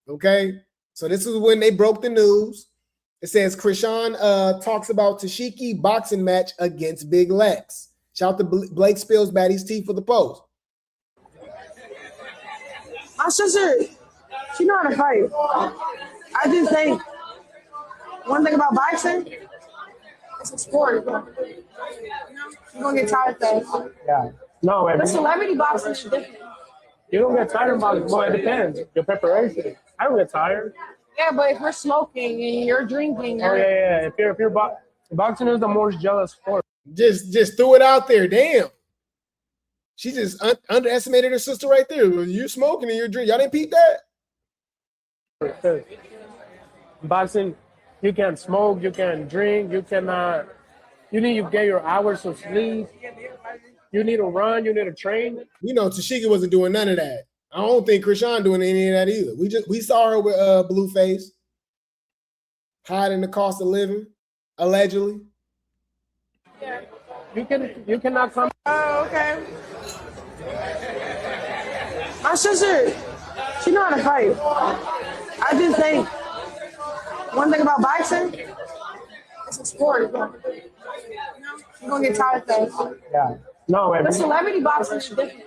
Okay, so this is when they broke the news. It says Chrisean talks about Tesehki boxing match against Big Lex. Shout out to Blake spills Baddies Tea for the post. My sister, she know how to fight. I just think one thing about boxing, it's a sport. You're gonna get tired fast. Yeah. No, But celebrity boxing is different. you don't get tired of boxing. Well, it depends. Your preparation. I don't get tired. Yeah, but if you're smoking and you're drinking, Oh yeah. If you're boxing is the most jealous sport. Just threw it out there. Damn. She just underestimated her sister right there. You're smoking and you're drinking. Y'all didn't peep that? Boxing, you can smoke, you can drink, you cannot. You need to get your hours of sleep. You need to run. You need to train. You know, Tesehki wasn't doing none of that. I don't think Chrisean doing any of that either. We saw her with Blueface hiding the cost of living, allegedly. Yeah. You cannot come. Oh, okay. My sister, she know how to fight. I just think one thing about boxing, it's a sport. You're gonna get tired fast. Yeah. No, But celebrity boxing is different.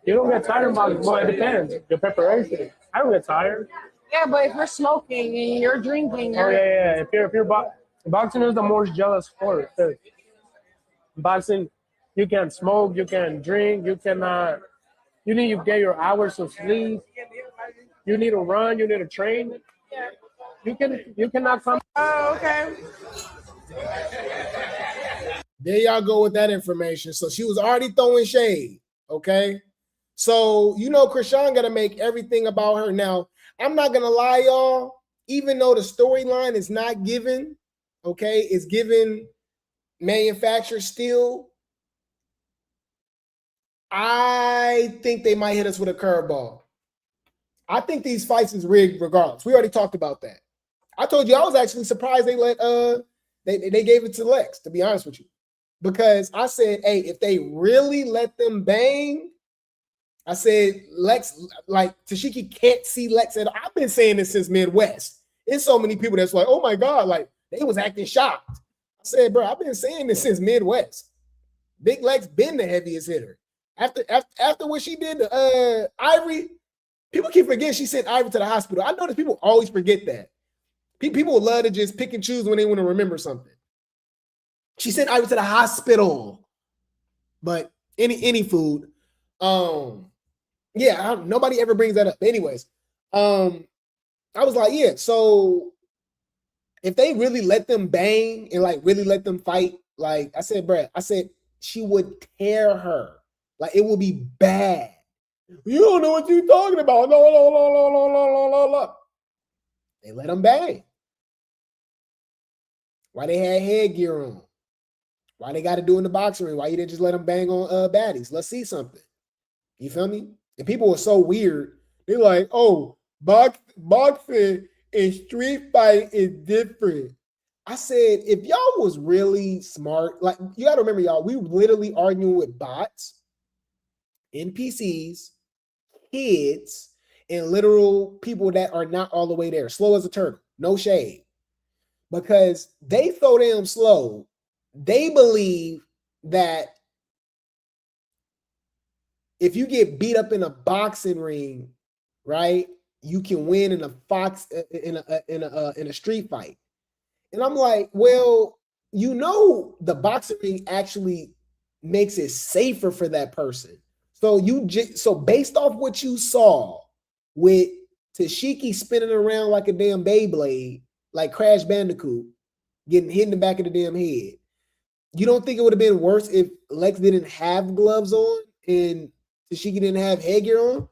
you don't get tired of boxing. Well, it depends. Your preparation. I don't get tired. Yeah, but if you're smoking and you're drinking, Oh yeah. If you're boxing is the most jealous sport. Boxing, you can smoke, you can drink, you cannot. You need to get your hours of sleep. You need to run. You need to train. You cannot come. Oh, okay. There y'all go with that information. So she was already throwing shade. Okay. So, you know, Chrisean got to make everything about her. Now, I'm not going to lie, y'all. Even though the storyline is not given, Okay, it's given manufacturer still. I think they might hit us with a curveball. I think these fights is rigged regardless. We already talked about that. I told you I was actually surprised they let they gave it to Lex, to be honest with you. Because I said, hey, if they really let them bang, I said Lex, like Tesehki can't see Lex at all. I've been saying this since Midwest. There's so many people that's like, oh my God, like they was acting shocked. I said, bro, I've been saying this since Midwest. Big Lex been the heaviest hitter. After what she did to Ivory, people keep forgetting she sent Ivory to the hospital. I notice people always forget that. People love to just pick and choose when they want to remember something. She sent Ivory to the hospital. But any food. Yeah, nobody ever brings that up. Anyways, I was like, yeah, so if they really let them bang and like really let them fight, like I said, Brad, I said she would tear her. Like it will be bad. You don't know what you're talking about. No. They let them bang. Why they had headgear on? Why they got to do in the boxing ring? Why you didn't just let them bang on Baddies? Let's see something. You feel me? And people were so weird. They're like, oh, boxing and street fight is different. I said, if y'all was really smart, like you got to remember, y'all, we literally arguing with bots, NPCs, kids, and literal people that are not all the way there. Slow as a turtle. No shade. Because they so damn slow, they believe that if you get beat up in a boxing ring, right, you can win in a street fight. And I'm like, well, you know, the boxing ring actually makes it safer for that person. So so based off what you saw with Tesehki spinning around like a damn Beyblade, like Crash Bandicoot, getting hit in the back of the damn head, you don't think it would have been worse if Lex didn't have gloves on and Tesehki didn't have headgear on?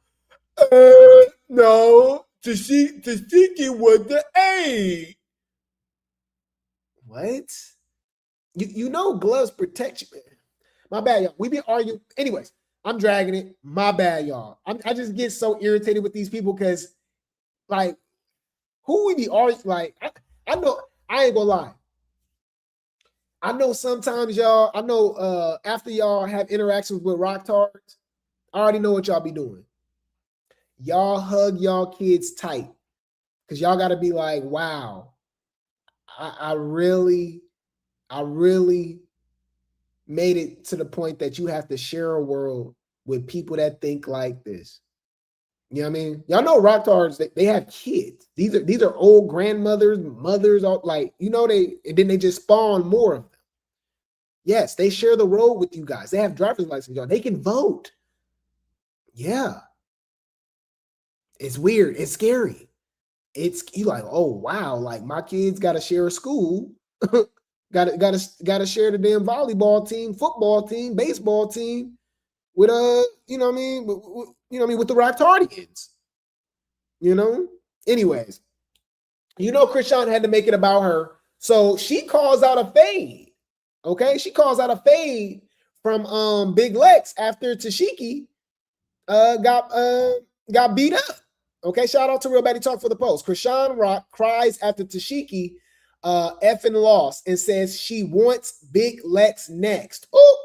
No, Tesehki was the A. What? You know gloves protect you. My bad, y'all. We be arguing. Anyways, I'm dragging it. My bad, y'all. I just get so irritated with these people because, like, who we be arguing? Like, I know, I ain't gonna lie. I know sometimes y'all, after y'all have interactions with rock tards, I already know what y'all be doing. Y'all hug y'all kids tight because y'all got to be like, wow, I really made it to the point that you have to share a world with people that think like this. You know what I mean? Y'all know rock tards, they have kids. These are old grandmothers, mothers, all, like, you know, and then they just spawn more of them. Yes, they share the road with you guys. They have driver's license, y'all. They can vote. Yeah. It's weird. It's scary. You like, oh wow, like my kids got to share a school. got to share the damn volleyball team, football team, baseball team with you know what I mean, with the Rocktardians. You know? Anyways, you know Chrisean had to make it about her. So she calls out a fade. Okay? She calls out a fade from Big Lex after Tesehki got beat up. Okay, shout out to Real Baddie Talk for the post. Chrisean Rock cries after Tesehki effing lost and says she wants Big Lex next. Oh,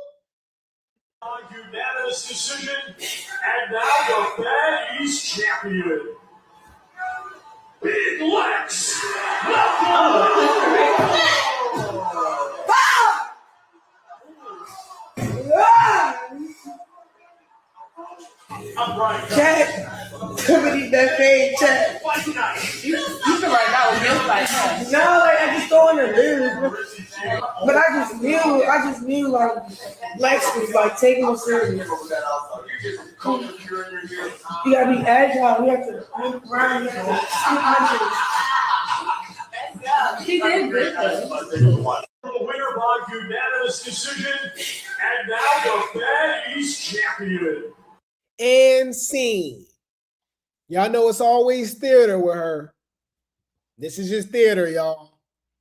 unanimous decision, and now the Baddies champion, Big Lex. Chat, somebody that fade chat. You feel like that was your fight. No, like I just don't want to lose. But I just knew like Lex was like taking it serious. You gotta be agile. You have to move around. He did good though. The winner by unanimous decision, and now the Baddies champion. And scene. Y'all know it's always theater with her. This is just theater, y'all.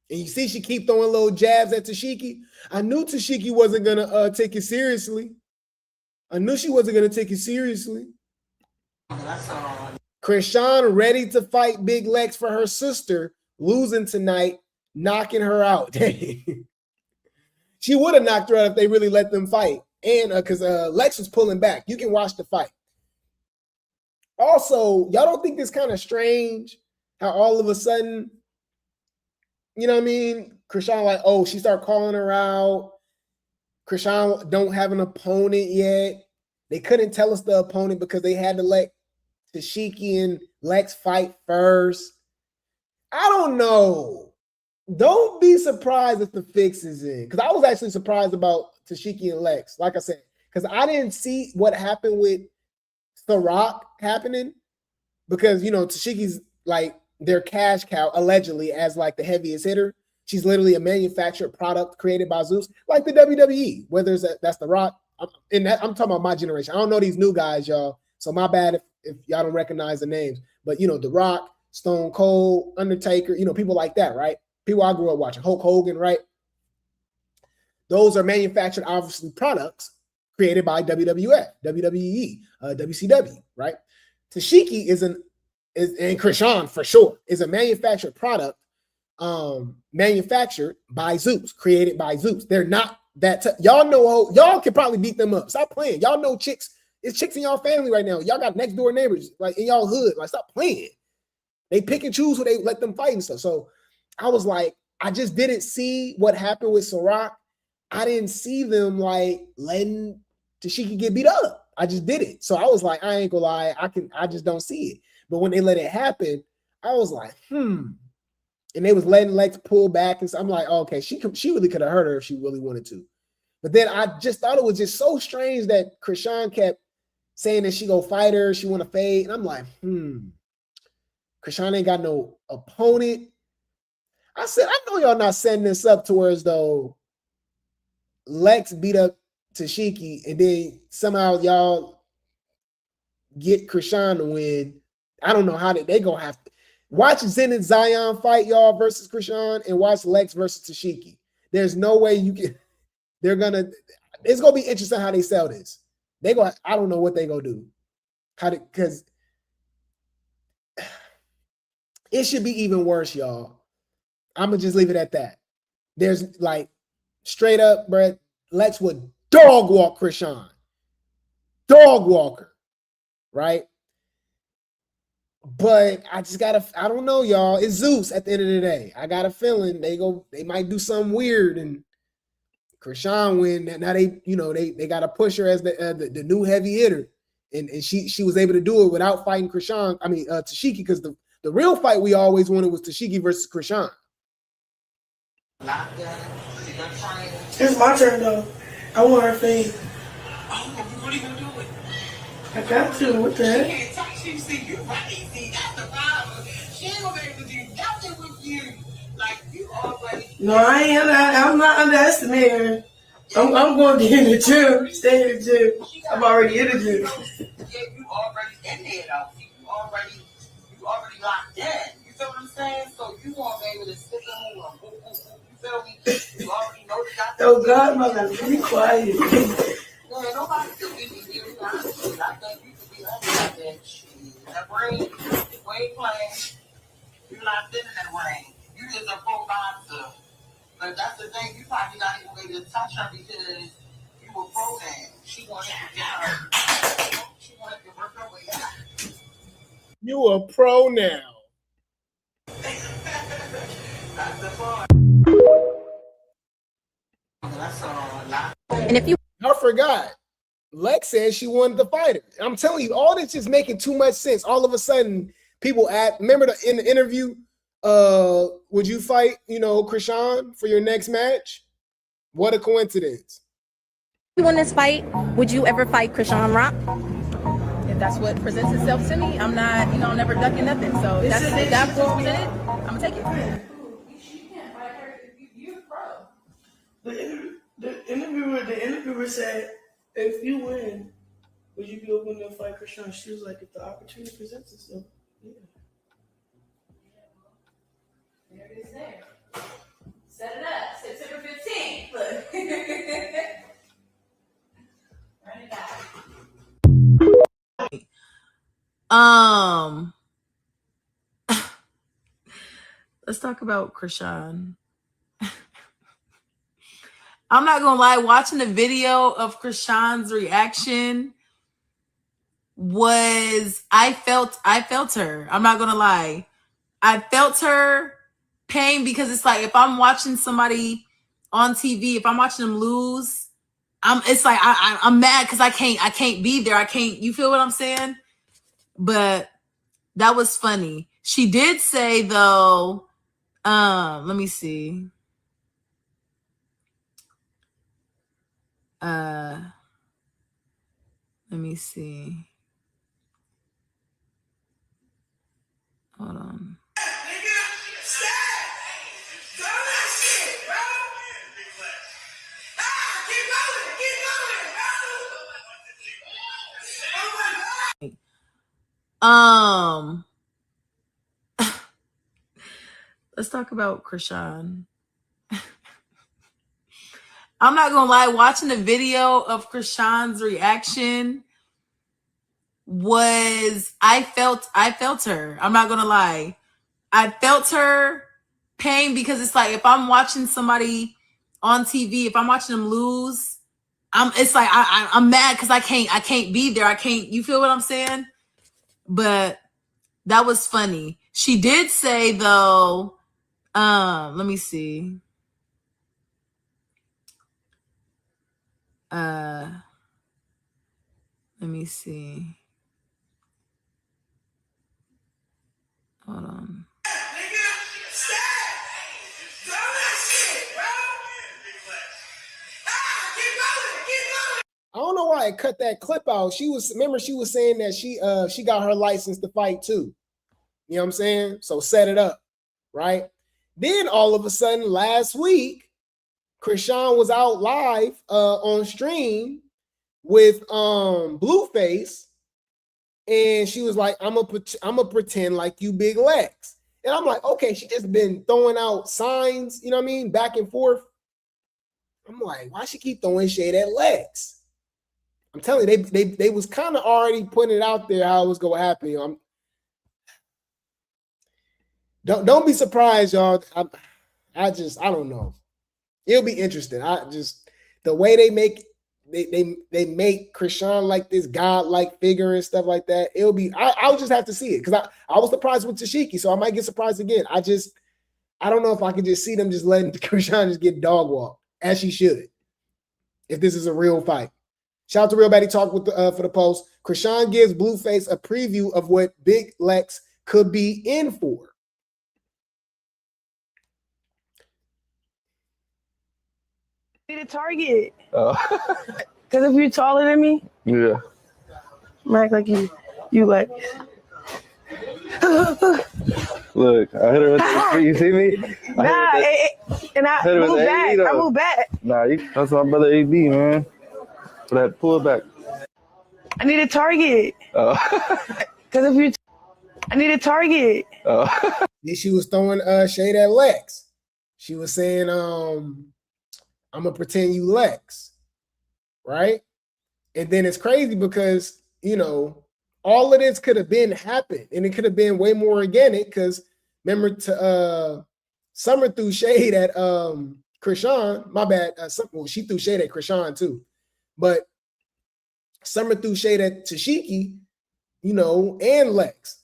And you see she keep throwing little jabs at Tesehki. I knew Tesehki wasn't going to take it seriously. Chrisean ready to fight Big Lex for her sister, losing tonight, knocking her out. She would have knocked her out if they really let them fight. And because Lex was pulling back. You can watch the fight. Also, y'all don't think this kind of strange how all of a sudden, you know what I mean? Chrisean like, oh, she started calling her out. Chrisean don't have an opponent yet. They couldn't tell us the opponent because they had to let Tesehki and Lex fight first. I don't know. Don't be surprised if the fix is in. Because I was actually surprised about Tesehki and Lex, like I said, because I didn't see what happened with Ciroc happening. Because, you know, Tesehki's like their cash cow, allegedly, as like the heaviest hitter. She's literally a manufactured product created by Zeus, like the WWE, whether that's The Rock. I'm talking about my generation. I don't know these new guys, y'all. So my bad if y'all don't recognize the names. But, you know, The Rock, Stone Cold, Undertaker, you know, people like that, right? People I grew up watching. Hulk Hogan, right? Those are manufactured, obviously, products created by WWF, WWE, WCW, right? Tesehki and Chrisean, for sure, is a manufactured product manufactured by Zeus, created by Zeus. They're not that y'all know. Y'all can probably beat them up. Stop playing. Y'all know chicks. It's chicks in y'all family right now. Y'all got next door neighbors like in y'all hood. Like, stop playing. They pick and choose who they let them fight and stuff. So I was like, I just didn't see what happened with Ciroc. I didn't see them like letting Tesehki get beat up. I just did it. So I was like, I ain't gonna lie. I just don't see it. But when they let it happen, I was like, And they was letting Lex pull back. And so I'm like, oh, okay, she really could have hurt her if she really wanted to. But then I just thought it was just so strange that Chrisean kept saying that she go fight her, she want to fade. And I'm like, Chrisean ain't got no opponent. I said, I know y'all not setting this up towards though Lex beat up Tesehki and then somehow y'all get Chrisean to win. I don't know how they gonna have to watch Zen and Zion fight y'all versus Chrisean and watch Lex versus Tesehki. There's no way you can. It's gonna be interesting how they sell this. I don't know what they gonna do. Because it should be even worse, y'all. I'm gonna just leave it at that. There's like straight up, bruh, Lex would dog walk Chrisean. Dog walker, right? But I don't know, y'all. It's Zeus at the end of the day. I got a feeling they might do something weird and Chrisean win. Now they got to push her as the new heavy hitter. And she was able to do it without fighting Tesehki, because the real fight we always wanted was Tesehki versus Chrisean. It's my turn though. I want her fade. Oh, what are you gonna do with it? I got to. What the heck? She can't talk. She see you right. See, that's the problem. She ain't gonna be able to do nothing with you. Like you already. No, I'm not underestimating her. I'm going to hit the gym. Stay in the gym. I'm already in the gym. Yeah, you already in there though. You already locked in. You feel what I'm saying? So you won't be able to stick in who. You feel me? You already know the guy. Oh God, mother, be quiet. Yeah, nobody could be you. I think you could be like that shit. That ring, we ain't playing. You're not sitting in that ring. You just a pro boxer. But that's the thing, you probably not even ready to touch her because you were programmed. She wanted to get her. She wanted to work her way out. You a pro now. That's the fun. That's all. And if you I forgot, Lex said she wanted to fight her. I'm telling you, all this is making too much sense. All of a sudden, people remember in the interview, would you fight, Chrisean for your next match? What a coincidence. You win this fight, would you ever fight Chrisean Rock? If that's what presents itself to me, I'm not, I'm never ducking nothing. So if that's what's presented, I'm gonna take it. You can't fight her if you're the pro. The interviewer said, if you win, would you be open to fight Chrisean? She was like, if the opportunity presents itself, yeah. There it is there. Set it up. September 15th. Look. Run it back. Let's talk about Chrisean. I'm not gonna lie, watching the video of Chrisean's reaction was I felt her. I'm not gonna lie. I felt her pain because it's like if I'm watching somebody on TV, if I'm watching them lose, it's like I'm mad because I can't be there. You feel what I'm saying? But that was funny. She did say though, let me see. Let me see. Hold on. Let's talk about Chrisean. I'm not gonna lie, watching the video of Chrisean's reaction was I felt her. I'm not gonna lie. I felt her pain because it's like if I'm watching somebody on TV, if I'm watching them lose, it's like I'm mad because I can't be there. You feel what I'm saying? But that was funny. She did say though, let me see. Let me see. Hold on. I don't know why I cut that clip out. She was saying that she got her license to fight too. You know what I'm saying? So set it up, right? Then all of a sudden last week, Chrisean was out live on stream with Blueface, and she was like, I'm gonna pretend like you big Lex. And I'm like, okay, she just been throwing out signs, you know what I mean, back and forth. I'm like, why she keep throwing shade at Lex? I'm telling you, they was kind of already putting it out there how it was gonna happen. Don't be surprised, y'all. I don't know. It'll be interesting. The way they make Chrisean like this godlike figure and stuff like that. It'll be. I'll just have to see it because I was surprised with Tesehki, so I might get surprised again. I don't know if I can just see them just letting Chrisean just get dog walked as she should. If this is a real fight. Shout out to Real Baddie Talk for the post. Chrisean gives Blueface a preview of what Big Lex could be in for. Need a target. Because if you're taller than me, Yeah. act like you like. Look, I hit her with the you see me? I move back. Nah, that's my brother AD, man. For that pull back. I need a target. Because if you, I need a target. Then she was throwing shade at Lex. She was saying, I'm gonna pretend you Lex, right? And then it's crazy because all of this could have been happened, and it could have been way more organic. Because remember, Summer threw shade at Chrisean. My bad. She threw shade at Chrisean too, but Summer threw shade at Tesehki, and Lex.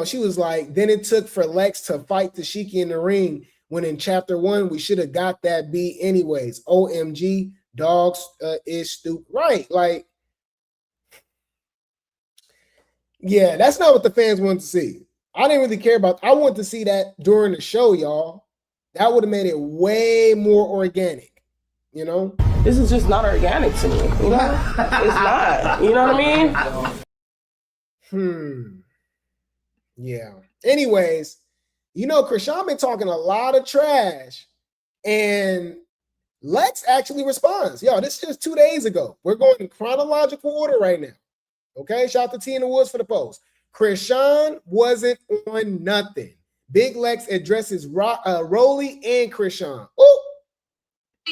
She was like, then it took for Lex to fight Tesehki in the ring. When in chapter 1, we should have got that beat anyways. OMG, dogs is stupid. Right. Like, yeah, that's not what the fans wanted to see. I didn't really care about. I wanted to see that during the show, y'all. That would have made it way more organic, This is just not organic to me, It's not. You know what I mean? Yeah. Anyways, Chrisean been talking a lot of trash, and Lex actually responds. Yo, this is just 2 days ago. We're going in chronological order right now. Okay, shout out to T in the Woods for the post. Chrisean wasn't on nothing. Big Lex addresses Rolly and Chrisean. Ooh.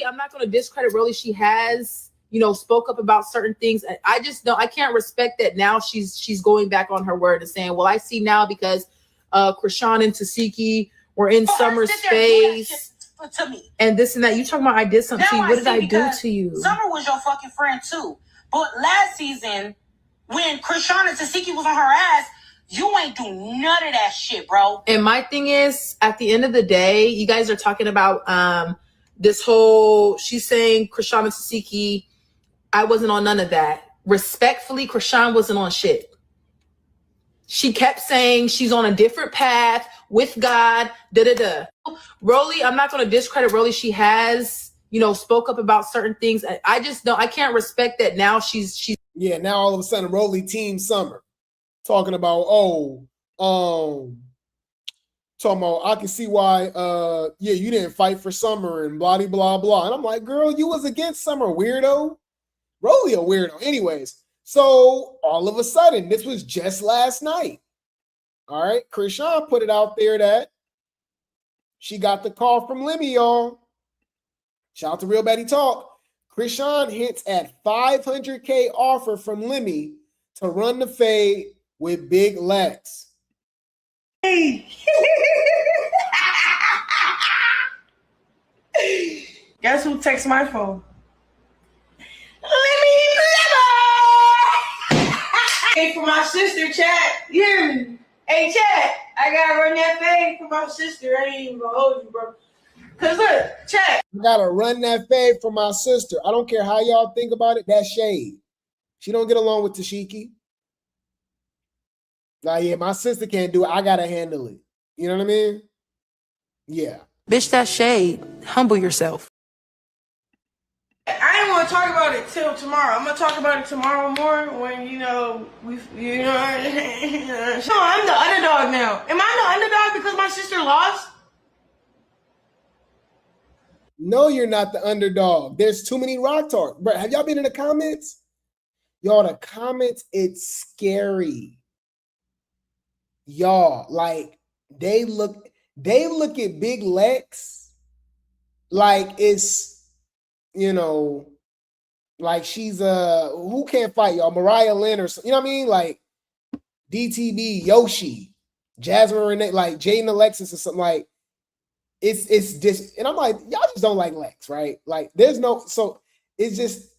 I'm not going to discredit Rolly. She has, you know, spoke up about certain things. I just don't. I can't respect that now. She's going back on her word and saying, "Well, I see now because Chrisean and Tesehki were in Summer's space to me and this and that." You talking about I did something to you? What did I do to you? Summer was your fucking friend too. But last season, when Chrisean and Tesehki was on her ass, you ain't do none of that shit, bro. And my thing is, at the end of the day, you guys are talking about this whole, she's saying Chrisean and Tesehki, I wasn't on none of that. Respectfully, Chrisean wasn't on shit. She kept saying she's on a different path with God, da-da-da. Rolly, I'm not going to discredit Rolly. She has, you know, spoke up about certain things. I just don't, I can't respect that now she's. Yeah, now all of a sudden, Rolly team Summer. Talking about, talking about, I can see why, you didn't fight for Summer and blah, blah, blah. And I'm like, girl, you was against Summer, weirdo. Rolly a weirdo. Anyways, so all of a sudden, this was just last night. All right, Chrisean put it out there that she got the call from Lemmy, y'all. Shout out to Real Baddie Talk. Chrisean hints at $500K offer from Lemmy to run the fade with Big Lex. Hey. Guess who texts my phone? Hey, for my sister, chat. You hear me? Hey, chat. I gotta run that fade for my sister. I ain't even gonna hold you, bro. Cause look, chat. I gotta run that fade for my sister. I don't care how y'all think about it. That's shade. She don't get along with Tesehki. Like, yeah, my sister can't do it. I gotta handle it. You know what I mean? Yeah. Bitch, that's shade. Humble yourself. I didn't want to talk about it till tomorrow. I'm gonna talk about it tomorrow more when no, I'm the underdog now. Am I the underdog because my sister lost? No, you're not the underdog. There's too many rock talk. Bro, have y'all been in the comments? Y'all, the comments, it's scary. Y'all, like, they look at Big Lex like it's, like she's who can't fight, y'all? Mariah Lynn or something, you know what I mean? Like DTB, Yoshi, Jasmine Renee, like Jaden Alexis or something. Like it's just, and I'm like, y'all just don't like Lex, right? Like there's no, so it's just,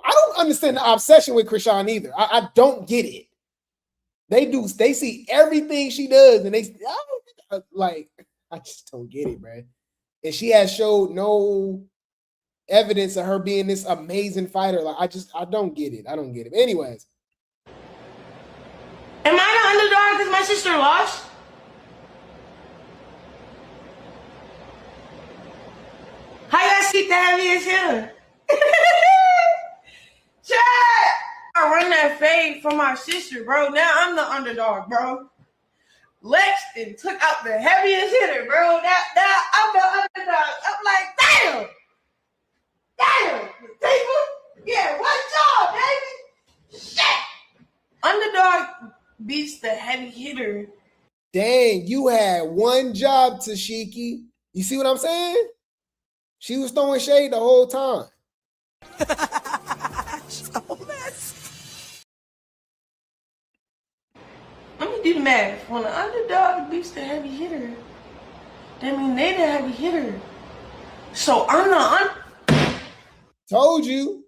I don't understand the obsession with Chrisean either. I don't get it. They see everything she does, and I just don't get it, man. And she has showed no evidence of her being this amazing fighter. Like I don't get it. I don't get it. Anyways. Am I the underdog because my sister lost? How y'all see the heaviest hitter? Chat! I run that fade for my sister, bro. Now I'm the underdog, bro. Lexton took out the heaviest hitter, bro. Now I'm the underdog. I'm like, damn! Damn! Yeah, one job, baby! Shit! Underdog beats the heavy hitter. Dang, you had one job, Tesehki. You see what I'm saying? She was throwing shade the whole time. So mess. Let me do the math. When the underdog beats the heavy hitter, that means they the heavy hitter. So I'm the Told you.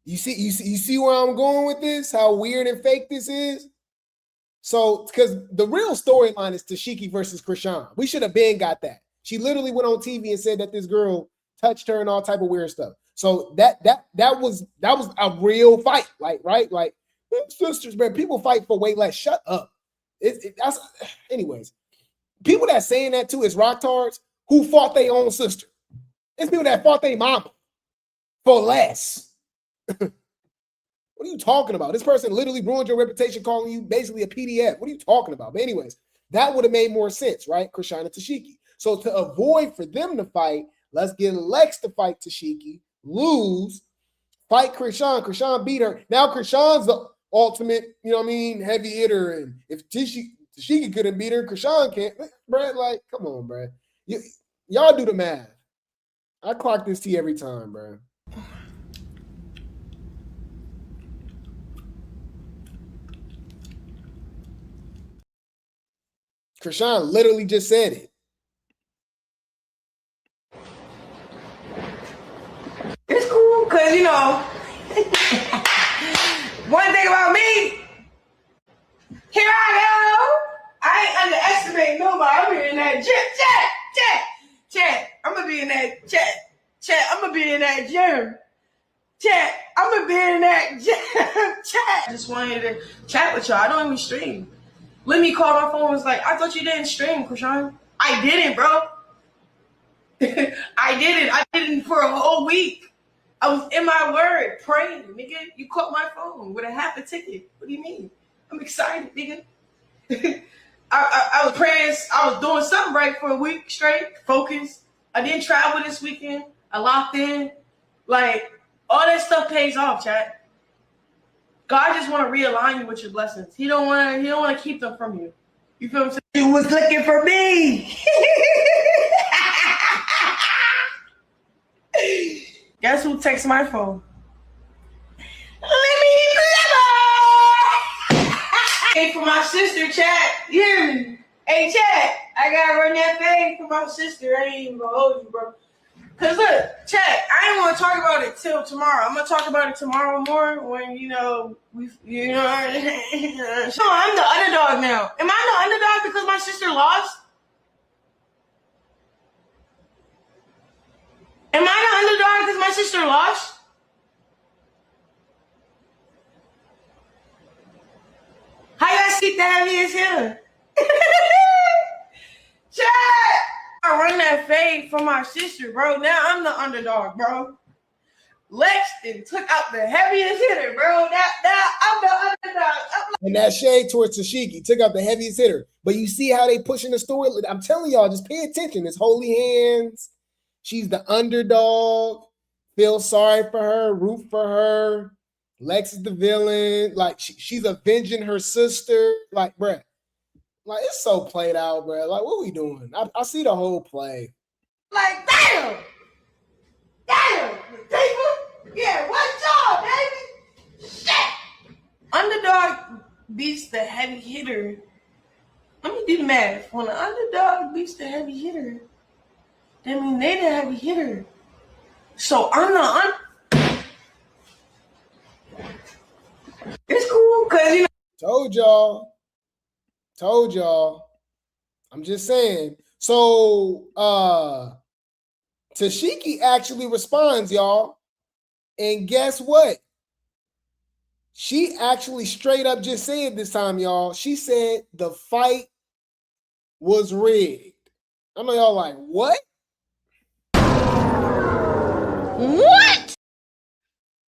You see where I'm going with this? How weird and fake this is? So, because the real storyline is Tesehki versus Chrisean. We should have been got that. She literally went on TV and said that this girl touched her and all type of weird stuff. So that was a real fight, like, right? Like, sisters, man, people fight for way less. Shut up. Anyways, people that saying that too is rocktards who fought their own sister. It's people that fought their mama for less. What are you talking about? This person literally ruined your reputation calling you basically a PDF. What are you talking about? But anyways, that would have made more sense, right? Chrisean and Tesehki. So to avoid for them to fight, let's get Lex to fight Tesehki, lose, fight Chrisean. Chrisean beat her. Now Chrisean's the ultimate, heavy hitter. And if Tesehki Tesehki couldn't beat her. Chrisean can't. Bruh, like, come on, bruh. Y'all do the math. I clock this tea every time, bruh. Chrisean literally just said it. It's cool, because, you know, one thing about me, here I go. I ain't underestimating nobody. I'm in that chat. I'm going to be in that chat. I'm going to be in that gym. Chat. I'm going to be in that gym. Chat. I just wanted to chat with y'all. I don't even stream. Let me call my phone and was like, I thought you didn't stream, Chrisean. I didn't, bro. I didn't for a whole week. I was in my word praying, nigga. You caught my phone with a half a ticket. What do you mean? I'm excited, nigga. I was praying. I was doing something right for a week straight. Focused. I didn't travel this weekend. I locked in. Like, all that stuff pays off, chat. God just want to realign you with your blessings. He don't want to keep them from you. You feel what I'm saying? You was looking for me. Guess who texts my phone? Hey, for my sister, chat. You hear me? Hey, chat. I gotta run that thing for my sister. I ain't even gonna hold you, bro. Cause look, chat. I ain't want to talk about it till tomorrow. I'm gonna talk about it tomorrow more when So I'm the underdog now. Am I the underdog because my sister lost? Am I the underdog because my sister lost? How y'all see the heaviest hitter? Chat! I run that fade for my sister, bro. Now I'm the underdog, bro. Lexton took out the heaviest hitter, bro. Now I'm the underdog. And that shade towards Tesehki took out the heaviest hitter. But you see how they pushing the story? I'm telling y'all, just pay attention. It's holy hands. She's the underdog. Feel sorry for her. Root for her. Lex is the villain. Like, she's avenging her sister. Like, bruh. Like, it's so played out, bruh. Like, what we doing? I see the whole play. Like, damn! Damn! Yeah, one job, baby! Shit! Underdog beats the heavy hitter. Let me do the math. When the underdog beats the heavy hitter, that means they the heavy hitter. So I'm the It's cool, because, you know. Told y'all. I'm just saying. So, Tesehki actually responds, y'all. And guess what? She actually straight up just said this time, y'all. She said the fight was rigged. I know y'all like, what? What?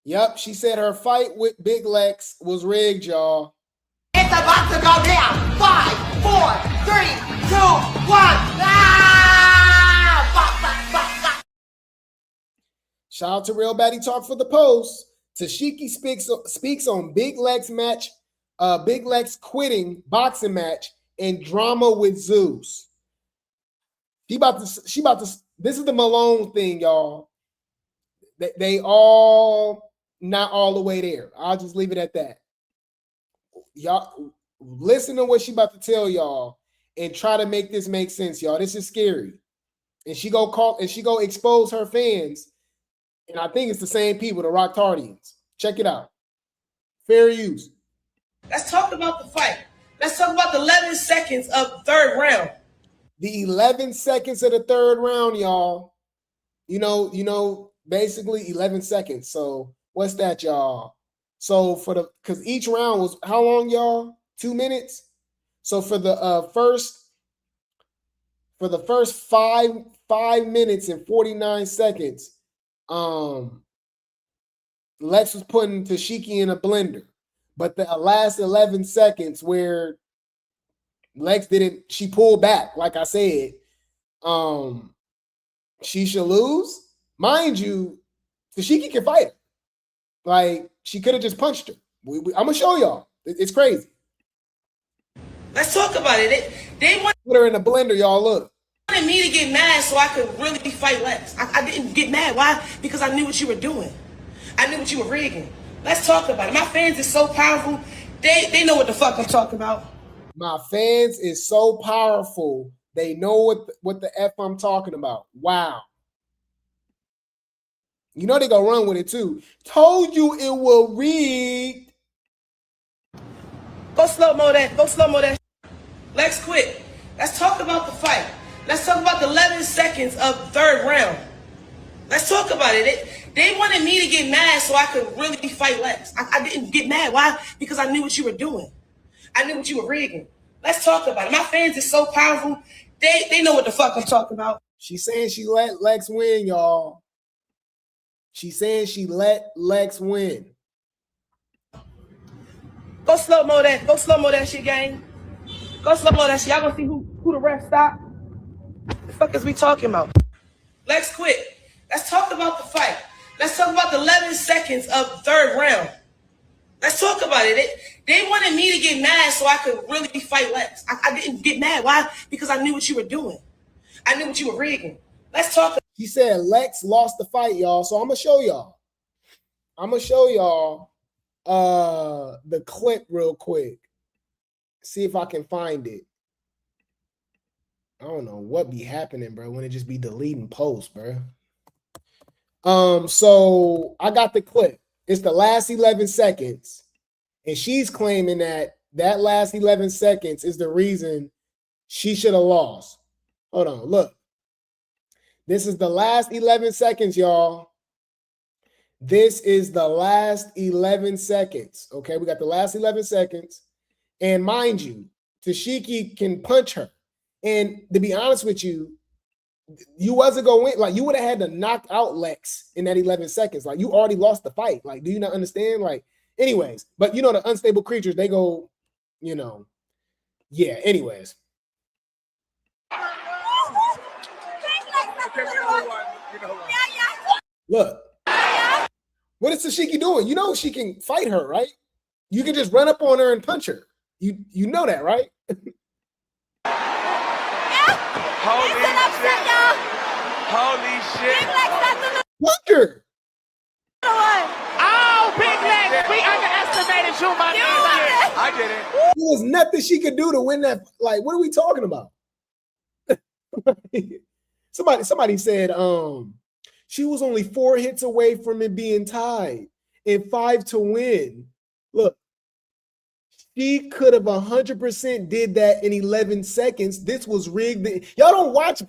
Yep, she said her fight with Big Lex was rigged, y'all. It's about to go down. 5, 4, 3, 2, 1. Shout out to Real Baddie Talk for the post. Tesehki speaks on Big Lex match, Big Lex quitting boxing match and drama with Zeus. She about to. This is the Malone thing, y'all. They all not all the way there. I'll just leave it at that. Y'all listen to what she about to tell y'all and try to make this make sense, y'all. This is scary. And she go expose her fans. And I think it's the same people, the Rock Tardians. Check it out. Fair use. Let's talk about the fight. Let's talk about the 11 seconds of the third round. The 11 seconds of the third round, y'all. You know, basically 11 seconds. So what's that, y'all? So because each round was how long, y'all? 2 minutes. So for the first 5 minutes and 49 seconds, Lex was putting Tesehki in a blender. But the last 11 seconds where Lex she pulled back, like I said, she should lose. Mind you, Tesehki can fight her. Like, she could have just punched her. I'm going to show y'all. It's crazy. Let's talk about it. They wanted Put her in the blender, y'all. Look. me to get mad so I could really fight Lex. I didn't get mad. Why? Because I knew what you were doing. I knew what you were rigging. Let's talk about it. My fans is so powerful. They know what the fuck I'm talking about. My fans is so powerful. They know what the F I'm talking about. Wow. You know they gonna run with it too. Told you it will read. Go slow-mo that. Go slow-mo that. Lex quit. Let's talk about the fight. Let's talk about the 11 seconds of the third round. Let's talk about it. They wanted me to get mad so I could really fight Lex. I didn't get mad. Why? Because I knew what you were doing. I knew what you were rigging. Let's talk about it. My fans is so powerful. They know what the fuck I'm talking about. She's saying she let Lex win, y'all. She's saying she let Lex win. Go slow-mo that. Go slow-mo that shit, gang. Go slow-mo that shit. Y'all gonna see who the ref stopped? The fuck is we talking about? Lex quit. Let's talk about the fight. Let's talk about the 11 seconds of the third round. Let's talk about it. They wanted me to get mad so I could really fight Lex. I didn't get mad. Why? Because I knew what you were doing. I knew what you were rigging. Let's talk. He said Lex lost the fight, y'all. So I'm gonna show y'all. The clip real quick. See if I can find it. I don't know what be happening, bro, when it just be deleting posts, bro. So I got the clip. It's the last 11 seconds. And she's claiming that last 11 seconds is the reason she should have lost. Hold on, look. This is the last 11 seconds, y'all. This is the last 11 seconds. Okay, we got the last 11 seconds. And mind you, Tesehki can punch her. And to be honest with you, you wasn't going to win. Like, you would have had to knock out Lex in that 11 seconds. Like, you already lost the fight. Like, do you not understand? Like, anyways, but you know, the unstable creatures, they go, you know, yeah, anyways. Look, what is Tesehki doing? You know she can fight her, right? You can just run up on her and punch her. You know that, right? Holy shit. Punch her. Oh, big legs. We underestimated you, my nigga. I did it. There was nothing she could do to win that. Like, what are we talking about? Somebody said, she was only 4 hits away from it being tied and 5 to win. Look, she could have 100% did that in 11 seconds. This was rigged. Y'all don't watch,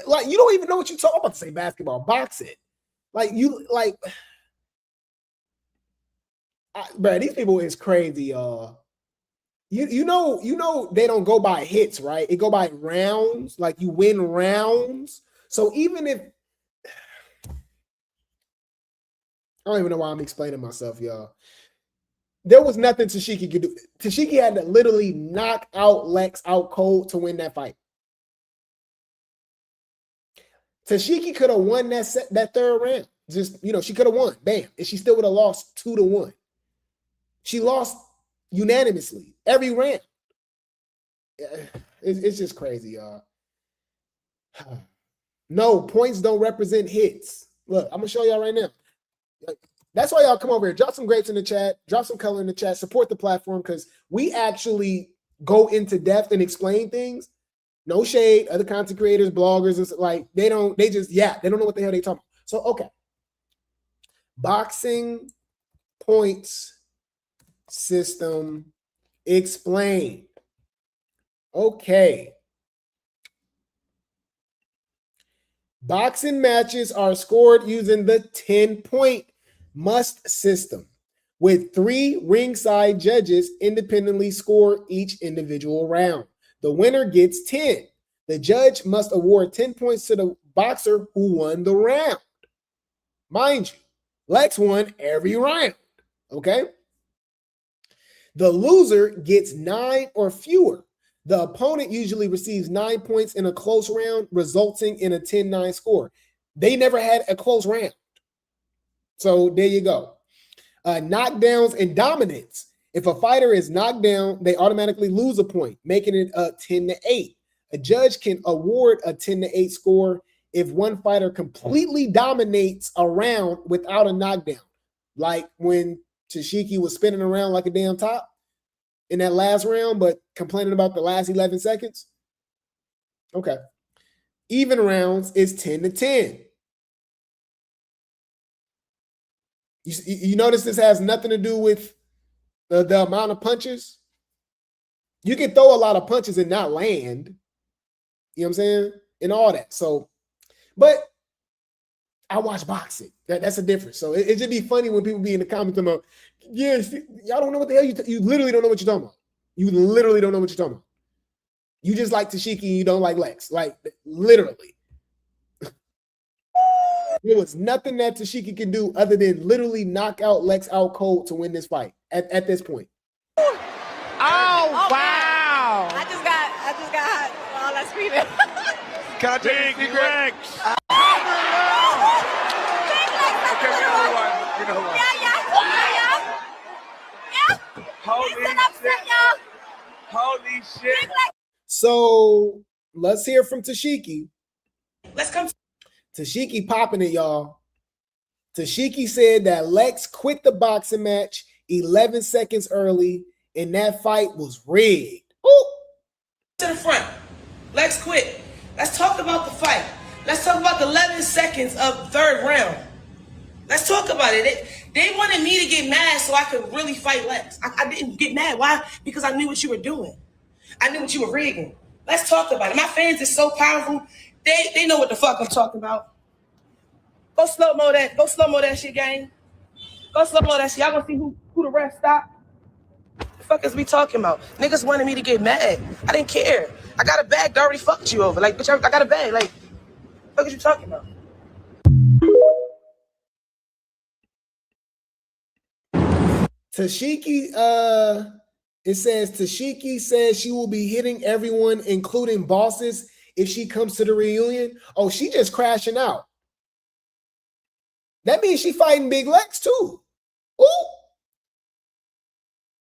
like, you don't even know what you're talking about to say basketball, boxing. Like, bro, these people is crazy, y'all. You know they don't go by hits, right? It go by rounds. Like, you win rounds. So even if I don't even know why I'm explaining myself, y'all. There was nothing Tesehki could do. Tesehki had to literally knock out Lex out cold to win that fight. Tesehki could have won that third round. Just, you know, she could have won. Bam. And she still would have lost 2-1. She lost unanimously every round. It's just crazy, y'all. No, points don't represent hits. Look, I'm gonna show y'all right now. That's why y'all come over here. Drop some grapes in the chat. Drop some color in the chat. Support the platform because we actually go into depth and explain things. No shade. Other content creators, bloggers, it's like they don't know what the hell they talking about. So, okay. Boxing points system explained. Okay. Boxing matches are scored using the 10-point must system, with 3 ringside judges independently score each individual round. The winner gets 10. The judge must award 10 points to the boxer who won the round. Mind you, Lex won every round, okay? The loser gets 9 or fewer. The opponent usually receives 9 points in a close round, resulting in a 10-9 score. They never had a close round. So there you go. Knockdowns and dominance. If a fighter is knocked down, they automatically lose a point, making it a 10-8. A judge can award a 10-8 score if one fighter completely dominates a round without a knockdown. Like when Tesehki was spinning around like a damn top in that last round, but complaining about the last 11 seconds. Okay. Even rounds is 10-10. You notice this has nothing to do with the amount of punches. You can throw a lot of punches and not land. You know what I'm saying? And all that. So, but I watch boxing. That's a difference. So it should be funny when people be in the comments about, yes, y'all don't know what the hell you literally don't know what you're talking about. You literally don't know what you're talking about. You just like Tesehki and you don't like Lex. Like, literally. There was nothing that Tesehki can do other than literally knock out Lex out cold to win this fight at this point. Oh, wow. I just got all that screaming. Can I tell you a secret? Lex. Okay, we know who. Yeah. Holy shit. So let's hear from Tesehki. Let's come. Tesehki popping it, y'all. Tesehki said that Lex quit the boxing match 11 seconds early, and that fight was rigged. Ooh. To the front. Lex quit. Let's talk about the fight. Let's talk about the 11 seconds of the third round. Let's talk about it. They wanted me to get mad so I could really fight Lex. I didn't get mad. Why? Because I knew what you were doing. I knew what you were rigging. Let's talk about it. My fans are so powerful. They know what the fuck I'm talking about. Go slow-mo that. Go slow-mo that shit, gang. Go slow-mo that shit. Y'all gonna see who the ref stop? The fuck is we talking about? Niggas wanted me to get mad. I didn't care. I got a bag that already fucked you over. Like, bitch, I got a bag. Like, the fuck is you talking about? Tesehki, it says Tesehki says she will be hitting everyone, including bosses, if she comes to the reunion. Oh, she just crashing out. That means she fighting Big Lex too. Ooh.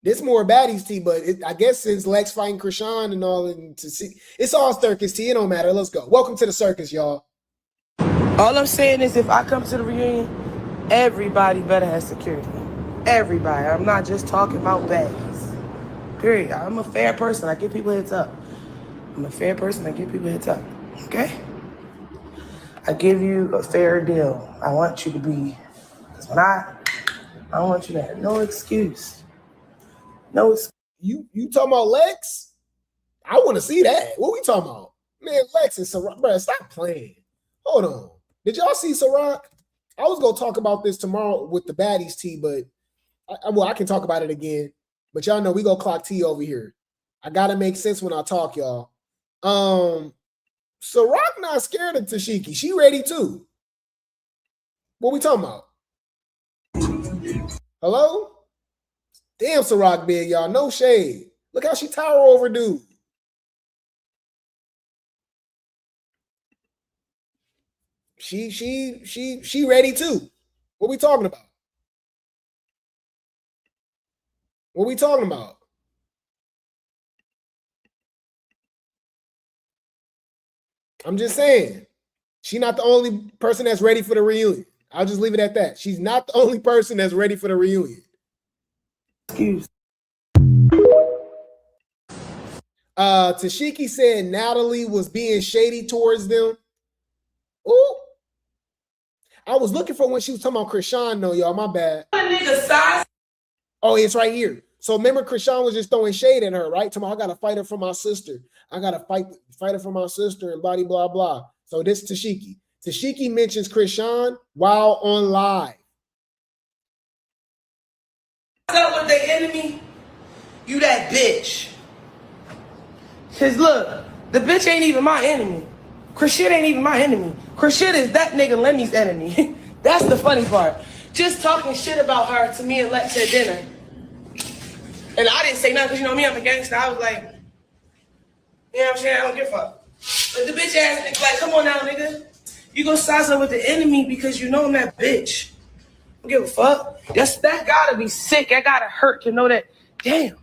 This more Baddies Tea, but I guess since Lex fighting Chrisean and all, it's all circus tea. It don't matter. Let's go. Welcome to the circus, y'all. All I'm saying is if I come to the reunion, everybody better have security. Everybody. I'm not just talking about Baddies. Period. I'm a fair person. I give people heads up. I'm a fair person. I give people heads up. Okay? I give you a fair deal. I want you to be, because when I want you to have no excuse. No excuse. You talking about Lex? I want to see that. What we talking about? Man, Lex and Ciroc. Bro, stop playing. Hold on. Did y'all see Ciroc? I was going to talk about this tomorrow with the Baddies Tea, but I can talk about it again. But y'all know we go clock tea over here. I got to make sense when I talk, y'all. Ciroc not scared of Tesehki. She ready too. What we talking about? Hello? Damn, Ciroc big, y'all. No shade. Look how she tower over dude. She ready too. What we talking about? What we talking about? I'm just saying, she's not the only person that's ready for the reunion. I'll just leave it at that. She's not the only person that's ready for the reunion. Excuse. Tesehki said Natalie was being shady towards them. Ooh. I was looking for when she was talking about Chrisean, though, y'all. My bad. Oh, it's right here. So remember, Chrisean was just throwing shade at her, right? Tomorrow, I got to fight her for my sister. I got to fight her for my sister and blah, blah, blah. So this is Tesehki. Tesehki mentions Chrisean while on live. Up with the enemy, you that bitch. Cause look, the bitch ain't even my enemy. Chrisean ain't even my enemy. Chrisean is that nigga Lemmy's enemy. That's the funny part. Just talking shit about her to me and Lex at dinner. And I didn't say nothing because you know me, I'm a gangster. I was like, you know what I'm saying? I don't give a fuck. But the bitch ass nigga, like, come on now, nigga. You gonna size up with the enemy because you know I'm that bitch. I don't give a fuck. That gotta be sick. That gotta hurt to know that Damn.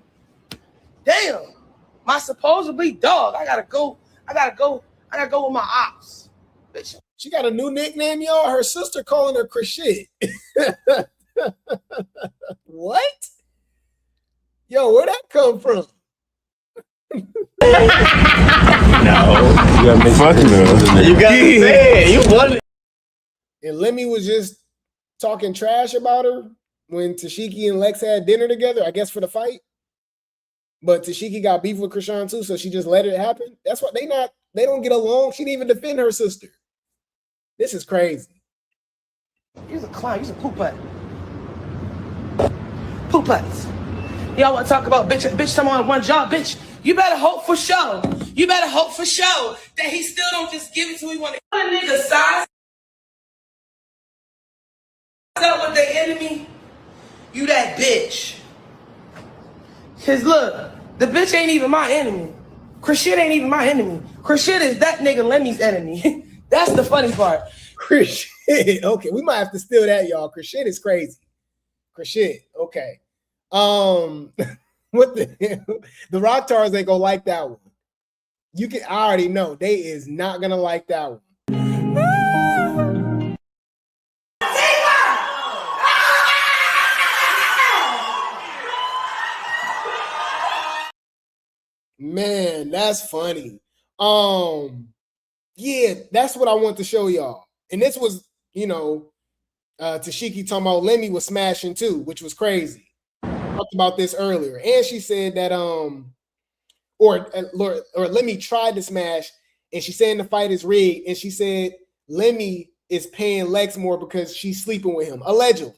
My supposedly dog. I gotta go with my ops. Bitch. She got a new nickname, y'all. Her sister calling her Chrisean. What? Yo, where'd that come from? No. Fuck no. You got to say it. You won it. And Lemmy was just talking trash about her when Tesehki and Lex had dinner together, I guess for the fight. But Tesehki got beef with Chrisean too, so she just let it happen. That's what they don't get along. She didn't even defend her sister. This is crazy. He's a clown. He's a poop butt. Poop butts. Y'all want to talk about bitch someone on one job, bitch. You better hope for show. You better hope for show that he still don't just give it to who he want to. A nigga size up with the enemy, you that bitch. Cause look, the bitch ain't even my enemy. Chrisean ain't even my enemy. Chrisean is that nigga Lemmy's enemy. That's the funny part. Chrisean, okay, we might have to steal that, y'all. Chrisean is crazy. Chrisean, okay. What the hell? The Rocktars ain't gonna like that one. I already know they is not gonna like that one. Man, that's funny. Yeah, that's what I want to show y'all. And this was, Tesehki talking about Lemmy was smashing too, which was crazy. Talked about this earlier. And she said that or Lemmy tried to smash, and she said the fight is rigged, and she said Lemmy is paying Lex more because she's sleeping with him, allegedly.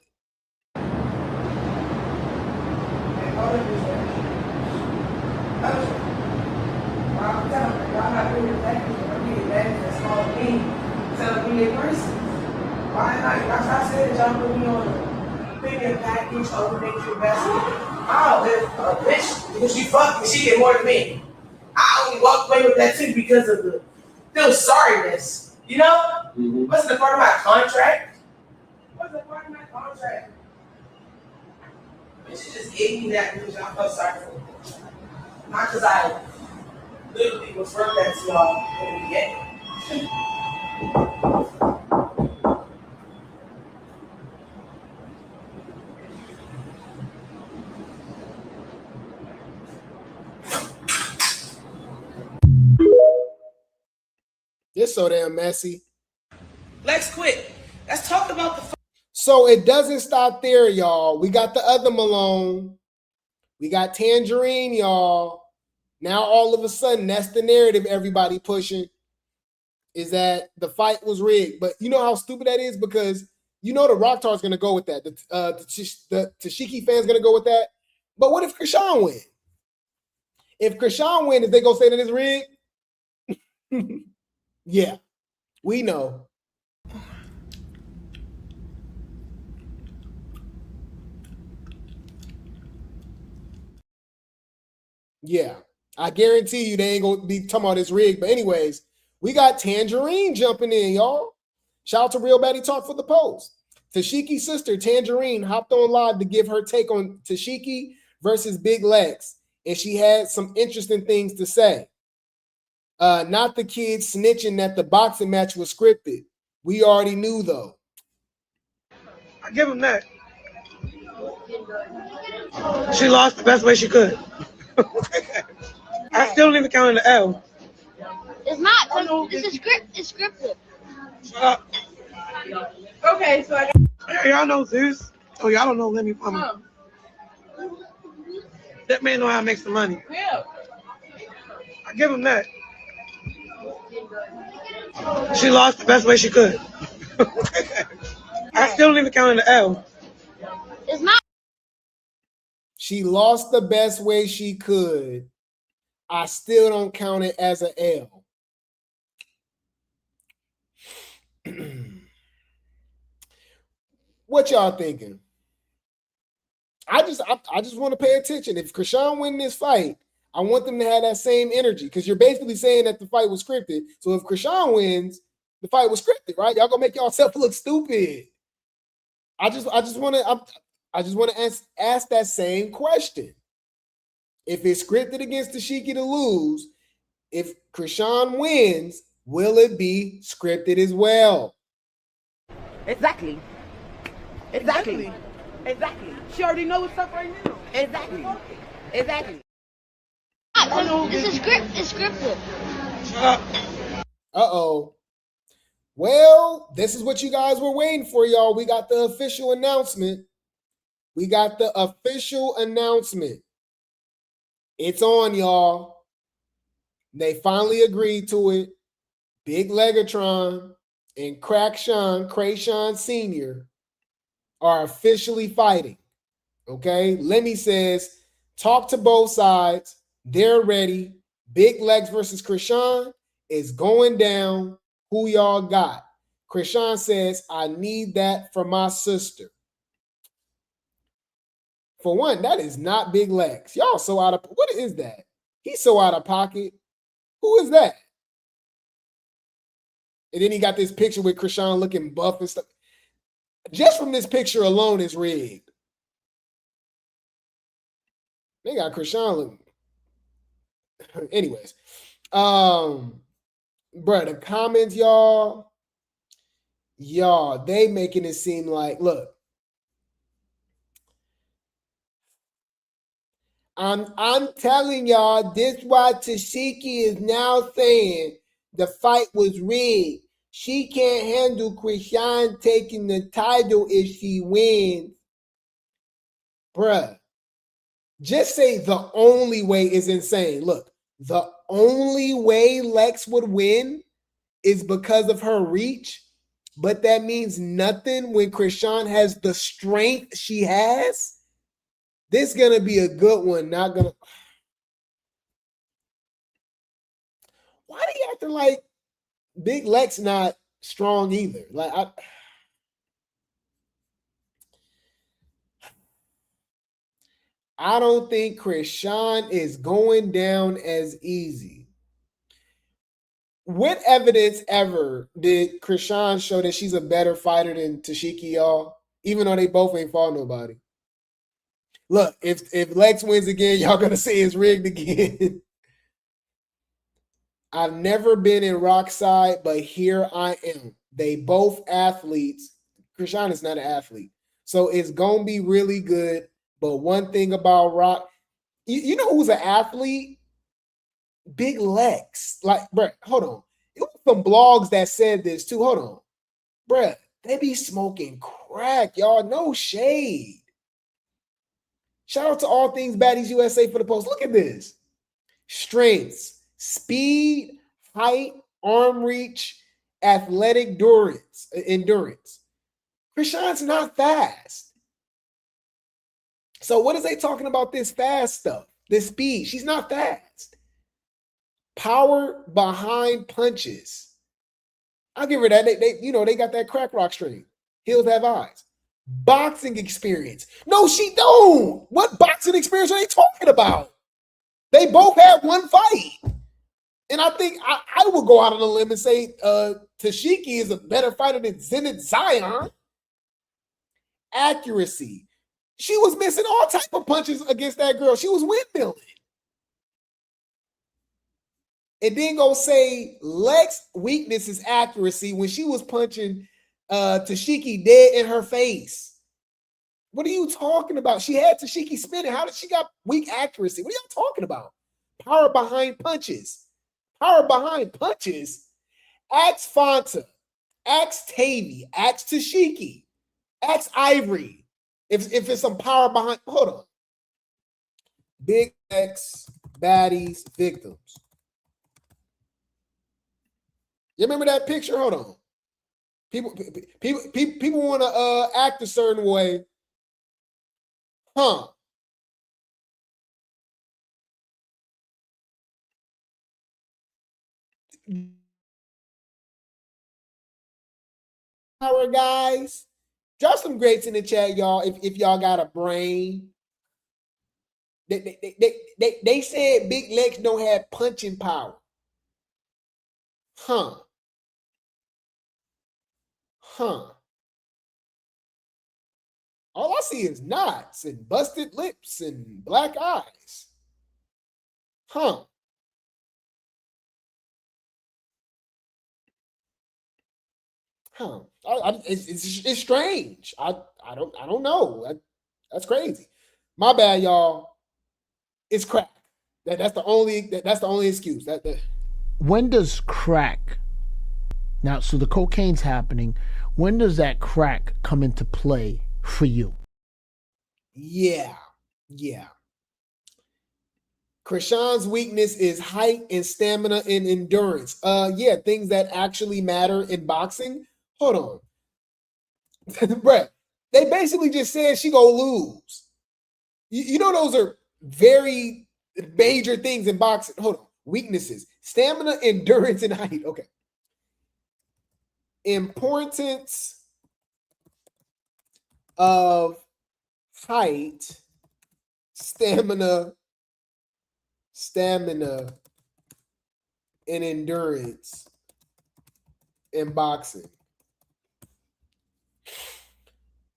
Why not? Like I said, y'all put me on a premium package over your best. Oh, if a bitch, because she fucked me, she get more than me. I only walked away with that too because of the feel sorriness. You know? Mm-hmm. Wasn't the part of my contract? Wasn't the part of my contract? Bitch, she just gave me that because y'all felt sorry for me. Not because I literally referred that to y'all in the beginning. It's so damn messy. Let's quit. Let's talk about the. So it doesn't stop there, y'all. We got the other Malone. We got Tangerine, y'all. Now all of a sudden, that's the narrative everybody pushing, is that the fight was rigged. But you know how stupid that is? Because the Rocktar's going to go with that. The Tesehki fan's going to go with that. But what if Chrisean win? If Chrisean win, is they going to say that it's rigged? Yeah, we know. Yeah, I guarantee you they ain't gonna be talking about this rig. But anyways, we got Tangerine jumping in, y'all. Shout out to Real Baddie Talk for the post. Tesehki's sister, Tangerine, hopped on live to give her take on Tesehki versus Big Lex, and she had some interesting things to say. Not the kids snitching that the boxing match was scripted. We already knew, though. I give him that. She lost the best way she could. I still don't even count in the L. It's not. It's a script. It's scripted. Shut up. Okay, so I got. Y'all know this. Oh, y'all don't know Lemmy Mama. That man know how to make some money. Yeah. I give him that. She lost the best way she could. I still don't even count in the L. It's not. She lost the best way she could. I still don't count it as an L. What y'all thinking? I just want to pay attention. If Chrisean win this fight, I want them to have that same energy, because you're basically saying that the fight was scripted. So if Chrisean wins, the fight was scripted, right? Y'all gonna make yourself look stupid. I just want to ask that same question. If it's scripted against Tesehki to lose, if Chrisean wins, will it be scripted as well? Exactly. She already knows what's up right now. Exactly. It's scripted. Uh-oh. Well, this is what you guys were waiting for, y'all. We got the official announcement. It's on, y'all. They finally agreed to it. Big Legatron and Chrisean Sr. are officially fighting. Okay? Lemmy says, talk to both sides. They're ready. Big Legs versus Chrisean is going down. Who y'all got? Chrisean says, I need that for my sister. For one, that is not Big Legs. Y'all so out of, what is that? He's so out of pocket. Who is that? And then he got this picture with Chrisean looking buff and stuff. Just from this picture alone is rigged. They got Chrisean looking. Anyways. Bruh, the comments, y'all, they making it seem like, look, I'm telling y'all, this why Tesehki is now saying the fight was rigged. She can't handle Chrisean taking the title if she wins. Bruh, just say the only way is insane. Look, the only way Lex would win is because of her reach, but that means nothing when Chrisean has the strength she has. This is gonna be a good one. Not gonna. Why are you acting like Big Lex not strong either? Like I don't think Chrisean is going down as easy. What evidence ever did Chrisean show that she's a better fighter than Tesehki, y'all? Even though they both ain't fought nobody. Look, if Lex wins again, y'all gonna say it's rigged again. I've never been in Rockside, but here I am. They both athletes. Chrisean is not an athlete. So it's gonna be really good. But one thing about Rock, you know who's an athlete? Big Lex. Like, bruh, hold on. It was some blogs that said this too. Hold on. Bruh, they be smoking crack, y'all. No shade. Shout out to All Things Baddies USA for the post. Look at this. Strengths, speed, height, arm reach, athletic endurance. Chrisean's not fast. So what is they talking about this fast stuff? This speed. She's not fast. Power behind punches. I'll give her that. They got that crack rock strength. Heels have eyes. Boxing experience. No, she don't. What boxing experience are they talking about? They both had one fight. And I think I will go out on a limb and say Tesehki is a better fighter than Zenith Zion. Accuracy. She was missing all type of punches against that girl. She was windmilling. And then go say Lex's weakness is accuracy when she was punching Tesehki dead in her face. What are you talking about? She had Tesehki spinning. How did she got weak accuracy? What are y'all talking about? Power behind punches. Power behind punches. Ask Fonta. Ask Tavy. Ask Tesehki. Ask Ivory. If it's some power behind, hold on. Big X, baddies, victims. You remember that picture? Hold on. People want to act a certain way. Huh. Power guys. Drop some grapes in the chat, y'all, if y'all got a brain. They said Big Lex don't have punching power. Huh. All I see is knots and busted lips and black eyes. Huh. Huh. It's strange. I don't know. That's crazy. My bad, y'all. It's crack. That's the only excuse. When does crack now? So the cocaine's happening. When does that crack come into play for you? Yeah. Chrisean's weakness is height and stamina and endurance. Yeah, things that actually matter in boxing. Hold on. Brett, they basically just said she gonna lose. You know those are very major things in boxing. Hold on. Weaknesses. Stamina, endurance, and height. Okay. Importance of height, stamina, and endurance in boxing.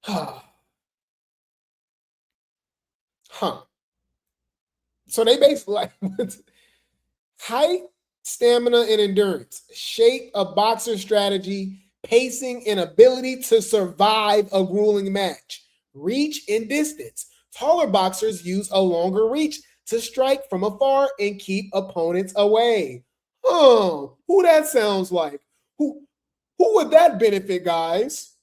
Huh. So they basically like height, stamina, and endurance, shape a boxer's strategy, pacing, and ability to survive a grueling match, reach and distance. Taller boxers use a longer reach to strike from afar and keep opponents away. Who that sounds like? Who would that benefit, guys?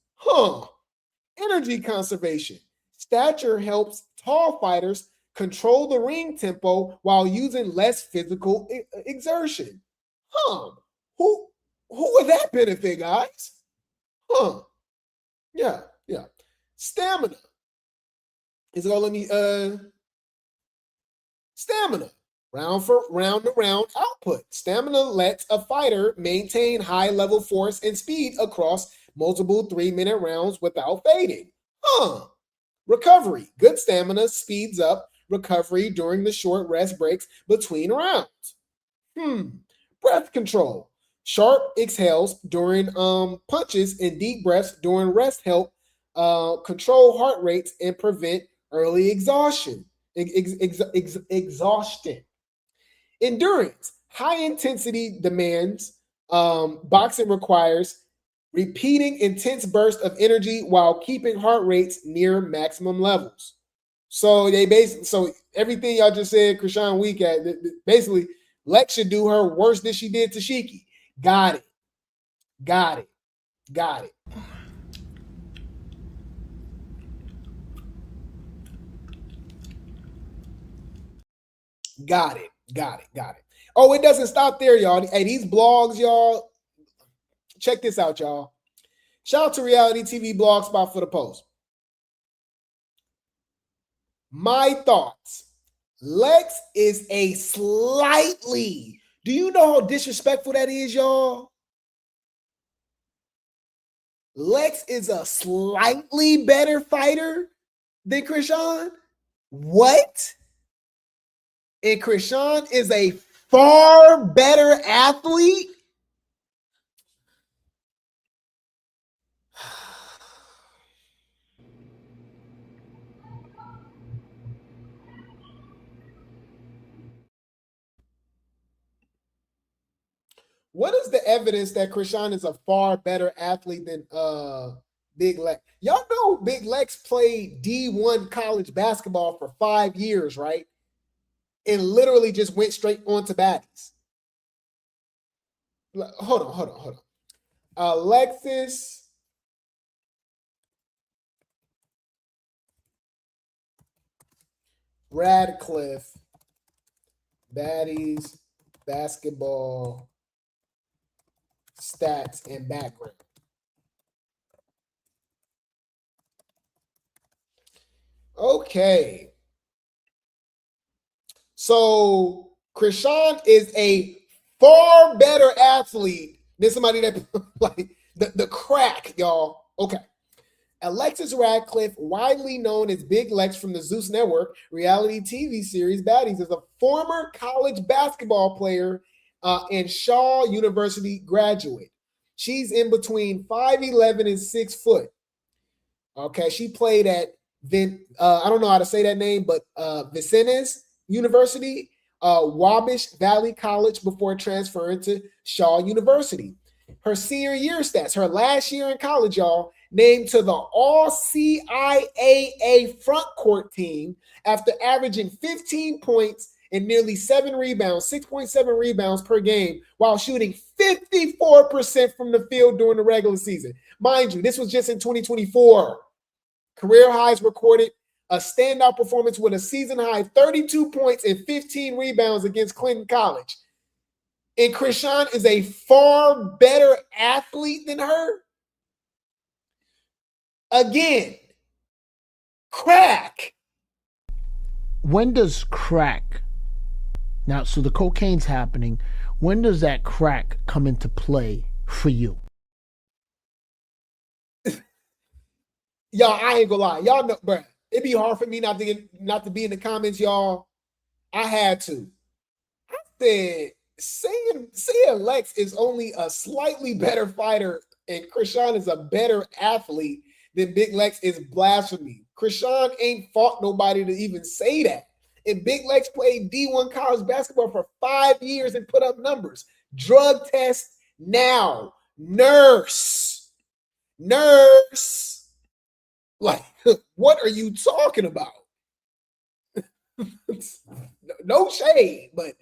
Energy conservation. Stature helps tall fighters control the ring tempo while using less physical exertion. Who would that benefit, guys? Yeah. Stamina. Is all I need. Stamina. Round to round output. Stamina lets a fighter maintain high level force and speed across multiple 3-minute rounds without fading. Recovery. Good stamina speeds up recovery during the short rest breaks between rounds. Breath control. Sharp exhales during punches and deep breaths during rest help control heart rates and prevent early exhaustion. Exhaustion. Endurance. High intensity demands. Boxing requires repeating intense bursts of energy while keeping heart rates near maximum levels. So so everything y'all just said, Chrisean weak at, basically Lex should do her worse than she did Tesehki. Got it. Got it. Oh, it doesn't stop there, y'all. Hey, these blogs, y'all. Check this out, y'all. Shout out to Reality TV Blog Spot for the post. My thoughts. Lex is a slightly. Do you know how disrespectful that is, y'all? Lex is a slightly better fighter than Chrisean. What? And Chrisean is a far better athlete? What is the evidence that Chrisean is a far better athlete than Big Lex? Y'all know Big Lex played D1 college basketball for 5 years, right? And literally just went straight on to Baddies. Hold on. Alexis Radcliffe, Baddies, basketball, stats, and background. Okay. So Chrisean is a far better athlete than somebody that like the crack, y'all. Okay. Alexis Radcliffe, widely known as Big Lex from the Zeus Network reality TV series Baddies, is a former college basketball player and Shaw University graduate. She's in between 5'11" and 6 foot. Okay, she played at I don't know how to say that name, but Vincennes University, Wabash Valley College before transferring to Shaw University. Her senior year stats, her last year in college, y'all, named to the All-CIAA front court team after averaging 15 points and nearly 6.7 rebounds per game while shooting 54% from the field during the regular season. Mind you, this was just in 2024. Career highs recorded a standout performance with a season-high 32 points and 15 rebounds against Clinton College. And Chrisean is a far better athlete than her. Again, crack. When does crack, now, so the cocaine's happening, when does that crack come into play for you? Y'all, I ain't gonna lie. Y'all know, bruh, it'd be hard for me not to be in the comments, y'all. I had to. I said, saying Lex is only a slightly better fighter and Chrisean is a better athlete than Big Lex is blasphemy. Chrisean ain't fought nobody to even say that. And Big Lex played D1 college basketball for 5 years and put up numbers. Drug test now. Nurse. Like, what are you talking about? No shade, but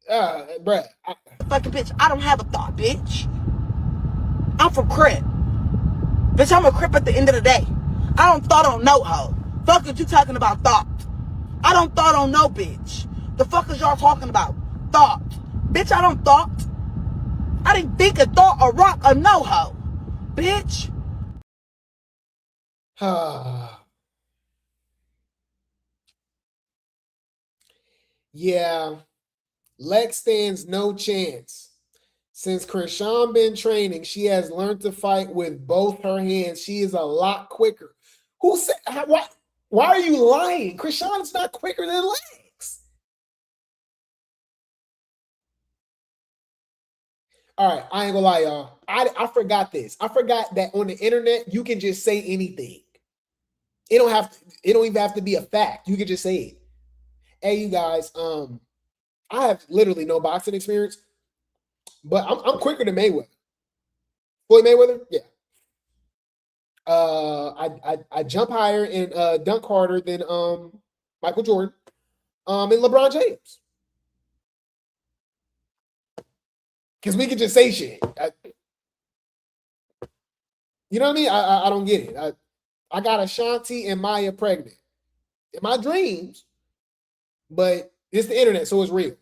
bruh. Fucking bitch, I don't have a thought, bitch. I'm from Crip. Bitch, I'm a Crip at the end of the day. I don't thought on no hoe. Fuck what you talking about thought. I don't thought on no bitch. The fuck is y'all talking about? Thought. Bitch, I don't thought. I didn't think a thought or rock or no hoe. Bitch. Yeah. Lex stands no chance. Since Chrisean been training, she has learned to fight with both her hands. She is a lot quicker. Who said why are you lying? Chrisean is not quicker than Lex. All right, I ain't gonna lie, y'all. I forgot this. I forgot that on the internet you can just say anything. It don't even have to be a fact. You can just say it. Hey, you guys, I have literally no boxing experience, but I'm quicker than Mayweather. Floyd Mayweather, yeah. I jump higher and dunk harder than Michael Jordan, and LeBron James. Because we can just say shit. You know what I mean? I don't get it. I got Ashanti and Maya pregnant in my dreams, but it's the internet, so it's real.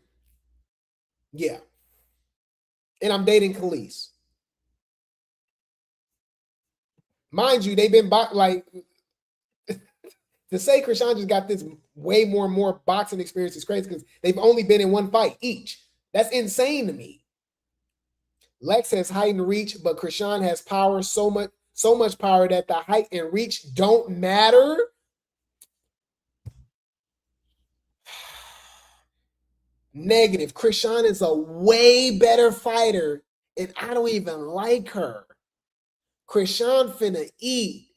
Yeah. And I'm dating Khalees. Mind you, they've been like to say Chrisean just got this way more boxing experience is crazy because they've only been in one fight each. That's insane to me. Lex has height and reach, but Chrisean has power, so much power that the height and reach don't matter. Negative. Chrisean is a way better fighter, and I don't even like her. Chrisean finna eat.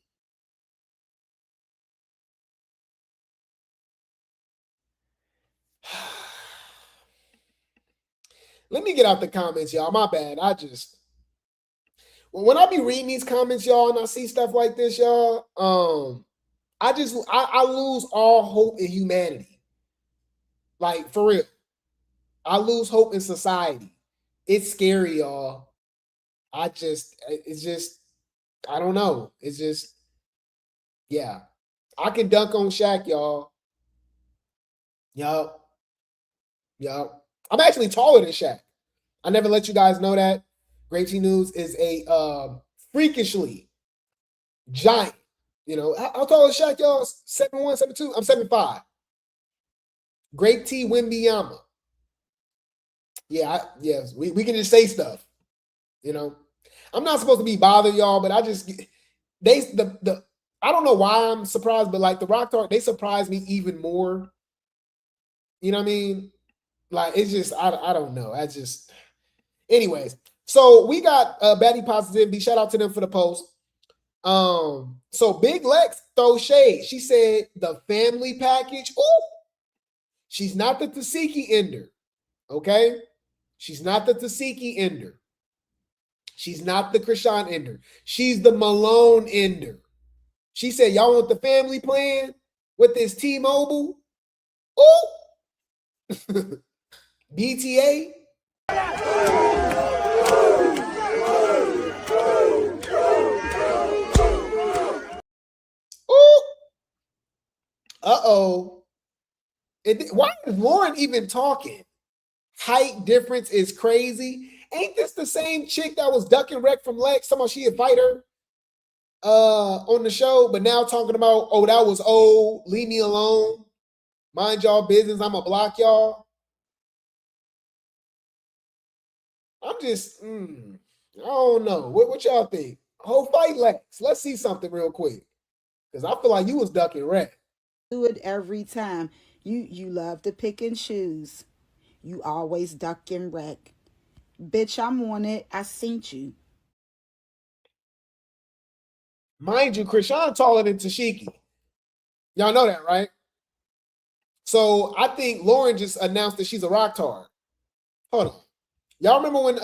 Let me get out the comments, y'all. My bad. When I be reading these comments, y'all, and I see stuff like this, y'all, I lose all hope in humanity. Like, for real. I lose hope in society. It's scary, y'all. I don't know. It's just, yeah. I can dunk on Shaq, y'all. Yup. I'm actually taller than Shaq. I never let you guys know that. Grape Tea News is a freakishly giant. You know, how tall is Shaq, y'all? 7'1", 7'2"? I'm 7'5". Grape Tea Wimbyama. Yeah, yes, we can just say stuff. You know, I'm not supposed to be bothered, y'all, but I don't know why I'm surprised, but like the Rock Talk, they surprise me even more. You know what I mean? Like, it's just, I don't know. Anyways, so we got Baddie Positivity. Shout out to them for the post. So Big Lex throws shade. She said the family package. Ooh. She's not the Tesehki ender. Okay? She's not the Tesehki ender. She's not the Chrisean ender. She's the Malone ender. She said, y'all want the family plan with this T-Mobile? Ooh! BTA? Ooh! Uh-oh. Why is Lauren even talking? Height difference is crazy. Ain't this the same chick that was ducking wreck from Lex? Somehow she invite her on the show, but now talking about, oh, that was old. Leave me alone. Mind y'all business. I'ma block y'all. I'm just, I don't know. What y'all think? Whole fight Lex. Let's see something real quick. Because I feel like you was ducking wreck. Do it every time. You love to pick and choose. You always duck and wreck. Bitch, I'm on it. I seen you. Mind you, Chrisean taller than Tesehki. Y'all know that, right? So I think Lauren just announced that she's a rock tar. Hold on. Y'all remember when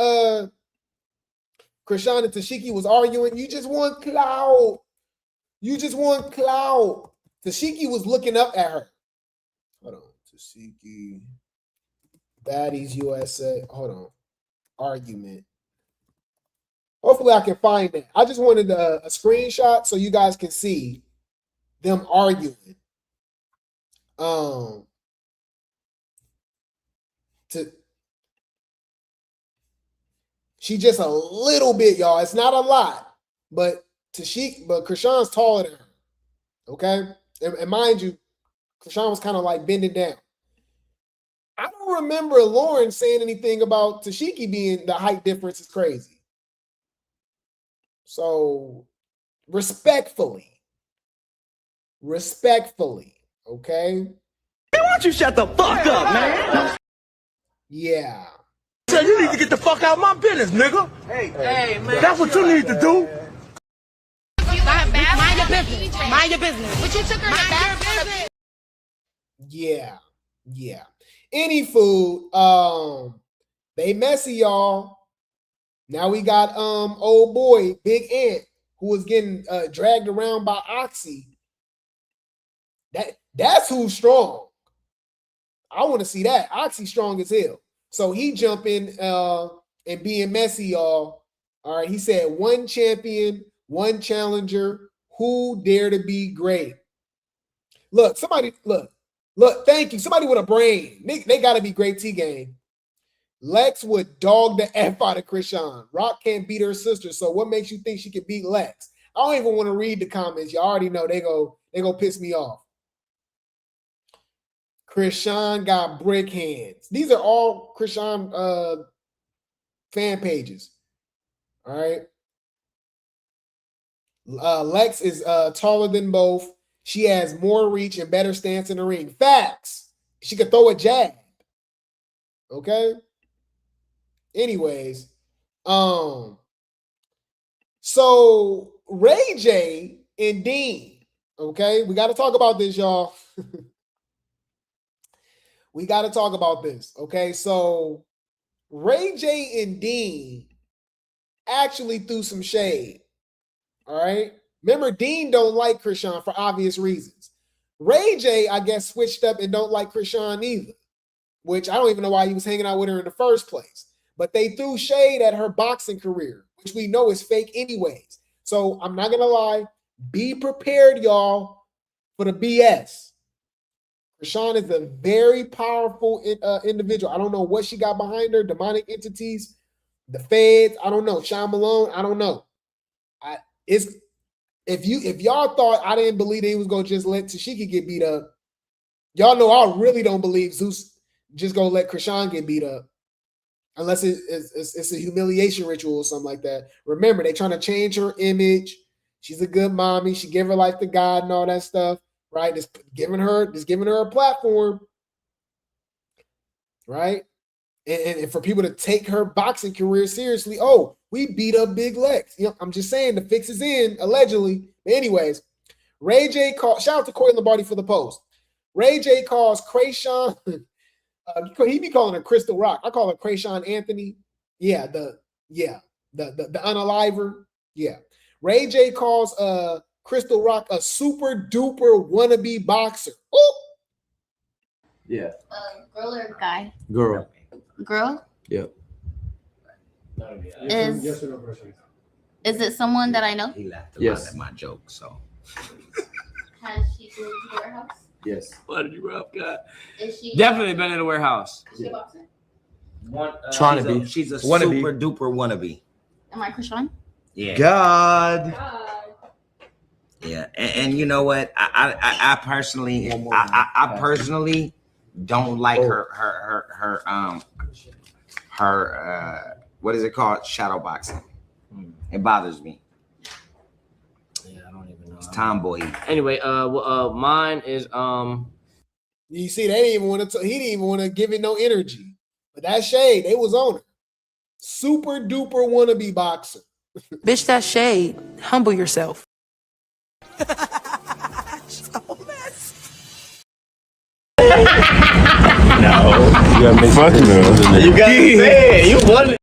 Chrisean and Tesehki was arguing? You just want clout. You just want clout. Tesehki was looking up at her. Hold on. Tesehki. Baddies USA. Hold on. Argument. Hopefully I can find that. I just wanted a screenshot so you guys can see them arguing. She just a little bit, y'all. It's not a lot, but Chrisean's taller than her. Okay? And mind you, Chrisean was kind of like bending down. I don't remember Lauren saying anything about Tesehki being the height difference is crazy. So, respectfully, okay? Why don't you shut the fuck up, man? Yeah. So you need to get the fuck out of my business, nigga. Hey, man. That's what you need to do. Mind your business. Mind your business. But you took her back. Yeah. Any food, they messy, y'all. Now we got old boy, Big Ant, who was getting dragged around by Oxy. That's who's strong. I want to see that. Oxy strong as hell. So he jumping and being messy, y'all. All right, he said one champion, one challenger. Who dare to be great? Look, thank you. Somebody with a brain. They got to be Grape Tea game. Lex would dog the F out of Chrisean. Rock can't beat her sister, so what makes you think she can beat Lex? I don't even want to read the comments. You already know they go piss me off. Chrisean got brick hands. These are all Chrisean fan pages. All right. Lex is taller than both. She has more reach and better stance in the ring. Facts. She could throw a jab. Okay. Anyways, so Ray J and Dean, okay, we got to talk about this, y'all. We got to talk about this, okay? So Ray J and Dean actually threw some shade, all right? Remember, Dean don't like Chrisean for obvious reasons. Ray J, I guess, switched up and don't like Chrisean either, which I don't even know why he was hanging out with her in the first place. But they threw shade at her boxing career, which we know is fake anyways. So I'm not going to lie. Be prepared, y'all, for the BS. Chrisean is a very powerful individual. I don't know what she got behind her, demonic entities, the feds. I don't know. Sean Malone, I don't know. If y'all thought I didn't believe that he was going to just let Tesehki get beat up, y'all know I really don't believe Zeus just going to let Chrisean get beat up. Unless it's a humiliation ritual or something like that. Remember, they're trying to change her image. She's a good mommy. She gave her life to God and all that stuff, right? Just giving her a platform, right? And for people to take her boxing career seriously. Oh, we beat up Big Lex. You know, I'm just saying the fix is in, allegedly. But anyways, Ray J called. Shout out to Corey Lombardi for the post. Ray J calls Chrisean, he be calling her Crystal Rock. I call her Chrisean Anthony. Yeah, the unaliver. Yeah. Ray J calls Crystal Rock a super duper wannabe boxer. Ooh. Yeah. Girl or guy? Girl. Girl? Yep. Is it someone that I know? He laughed a lot at my joke, so. Has she been to the warehouse? Yes. What did you rough guy? Is she Definitely been in the warehouse. Is she a boxer? Trying to be. She's a Wannabe. super duper wannabe. Am I Chrisean? Yeah. God. Yeah, and you know what? I personally don't like her what is it called? Shadow boxing. It bothers me. Yeah, I don't even know. It's tomboy. Anyway, mine is You see, they didn't even want to. He didn't even want to give it no energy. But that shade, they was on it. Super duper wannabe boxer. Bitch, that shade. Humble yourself. Fuck no. You got to say it. You won it.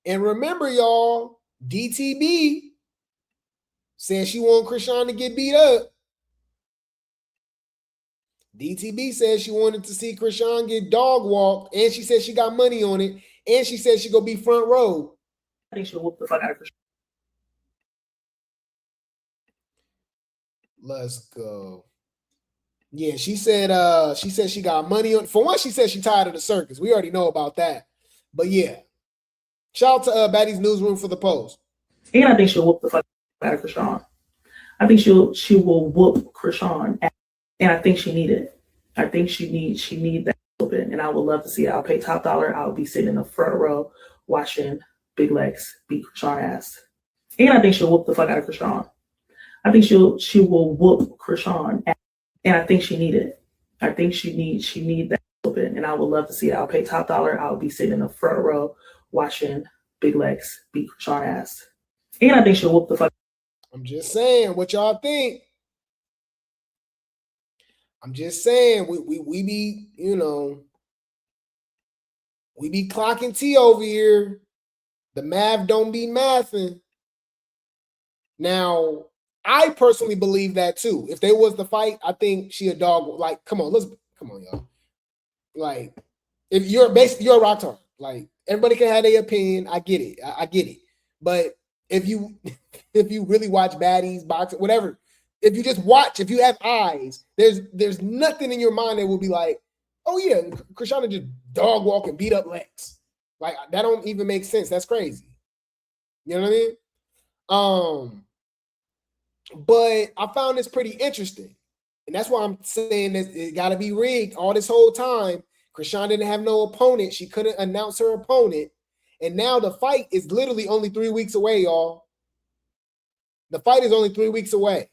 And remember, y'all, DTB said she want Chrisean to get beat up. DTB said she wanted to see Chrisean get dog walked, and she said she got money on it, and she said she gonna be front row. I think she'll whoop the fuck out of Chrisean. Let's go. Yeah, she said she got money on. For one, she said she tired of the circus. We already know about that. But yeah. Shout out to Baddies Newsroom for the post. And I think she'll whoop the fuck out of Chrisean. I think she will whoop Chrisean, and I think she need it. I think she need that whooping, and I would love to see it. I'll pay top dollar. I'll be sitting in the front row watching Big Lex beat Chrisean ass. And I think she'll whoop the fuck out of Chrisean. I think she will whoop Chrisean, and I think she need it. I think she need that whooping, and I would love to see it. I'll pay top dollar. I'll be sitting in the front row watching Big Lex beat Chrisean ass. And I think she'll whoop the fuck. I'm just saying, what y'all think? I'm just saying, we be, we be clocking T over here. The math don't be mathing. Now, I personally believe that too. If there was the fight, I think she a dog. Like, come on, y'all. Like, if you're a rock star, like everybody can have their opinion. I get it. I get it. But if you really watch Baddies, boxing, whatever, if you just watch, if you have eyes, there's nothing in your mind that will be like, oh yeah, Chrisean just dog walk and beat up Lex. Like that don't even make sense. That's crazy. You know what I mean? But I found this pretty interesting. And that's why I'm saying that it got to be rigged all this whole time. Chrisean didn't have no opponent. She couldn't announce her opponent. And now the fight is literally only 3 weeks away, y'all. The fight is only 3 weeks away.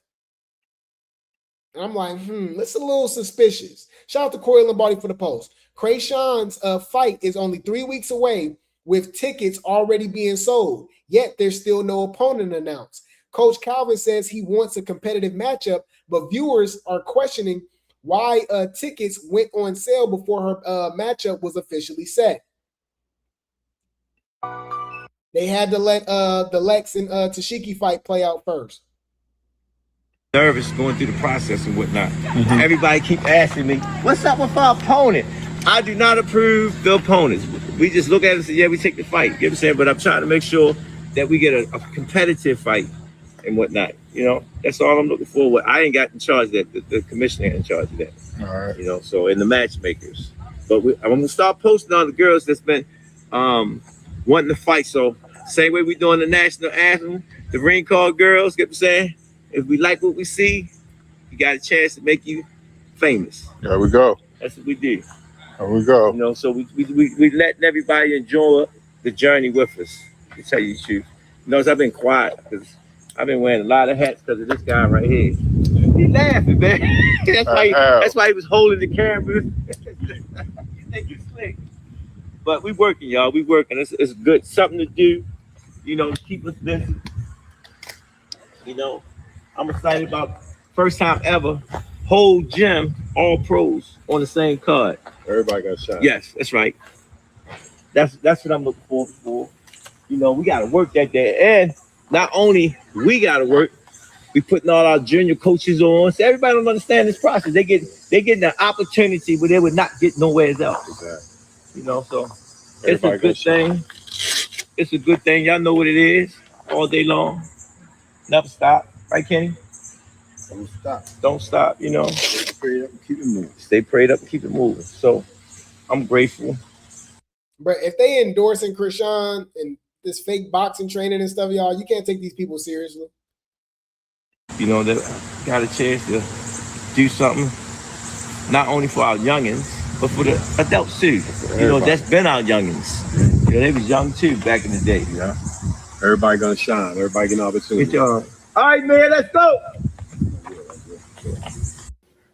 And I'm like, that's a little suspicious. Shout out to Corey Lombardi for the post. Chrisean's fight is only 3 weeks away with tickets already being sold. Yet there's still no opponent announced. Coach Calvin says he wants a competitive matchup, but viewers are questioning why tickets went on sale before her matchup was officially set. They had to let the Lex and Tesehki fight play out first. Nervous going through the process and whatnot. Everybody keep asking me, what's up with our opponent? I do not approve the opponents. We just look at it and say, yeah, we take the fight. You know what I'm saying? But I'm trying to make sure that we get a competitive fight and whatnot. That's all I'm looking for. I ain't got in charge of that. The commissioner ain't in charge of that. All right. So and the matchmakers. But I'm gonna start posting on the girls that's been wanting to fight. So same way we doing the national anthem, the ring call girls, get what I'm saying? If we like what we see, you got a chance to make you famous. There we go. That's what we do. There we go. So we letting everybody enjoy the journey with us, to tell you the truth. I've been quiet because I've been wearing a lot of hats because of this guy right here. He laughing, man. That's why he was holding the camera. You think he's slick. But we working, y'all. We working. It's good. Something to do, keep us busy. I'm excited about first time ever whole gym, all pros on the same card. Everybody got shot. Yes, that's right. That's what I'm looking forward for. You know, we got to work that day, and not only we got to work, we putting all our junior coaches on. So everybody don't understand this process. They getting an opportunity where they would not get nowhere else. Exactly. You know, so it's a good thing. It's a good thing. Y'all know what it is. All day long, never stop. Right, Kenny? Don't stop. Don't stop. You know. Stay prayed up and keep it moving. Stay prayed up and keep it moving. So I'm grateful. But if they endorsing Chrisean and this fake boxing training and stuff, y'all, you can't take these people seriously. You know, that got a chance to do something, not only for our youngins, but for the adults too. You know, that's been our youngins. You know, they was young too back in the day. You know, everybody gonna shine. Everybody getting opportunity. All right, man, let's go.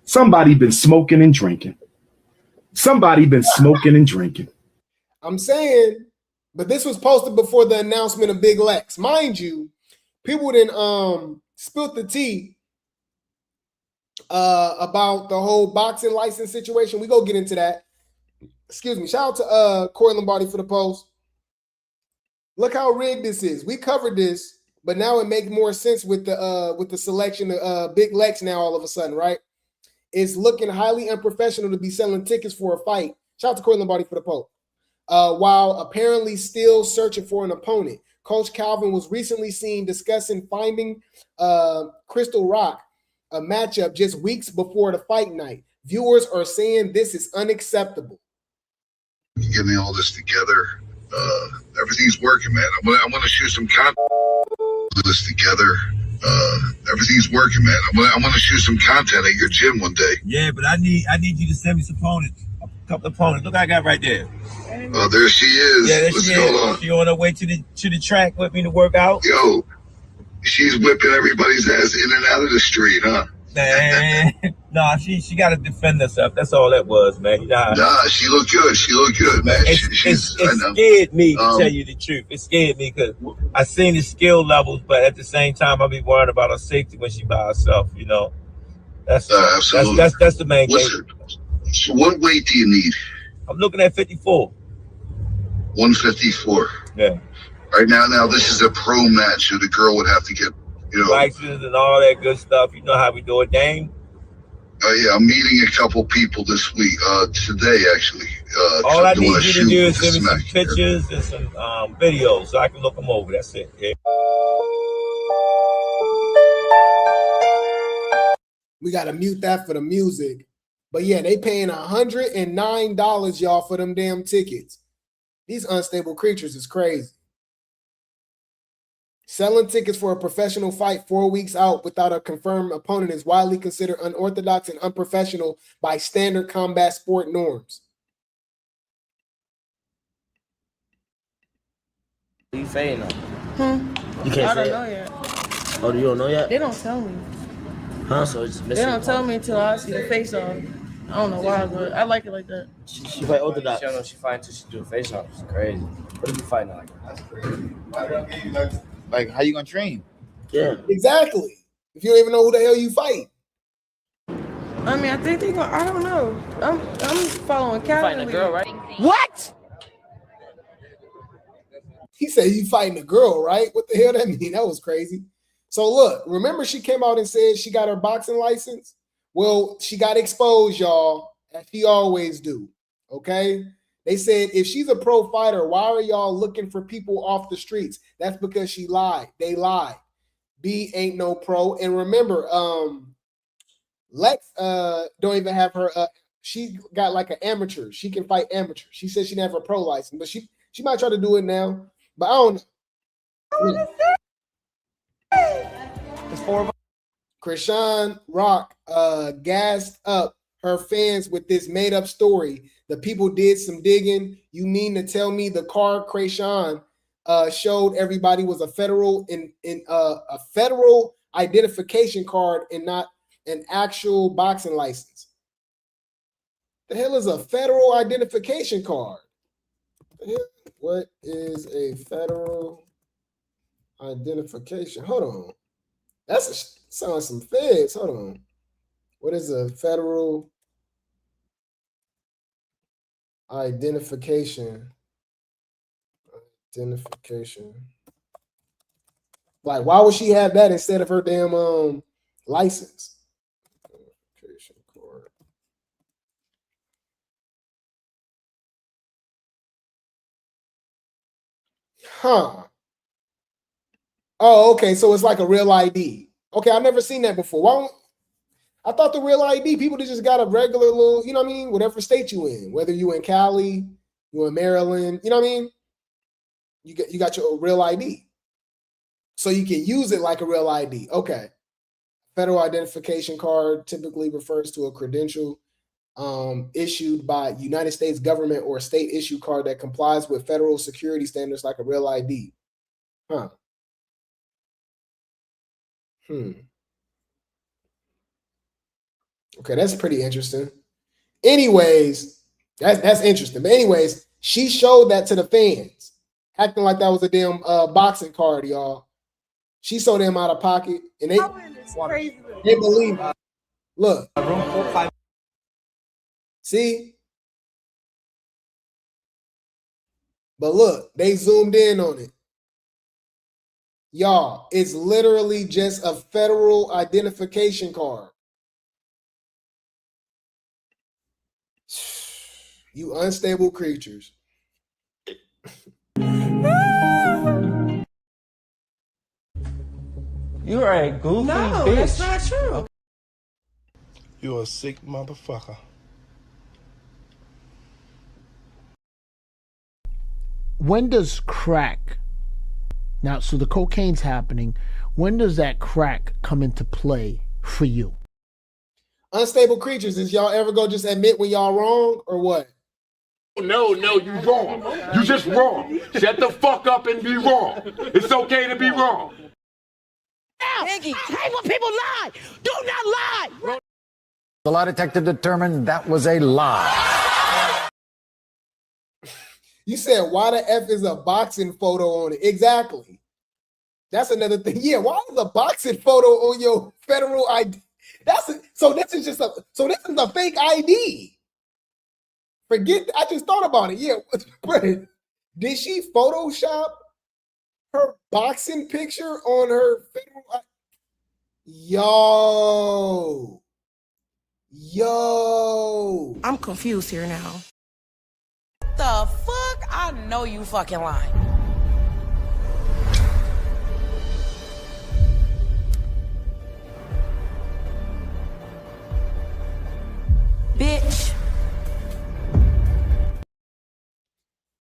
Somebody been smoking and drinking. Somebody been smoking and drinking. I'm saying, but this was posted before the announcement of Big Lex. Mind you, people didn't spilt the tea about the whole boxing license situation. We go get into that. Excuse me. Shout out to Corey Lombardi for the post. Look how rigged this is. We covered this, but now it makes more sense with the selection of Big Lex now all of a sudden, right? It's looking highly unprofessional to be selling tickets for a fight. Shout out to Corey Lombardi for the post. While apparently still searching for an opponent. Coach Calvin was recently seen discussing finding Crystal Rock a matchup just weeks before the fight night. Viewers are saying this is unacceptable. Get me all this together. Everything's working, man. I want to shoot some content. This together. Everything's working, man. I want to shoot some content at your gym one day. Yeah, but I need you to send me some opponents. A couple of opponents. Look what I got right there. Oh, there she is. Yeah, there What's she going is. on? She on her way to the track with me to work out. Yo, she's whipping everybody's ass in and out of the street, huh? Man, nah, she got to defend herself. That's all that was, man. You know, nah, she looked good. She looked good, man. It scared me, to tell you the truth. It scared me because I seen the skill levels, but at the same time, I be worried about her safety when she by herself. You know, that's the main thing. So what weight do you need? I'm looking at 54. 154. Yeah. Right now, this is a pro match, so the girl would have to get, license and all that good stuff. You know how we do it, Dame. Yeah, I'm meeting a couple people this week. Today, actually. All I need you to do is send me some pictures and some videos so I can look them over. That's it. Yeah. We got to mute that for the music. But yeah, they paying $109, y'all, for them damn tickets. These unstable creatures is crazy. Selling tickets for a professional fight 4 weeks out without a confirmed opponent is widely considered unorthodox and unprofessional by standard combat sport norms. You fading them? You I can't don't say know it. yet. Oh, you don't know yet? They don't tell me. Huh? So it's They missing. don't tell me until I see the face off. I don't know why, but I like it like that. She fight orthodox. She don't know she fighting until she do a face off. It's crazy. What if you fighting like that? Like, how you gonna train? Yeah. Exactly. If you don't even know who the hell you fight. I mean, I think they going. I don't know. I'm following Calvin. Fighting a girl, right? What? He said you fighting a girl, right? What the hell that mean? That was crazy. So look, remember she came out and said she got her boxing license? Well, she got exposed, y'all, as she always do. Okay? They said if she's a pro fighter, why are y'all looking for people off the streets? That's because she lied. They lied. B ain't no pro. And remember, Lex don't even have her. She got like an amateur. She can fight amateur. She said she didn't have a pro license, but she might try to do it now. But I don't know. Chrisean Rock gassed up her fans with this made-up story. The people did some digging. You mean to tell me the card Chrisean showed everybody was a federal a federal identification card and not an actual boxing license? The hell is a federal identification card? What is a federal identification? Hold on. That's sounds some feds. Hold on. What is a federal identification? Like, why would she have that instead of her damn license? Identification card. Huh. Oh, okay. So it's like a real ID. Okay, I've never seen that before. Why don't, I thought the real ID, people that just got a regular little, you know what I mean? Whatever state you in, whether you in Cali, you in Maryland, you know what I mean? You got your real ID. So you can use it like a real ID. Okay. Federal identification card typically refers to a credential issued by United States government or a state issue card that complies with federal security standards like a real ID. Huh. Okay, that's pretty interesting. Anyways, that's interesting. But anyways, she showed that to the fans, acting like that was a damn boxing card, y'all. She sold them out of pocket, and they believe it. Look, see, but look, they zoomed in on it. Y'all, it's literally just a federal identification card. You unstable creatures. You are a goofy No, bitch. that's not true. You're a sick motherfucker. When does crack, now, so the cocaine's happening, when does that crack come into play for you? Unstable creatures, is y'all ever go just admit when y'all wrong or what? No, you wrong. You just wrong. Shut the fuck up and be wrong. It's okay to be wrong. Peggy, hey, when people lie, do not lie. The lie detector determined that was a lie. You said, why the F is a boxing photo on it? Exactly. That's another thing. Yeah, why is a boxing photo on your federal ID? So this is a fake ID. Forget, I just thought about it. Yeah, did she Photoshop her boxing picture on her federal ID? Yo. I'm confused here now. The fuck? I know you fucking lying. Bitch.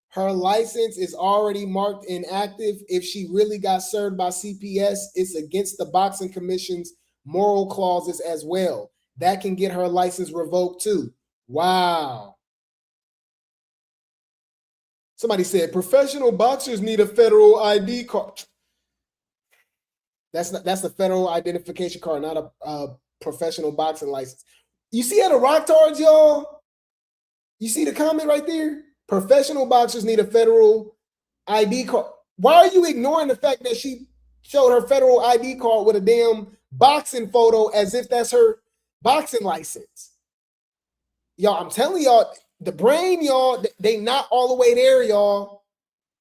Her license is already marked inactive. If she really got served by CPS, it's against the Boxing Commission's moral clauses as well. That can get her license revoked too. Wow. Somebody said professional boxers need a federal ID card. That's a federal identification card, not a professional boxing license. You see how the rock tards, y'all? You see the comment right there? Professional boxers need a federal ID card. Why are you ignoring the fact that she showed her federal ID card with a damn boxing photo as if that's her boxing license? Y'all, I'm telling y'all, the brain, y'all, they not all the way there, y'all.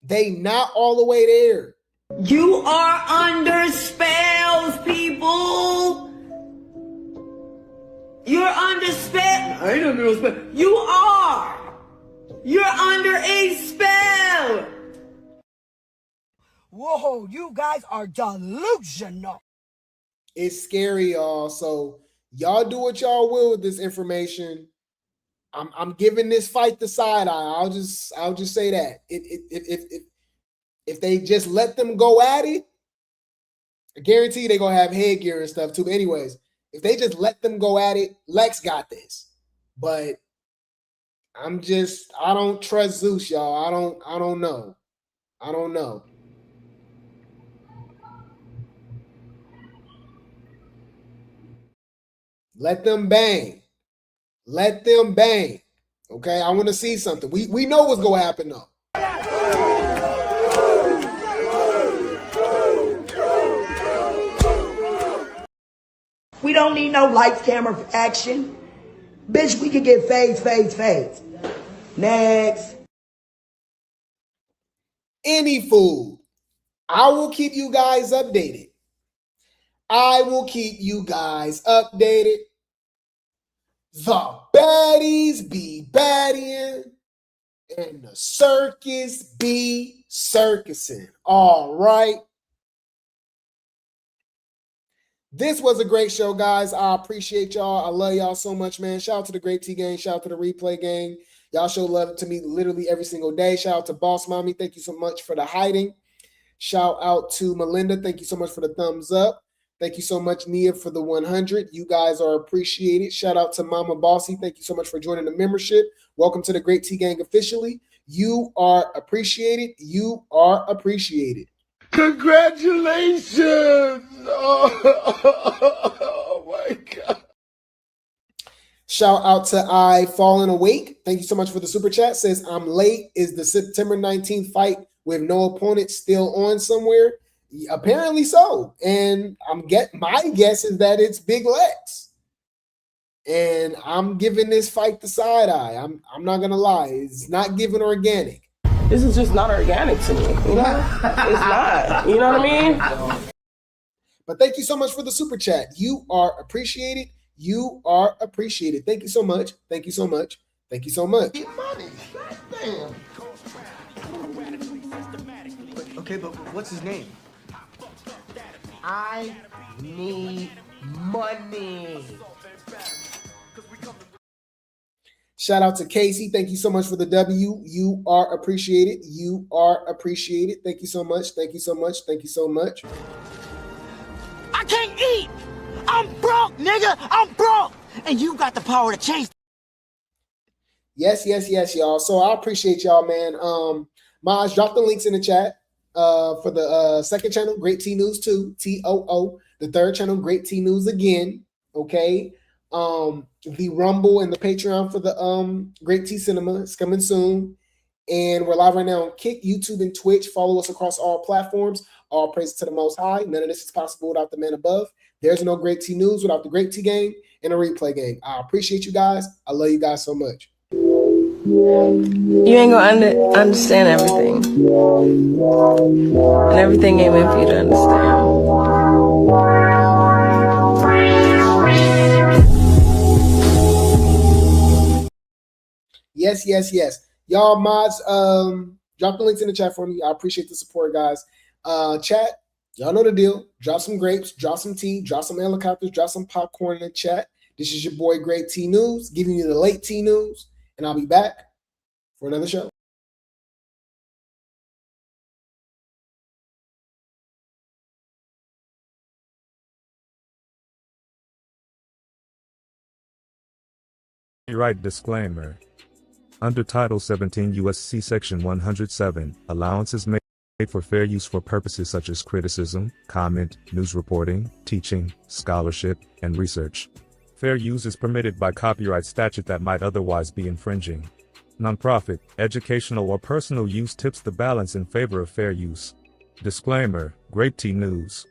They not all the way there. You are under spells, people. You're under spell. I ain't under no spell. You are. You're under a spell. Whoa, you guys are delusional. It's scary, y'all. So y'all do what y'all will with this information. I'm giving this fight the side eye. I'll just say that. If they just let them go at it, I guarantee they're gonna have headgear and stuff too. But anyways, if they just let them go at it, Lex got this. But I don't trust Zeus, y'all. I don't know. I don't know. Let them bang. Let them bang. Okay, I want to see something. We know what's gonna happen though. We don't need no lights, camera, action. Bitch, we can get fades. Next. Any food. I will keep you guys updated. The baddies be baddying and the circus be circusing. All right. This was a great show, guys. I appreciate y'all. I love y'all so much, man. Shout out to the Grape Tea gang. Shout out to the Replay gang. Y'all show love to me literally every single day. Shout out to Boss Mommy. Thank you so much for the hiding. Shout out to Melinda. Thank you so much for the thumbs up. Thank you so much, Nia, for the 100. You guys are appreciated. Shout out to Mama Bossy. Thank you so much for joining the membership. Welcome to the Grape Tea gang officially. You are appreciated. Congratulations! Oh my God. Shout out to I Fallen Awake. Thank you so much for the super chat. Says, I'm late. Is the September 19th fight with no opponent still on somewhere? Apparently so. And my guess is that it's Big Lex. And I'm giving this fight the side eye. I'm not gonna lie. It's not giving organic. This is just not organic to me. You know? It's not. You know what I mean? But thank you so much for the super chat. You are appreciated. Thank you so much. Okay, but what's his name? I need money. Shout out to Casey. Thank you so much for the W. You are appreciated. Thank you so much. I can't eat. I'm broke, nigga. I'm broke. And you got the power to change. Yes, y'all. So I appreciate y'all, man. Maj, drop the links in the chat for the second channel, Grape Tea News 2, TOO. The third channel, Grape Tea News again. Okay. The Rumble and the Patreon for the Grape Tea Cinema is coming soon. And we're live right now on Kick, YouTube, and Twitch. Follow us across all platforms. All praise to the Most High. None of this is possible without the man above. There's no Grape Tea News without the Grape Tea gang and a Replay gang. I appreciate you guys. I love you guys so much. You ain't gonna understand everything. And everything ain't meant for you to understand. Yes. Y'all mods, drop the links in the chat for me. I appreciate the support, guys. Chat, y'all know the deal. Drop some grapes, drop some tea, drop some helicopters, drop some popcorn in the chat. This is your boy Grape Tea News, giving you the late tea news, and I'll be back for another show. Copyright disclaimer. Under Title 17 U.S.C. Section 107, allowances made for fair use for purposes such as criticism, comment, news reporting, teaching, scholarship, and research. Fair use is permitted by copyright statute that might otherwise be infringing. Nonprofit, educational, or personal use tips the balance in favor of fair use. Disclaimer: Grape Tea News.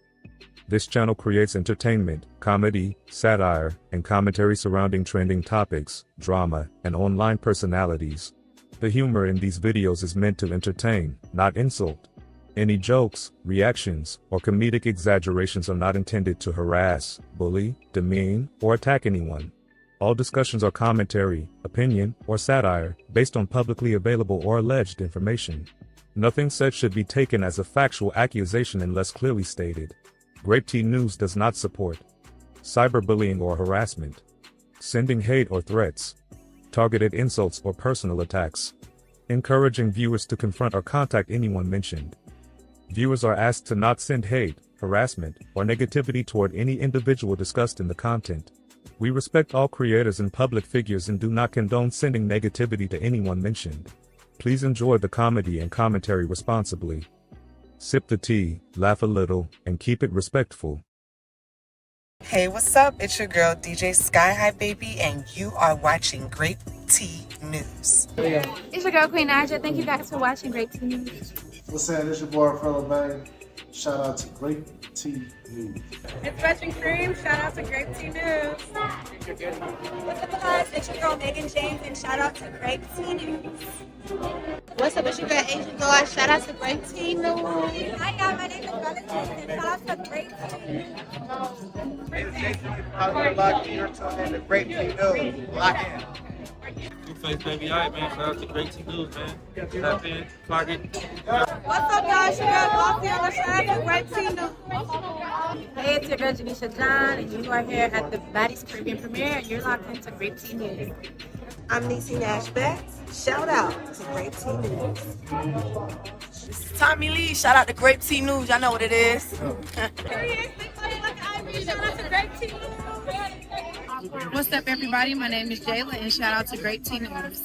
This channel creates entertainment, comedy, satire, and commentary surrounding trending topics, drama, and online personalities. The humor in these videos is meant to entertain, not insult. Any jokes, reactions, or comedic exaggerations are not intended to harass, bully, demean, or attack anyone. All discussions are commentary, opinion, or satire, based on publicly available or alleged information. Nothing said should be taken as a factual accusation unless clearly stated. Grape Tea News does not support cyberbullying or harassment, sending hate or threats, targeted insults or personal attacks, encouraging viewers to confront or contact anyone mentioned. Viewers are asked to not send hate, harassment, or negativity toward any individual discussed in the content. We respect all creators and public figures and do not condone sending negativity to anyone mentioned. Please enjoy the comedy and commentary responsibly. Sip the tea, laugh a little, and keep it respectful. Hey, what's up? It's your girl, DJ Sky High Baby, and you are watching Grape Tea News. It's your girl, Queen Naja. Thank you guys for watching Grape Tea News. What's up? It's your boy, Fellow Bang. Shout out to Grape Tea News. It's Fresh and Cream. Shout out to Grape Tea News. What's up, guys? It's your girl Megan James, and shout out to Grape Tea News. What's up, it's your girl Asian Girl. Shout out to Grape Tea News. Hi, guys. My name is Valentine, and shout out to Grape Tea News. Grape Tea News. Lock in. Blueface, baby. All right, man. Shout out to Grape Tea News, man. Tap in, clock it. What's up, guys? Your girl Glossiana. Shout out to Grape Tea News. Hey, it's your girl Janisha John, and you are here at the Baddies Caribbean premiere, and you're locked into Grape Tea News. I'm Niecy Nash Betts. Shout out to Grape Tea News. This is Tommy Lee. Shout out to Grape Tea News. Y'all know what it is. What's up, everybody? My name is Jayla, and shout out to Grape Tea News.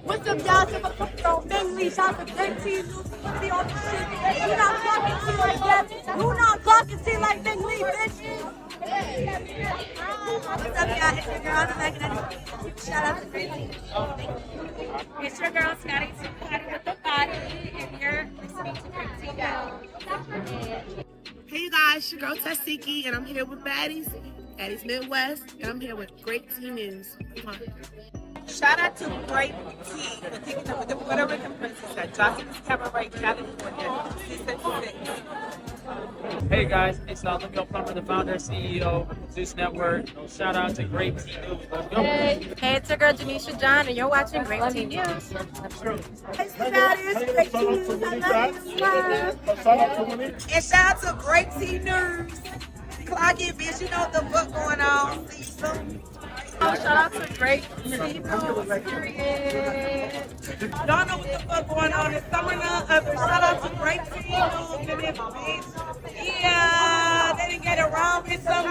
What's up, y'all? It's my girl Bingley. Shout out to Grape Tea News. Be on the shit. You not talking to like that. You not talking to like Bingley, bitch. What's up, y'all? It's your girl Anna Megan. Shout out to Grape Tea. It's your girl Scotty with the body, and you're listening to Grape Tea News. Hey, you guys. Your girl Tesehki, and I'm here with Baddies. Baddies Midwest, and I'm here with Grape Tea News. Come on. Shout out to Grape Tea for taking up with the Puerto Rican princess at Johnson's Cabaret, California. Hey guys, it's Luke Plummer, the founder and CEO of Zeus Network. Shout out to Grape Tea News. Let's go. Hey, it's your girl Janisha John, and you're watching Grape Tea News. And shout out to Grape Tea News. Clock it, bitch. You know what the fuck going on. See you soon. Shout out to Grape Tea News. Y'all know what the fuck going on. It's summer none other. Shout out to Grape Tea News. And this bitch. Yeah, they didn't get it wrong. It's summer